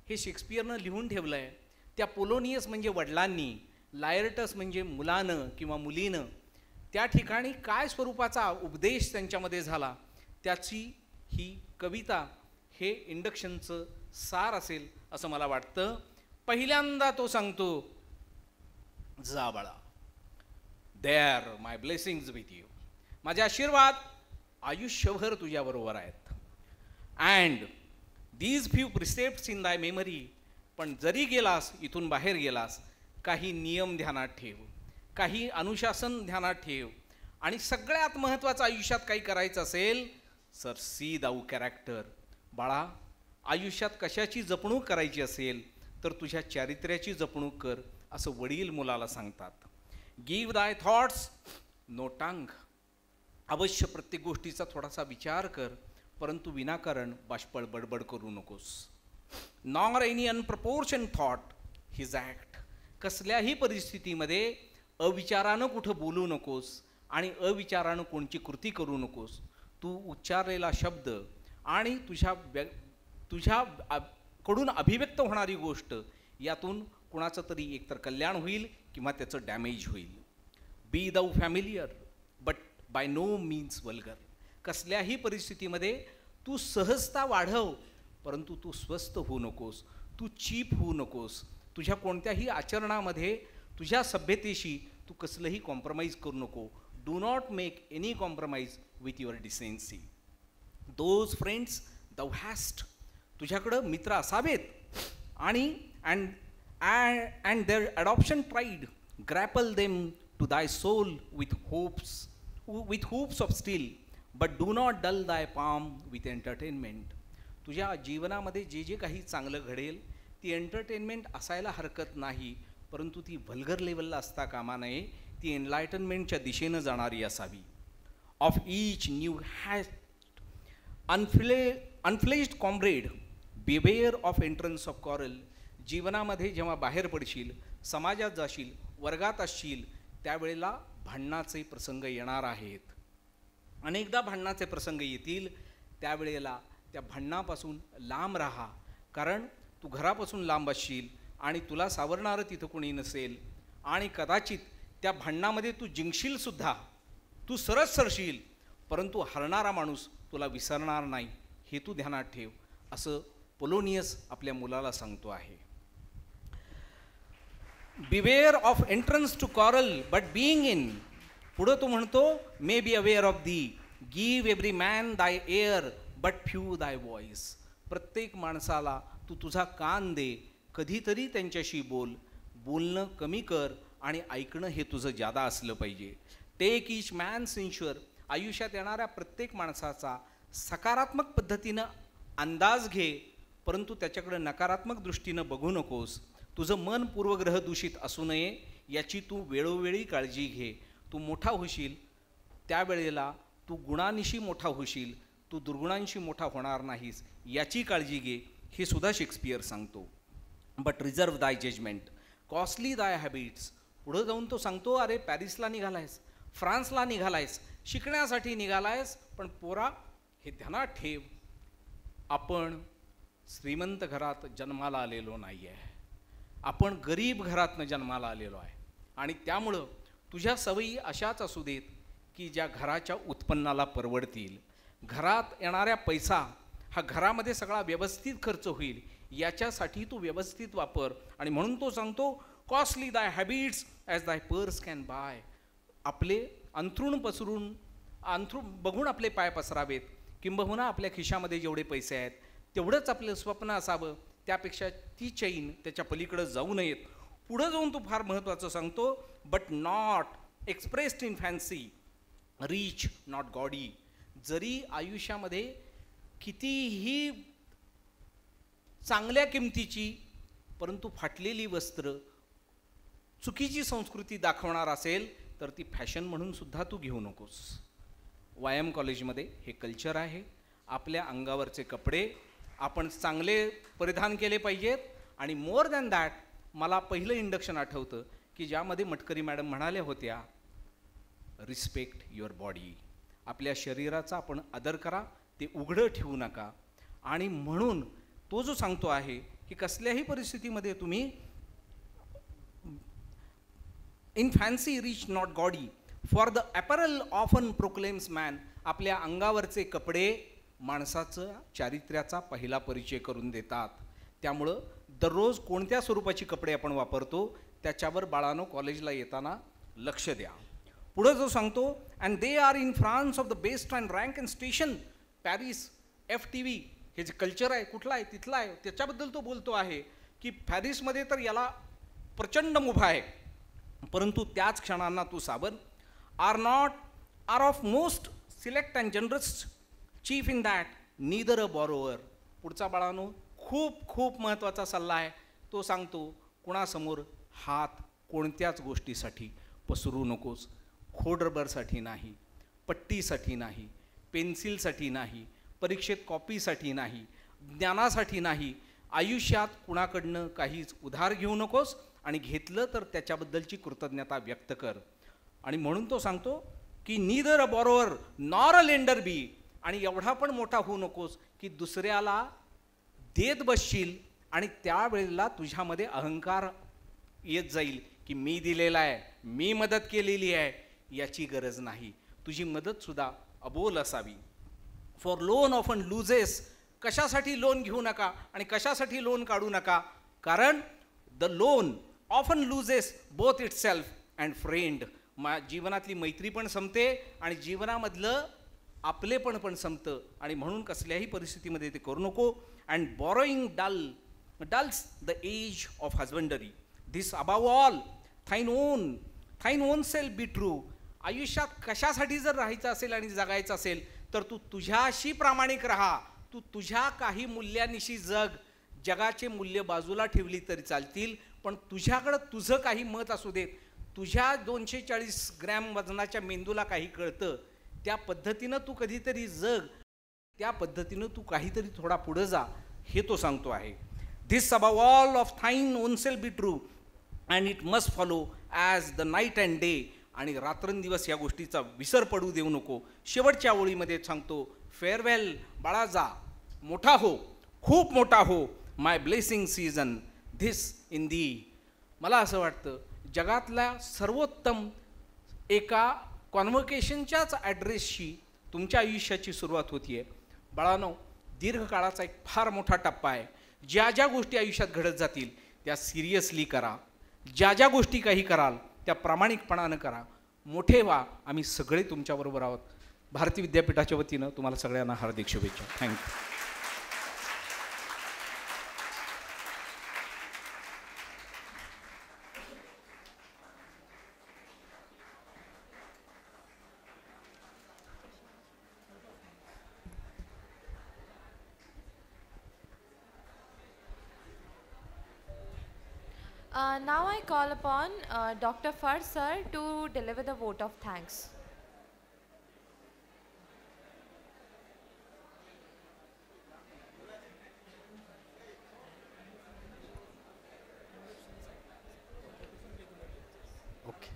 S2: हे शेक्सपियरनं लिहून ठेवलं आहे. त्या पोलोनियस म्हणजे वडिलांनी, लायर्टस म्हणजे मुलानं किंवा मुलीनं, त्या ठिकाणी काय स्वरूपाचा उपदेश त्यांच्यामध्ये झाला त्याची ही कविता, हे इंडक्शनचं सार असेल असं मला वाटतं. पहिल्यांदा तो सांगतो, जा बाळा, there my blessings with you, माझे आशीर्वाद आयुष्यभर तुझ्याबरोबर आहेत. And these few precepts in thy memory, पण जरी गेलास, इथून बाहेर गेलास, काही नियम ध्यानात ठेव, काही अनुशासन ध्यानात ठेव. आणि सगळ्यात महत्त्वाचं आयुष्यात काही करायचं असेल सर, सी दाऊ कॅरेक्टर. बाळा, आयुष्यात कशाची जपणूक करायची असेल तर तुझ्या चारित्र्याची जपणूक कर, असं वडील मुलाला सांगतात. गिव्ह दाय थॉट्स नो टंग, अवश्य प्रत्येक गोष्टीचा थोडासा विचार कर, परंतु विनाकारण बाष्पळ बडबड करू नकोस. Nor any unproportioned thought his act, कसल्याही परिस्थितीमध्ये अविचारानं कुठं बोलू नकोस आणि अविचारानं कोणची कृती करू नकोस. तू उच्चारलेला शब्द आणि तुझ्याकडून अभिव्यक्त होणारी गोष्ट यातून कुणाचं तरी एकतर कल्याण होईल किंवा त्याचं डॅमेज होईल. Be thou familiar but by no means vulgar, कसल्याही परिस्थितीमध्ये तू सहजता वाढव, परंतु तू स्वस्थ होऊ नकोस, तू चीप होऊ नकोस. तुझ्या कोणत्याही आचरणामध्ये तुझ्या सभ्यतेशी तू कसलंही कॉम्प्रोमाइज करू नको. Do not make any compromise with your decency. Those friends thou hast. तुझ्याकडं मित्र असावेत आणि and their adoption pride grapple them to thy soul with hoops of steel, but do not dull thy palm with entertainment. तुझ्या जीवनामध्ये जे जे काही चांगलं घडेल ती एंटरटेनमेंट असायला हरकत नाही, परंतु ती व्हल्गर लेवलला असता कामा नये, ती एनलायटनमेंटच्या दिशेनं जाणारी असावी. Of each new has unfledged comrade beware of entrance of quarrel. जीवनामध्ये जेव्हा बाहेर पडशील, समाजात जाशील, वर्गात असशील, त्यावेळेला भांडणाचे प्रसंग येणार आहेत. अनेकदा भांडणाचे प्रसंग येतील, त्यावेळेला त्या भांडणापासून लांब राहा, कारण तू घरापासून लांब असशील आणि तुला सावरणारं तिथं कोणी नसेल आणि कदाचित त्या भांडणामध्ये तू जिंकशीलसुद्धा, तू सरळ सरशील, परंतु हरणारा माणूस तुला विसरणार नाही, हे तू ध्यानात ठेव, असं पोलोनियस आपल्या मुलाला सांगतो आहे. Beware of entrance to quarrel but being in. पुढं तो म्हणतो may be aware of the, give every man thy ear but few thy voice. प्रत्येक माणसाला तू तुझा कान दे, कधीतरी त्यांच्याशी बोल, बोलणं कमी कर आणि ऐकणं हे तुझं जादा असलं पाहिजे. Take each man censure. आयुष्यात येणाऱ्या प्रत्येक माणसाचा सकारात्मक पद्धतीनं अंदाज घे, परंतु त्याच्याकडं नकारात्मक दृष्टीनं बघू नकोस. तुझं मन पूर्वग्रह दूषित असू नये याची तू वेळोवेळी काळजी घे. तू मोठा होशील त्यावेळेला तू गुणांशी मोठा होशील, तू दुर्गुणांशी मोठा होणार नाहीस याची काळजी घे, हे सुद्धा शेक्सपियर सांगतो. बट रिझर्व दाय जजमेंट, कॉस्टली दाय हॅबिट्स. पुढं जाऊन तो सांगतो, अरे पॅरिसला निघालायस, फ्रान्सला निघालायस, शिकण्यासाठी निघालायस, पण पोरा हे ध्यानात ठेव, आपण श्रीमंत घरात जन्माला आलेलो नाही आहे, आपण गरीब घरातनं जन्माला आलेलो आहे. आणि त्यामुळं तुझ्या सवयी अशाच असू देत की ज्या घराच्या उत्पन्नाला परवडतील. घरात येणाऱ्या पैसा हा घरामध्ये सगळा व्यवस्थित खर्च होईल याच्यासाठी तू व्यवस्थित वापर. आणि म्हणून तो सांगतो कॉस्टली दाय हॅबिट्स ॲज दाय पर्स कॅन बाय. आपले अंथरूण बघून आपले पाय पसरावेत, किंबहुना आपल्या खिशामध्ये जेवढे पैसे आहेत तेवढंच आपलं स्वप्न असावं, त्यापेक्षा ती चैन त्याच्या पलीकडं जाऊ नयेत. पुढं जाऊन तो फार महत्त्वाचं सांगतो, but not expressed in fancy, rich not gaudy. जरी आयुष्यामध्ये कितीही चांगल्या किमतीची परंतु फाटलेली वस्त्र, चुकीची संस्कृती दाखवणार असेल तर ती फॅशन म्हणून सुद्धा तू घेऊ नकोस. वायम कॉलेजमध्ये हे कल्चर आहे. आपल्या अंगावरचे कपडे आपण चांगले परिधान केले पाहिजेत. आणि मोर दॅन दॅट मला पहिलं इंडक्शन आठवतं की ज्यामध्ये मटकरी मॅडम म्हणाल्या होत्या, रिस्पेक्ट युअर बॉडी. आपल्या शरीराचा आपण आदर करा, ते उघडं ठेवू नका. आणि म्हणून तो जो सांगतो आहे की कसल्याही परिस्थितीमध्ये तुम्ही in fancy rich not gaudy, for the apparel often proclaims man. आपल्या अंगावरचे कपडे माणसाचं चारित्र्याचा पहिला परिचय करून देतात. त्यामुळं दररोज कोणत्या स्वरूपाची कपडे आपण वापरतो त्याच्यावर बाळानो कॉलेजला येताना लक्ष द्या. पुढं जो सांगतो, and they are in France of the best and rank and station, Paris, FTV. हे जे कल्चर आहे कुठलं आहे तिथलं आहे, त्याच्याबद्दल तो बोलतो आहे की पॅरिसमध्ये तर याला प्रचंड मुभा आहे, परंतु त्याच क्षणांना तू सावध. Are of most select and generous chief in that, neither a borrower. पुढचा बाळानो खूप खूप महत्त्वाचा सल्ला आहे. तो सांगतो कुणासमोर हात कोणत्याच गोष्टीसाठी पसरू नकोस. खोडरबरसाठी नाही, पट्टीसाठी नाही, पेन्सिलसाठी नाही, परीक्षेत कॉपीसाठी नाही, ज्ञानासाठी नाही. आयुष्यात कुणाकडनं काहीच उधार घेऊ नकोस आणि घेतलं तर त्याच्याबद्दलची कृतज्ञता व्यक्त कर. आणि म्हणून तो सांगतो की neither a borrower nor a lender be. आणि एवढा पण मोठा होऊ नकोस की दुसऱ्याला देत बसशील आणि त्यावेळेला तुझ्यामध्ये अहंकार येत जाईल की मी दिलेला आहे, मी मदत केलेली आहे. याची गरज नाही. तुझी मदतसुद्धा अबोल असावी. For loan often loses. कशासाठी लोन घेऊ नका आणि कशासाठी लोन काढू नका, कारण the loan often loses both it self and friend. जीवनातली मैत्री पण संपते आणि जीवनामधलं आपलेपण पण संपतं, आणि म्हणून कसल्याही परिस्थितीमध्ये ते करू नको. And borrowing dulls the edge of husbandry. This above all thine own self be true. आयुष्यात कशासाठी जर राहायचं असेल आणि जगायचं असेल तर तू तुझ्याशी प्रामाणिक राहा. तू तुझ्या काही मूल्यानिशी जग. जगाचे मूल्य बाजूला ठेवली तरी चालतील, पण तुझ्याकडं तुझं काही मत असू देत. तुझ्या 240 ग्रॅम वजनाच्या मेंदूला काही कळतं, त्या पद्धतीनं तू कधीतरी जग, त्या पद्धतीनं तू काहीतरी थोडा पुढं जा, हे तो सांगतो आहे. This above all of thine own self be true and it must follow as the night and day. आणि रात्रंदिवस या गोष्टीचा विसर पडू देऊ नको. शेवटच्या ओळीमध्ये सांगतो, फेअरवेल बाळा, जा, मोठा हो, खूप मोठा हो, माय ब्लेसिंग सीझन धिस इन दी. मला असं वाटतं जगातल्या सर्वोत्तम एका कॉन्व्होकेशनच्याच ॲड्रेसशी तुमच्या आयुष्याची सुरुवात होती आहे. बाळांनो, दीर्घकाळाचा एक फार मोठा टप्पा आहे. ज्या ज्या गोष्टी आयुष्यात घडत जातील त्या सिरियसली करा. ज्या ज्या गोष्टी काही कराल त्या प्रामाणिकपणानं करा. मोठे व्हा. आम्ही सगळे तुमच्याबरोबर आहोत. भारती विद्यापीठाच्या वतीनं तुम्हाला सगळ्यांना हार्दिक शुभेच्छा. Thank you.
S1: Now I call upon Dr. Far sir to deliver the vote of thanks.
S5: Okay.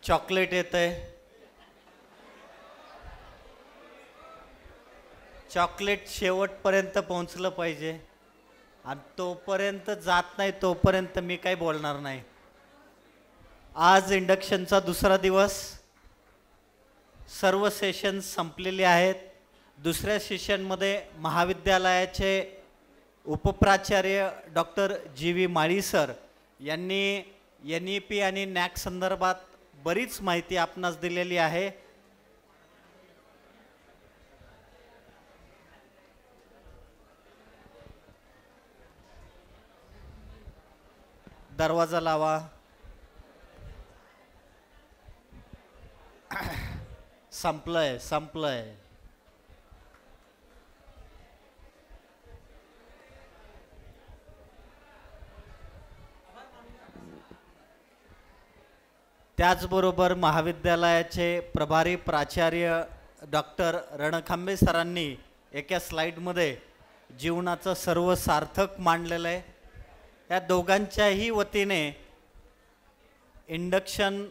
S5: Chocolate येत आहे. चॉकलेट शेवटपर्यंत पोहोचलं पाहिजे, आणि तोपर्यंत जात नाही तोपर्यंत मी काही बोलणार नाही. आज इंडक्शनचा दुसरा दिवस. सर्व सेशन संपलेले आहेत. दुसऱ्या सेशनमध्ये महाविद्यालयाचे उपप्राचार्य डॉक्टर जी.व्ही. माळी सर यांनी NEP आणि NAC संदर्भात बरीच माहिती आपणास दिलेली आहे. दरवाजा लावा. संपलंय. त्याचबरोबर महाविद्यालयाचे प्रभारी प्राचार्य डॉक्टर रणखांबे सरांनी एका स्लाईडमध्ये जीवनाचं सर्व सार्थक मांडलेलं आहे. या दोघांच्याही वतीने इंडक्शन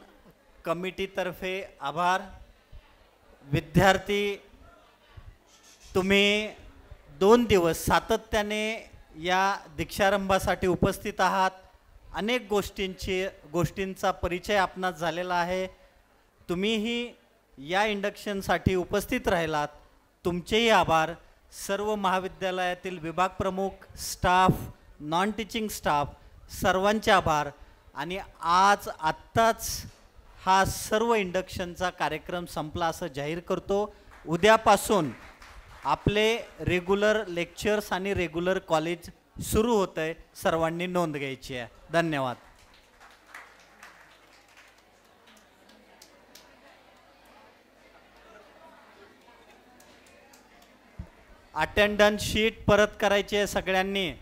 S5: कमिटीतर्फे आभार. विद्यार्थी, तुम्ही 2 दिवस सातत्याने या दीक्षारंभासाठी उपस्थित आहात. अनेक गोष्टींचा परिचय आपणास झालेला आहे. तुम्हीही या इंडक्शनसाठी उपस्थित राहिलात, तुमचेही आभार. सर्व महाविद्यालयातील विभाग प्रमुख, स्टाफ, नॉन टीचिंग स्टाफ सर्वांचे आभार. आणि आत्ताच हा सर्व इंडक्शनचा कार्यक्रम संपला असं जाहीर करतो. उद्यापासून आपले रेग्युलर लेक्चर्स आणि रेग्युलर कॉलेज सुरू होतं आहे. सर्वांनी नोंद घ्यायची आहे. धन्यवाद. अटेंडन्स शीट परत करायची आहे सगळ्यांनी.